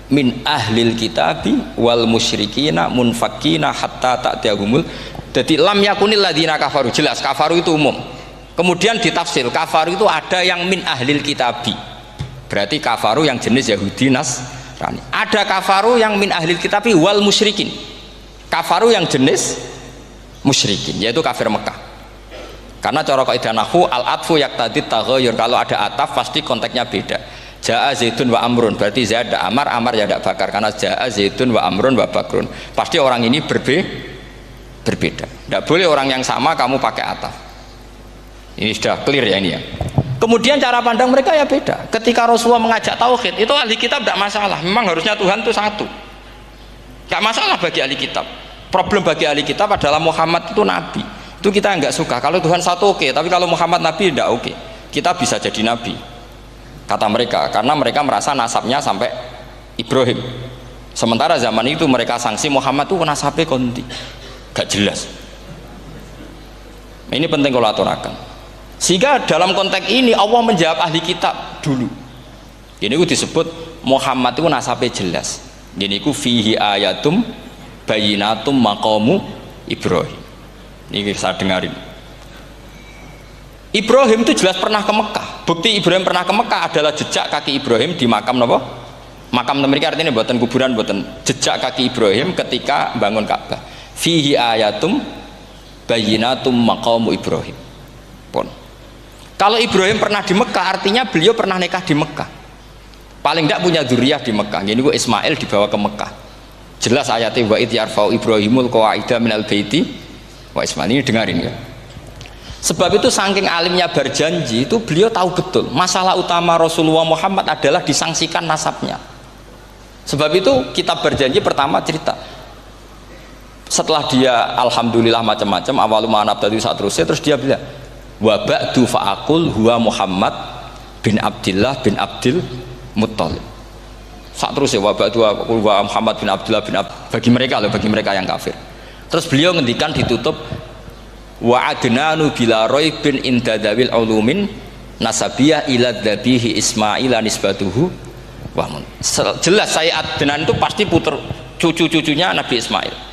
min ahlil kitabi wal musyrikina munfakina hatta ta'tiyahumul. Jadi lam yakunil ladzina kafaru, jelas kafaru itu umum. Kemudian ditafsir kafaru itu ada yang min ahlil kitabi, berarti kafaru yang jenis Yahudi Nasrani. Ada kafaru yang min ahlil kitabi wal musyrikin, kafaru yang jenis musyrikin, yaitu kafir Mekah. Karena cara kaidah nahwu al-atfu yaqtadi taghayyur, kalau ada ataf pasti konteksnya beda. Ja'a Zaidun wa Amrun, berarti Zaid ada Amar, Amar ya ada Bakar. Karena Ja'a Zaidun wa Amrun wa Bakrun, pasti orang ini berbeda. Tidak boleh orang yang sama kamu pakai ataf. Ini sudah clear ya ini ya. Kemudian cara pandang mereka ya beda. Ketika Rasulullah mengajak tauhid, itu ahli kitab tidak masalah. Memang harusnya Tuhan itu satu, tidak masalah bagi ahli kitab. Problem bagi ahli kitab adalah Muhammad itu nabi. Itu kita nggak suka. Kalau Tuhan satu oke, tapi kalau Muhammad nabi tidak oke. Kita bisa jadi nabi, kata mereka, karena mereka merasa nasabnya sampai Ibrahim. Sementara zaman itu mereka sanksi Muhammad itu nasabnya konti, gak jelas. Ini penting kalau aturakan. Sehingga dalam konteks ini Allah menjawab ahli kitab dulu. Ini itu disebut Muhammad itu nasabnya jelas. Ini itu fihi ayatum bayinatum maqamu Ibrahim. Ini saya dengarin. Ibrahim itu jelas pernah ke Mekah. Bukti Ibrahim pernah ke Mekah adalah jejak kaki Ibrahim di makam apa? Makam mereka artinya buatan kuburan, buatan jejak kaki Ibrahim ketika bangun Ka'bah. Fihi ayatum bayinatum maqamu Ibrahim. Pun. Kalau Ibrahim pernah di Mekah artinya beliau pernah nikah di Mekah. Paling tidak punya dzurriyyah di Mekah. Ini gua Ismail dibawa ke Mekah. Jelas ayatnya wa idh yarfa'u Ibrahimul qawaida minal baiti wa Ismail. Ini dengarin ya. Sebab itu saking alimnya berjanji itu beliau tahu betul masalah utama Rasulullah Muhammad adalah disangsikan nasabnya. Sebab itu kitab berjanji pertama cerita setelah dia alhamdulillah macam-macam awalu ma'anab tadi saat terus dia bilang wa ba'du fa'akul huwa Muhammad bin Abdillah bin Abdil Muttalib. Sak terus ya wabah dua Muhammad bin Abdullah bin bagi mereka loh, bagi mereka yang kafir. Terus beliau ngendikan ditutup wa adnanu bila raibin inda dawil ulumin nasabiyah ila dhabihi Ismail nisbatuhu wa mun. Jelas saya Adnan itu pasti puter cucu-cucunya Nabi Ismail.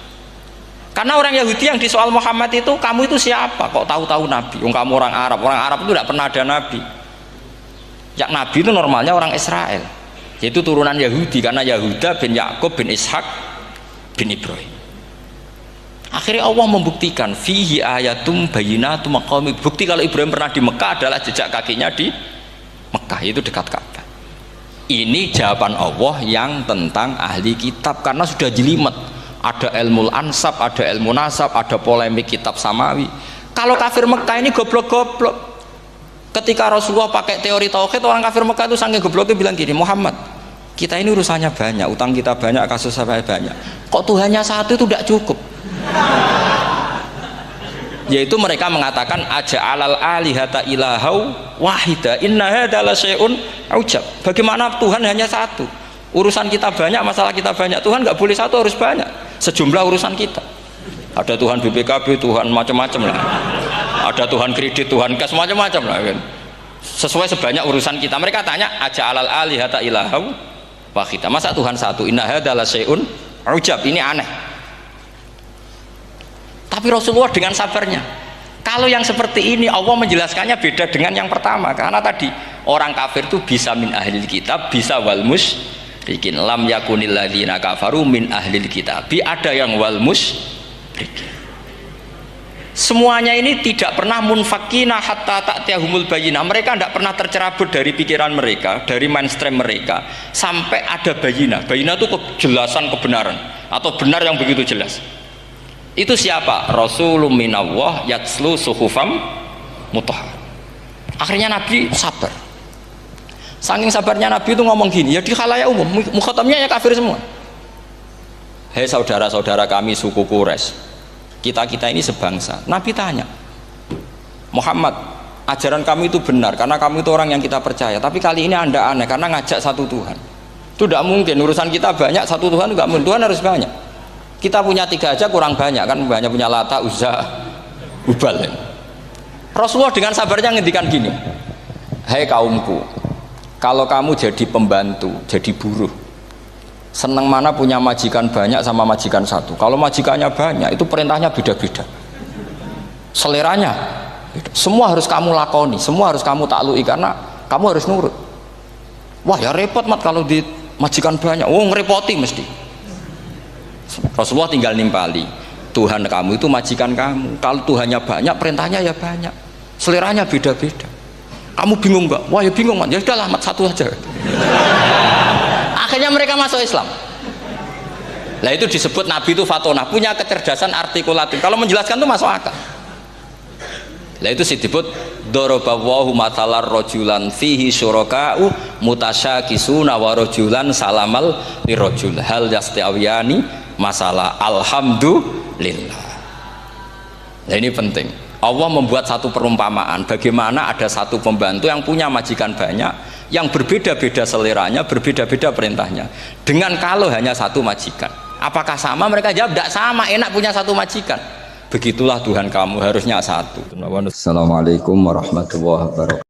Karena orang Yahudi yang di soal Muhammad itu, kamu itu siapa? Kok tahu-tahu Nabi? Kamu orang Arab. Orang Arab itu tidak pernah ada Nabi. Yang Nabi itu normalnya orang Israel, yaitu turunan Yahudi, karena Yahuda bin Yakub bin Ishak bin Ibrahim. Akhirnya Allah membuktikan fihi ayatum bayyinatum maqami. Bukti kalau Ibrahim pernah di Mekah adalah jejak kakinya di Mekah, itu dekat Ka'bah. Ini jawaban Allah yang tentang ahli kitab, karena sudah jelimet. Ada ilmu ansab, ada ilmu nasab, ada polemik kitab samawi. Kalau kafir Mekah ini goblok-goblok. Ketika Rasulullah pakai teori tauhid, orang kafir Mekah itu saking gobloknya bilang gini, Muhammad, kita ini urusannya banyak, utang kita banyak, kasus saya banyak. Kok Tuhannya satu itu tidak cukup? Yaitu mereka mengatakan aja'alal alihata ilahau wahida inna hadza la syai'un ujab. Bagaimana Tuhan hanya satu? Urusan kita banyak, masalah kita banyak. Tuhan nggak boleh satu, harus banyak. Sejumlah urusan kita. Ada Tuhan BPKB, Tuhan macam-macam lah. Ada Tuhan kredit, Tuhan kas, macam-macam lah kan. Sesuai sebanyak urusan kita. Mereka tanya aja'alal alihata ilahau wahida. Masa Tuhan satu? Inna hadza la syai'un ujab. Ini aneh. Tapi Rasulullah dengan sabarnya, kalau yang seperti ini Allah menjelaskannya beda dengan yang pertama. Karena tadi orang kafir itu bisa min ahlil kitab, bisa wal musyrikin. Lam yakunil ladzina kafaru min ahlil kitab. Ada yang wal musyrikin. Semuanya ini tidak pernah munfakina hatta ta'tiyahumul bayyinah. Mereka tidak pernah tercerabut dari pikiran mereka, dari mainstream mereka, sampai ada bayyinah. Bayyinah itu kejelasan kebenaran atau benar yang begitu jelas. Itu siapa? Rasulun minallah yatslu suhufam mutahhar. Akhirnya Nabi sabar. Saking sabarnya Nabi itu ngomong gini, ya di khalayak umum, mukhatamnya ya kafir semua. Hei saudara-saudara kami suku Quraisy, kita ini sebangsa. Nabi tanya, Muhammad, ajaran kami itu benar karena kami itu orang yang kita percaya. Tapi kali ini Anda aneh karena ngajak satu Tuhan. Itu tidak mungkin. Urusan kita banyak, satu Tuhan enggak mungkin. Tuhan harus banyak. Kita punya 3 aja kurang banyak kan, banyak punya Lata, Uzza, Hubal. Rasulullah dengan sabarnya ngendikan gini, hei kaumku, kalau kamu jadi pembantu, jadi buruh, senang mana punya majikan banyak sama majikan satu. Kalau majikannya banyak, itu perintahnya beda-beda, seleranya beda. Semua harus kamu lakoni, semua harus kamu taklui karena kamu harus nurut. Wah ya repot mat kalau di majikan banyak, ngerepoti mesti. Rasulullah tinggal nimpali, Tuhan kamu itu majikan kamu. Kalau Tuhannya banyak, perintahnya ya banyak, seleranya beda-beda. Kamu bingung nggak? Wah ya bingung mat, ya udahlah mat satu aja. Akhirnya mereka masuk Islam. Nah itu disebut Nabi itu fatonah, punya kecerdasan artikulatif. Kalau menjelaskan itu masuk akal. Nah itu disebut dorobawahu matalar rojulan fihi syuraka'u mutasyakisuna wa rojulan salamal lirojul hal yastiawiyani masalah alhamdulillah. Nah ini penting. Allah membuat satu perumpamaan bagaimana ada satu pembantu yang punya majikan banyak, yang berbeda-beda seleranya, berbeda-beda perintahnya, dengan kalau hanya satu majikan. Apakah sama? Mereka jawab tidak sama, enak punya satu majikan. Begitulah Tuhan kamu harusnya satu. Assalamualaikum warahmatullahi wabarakatuh.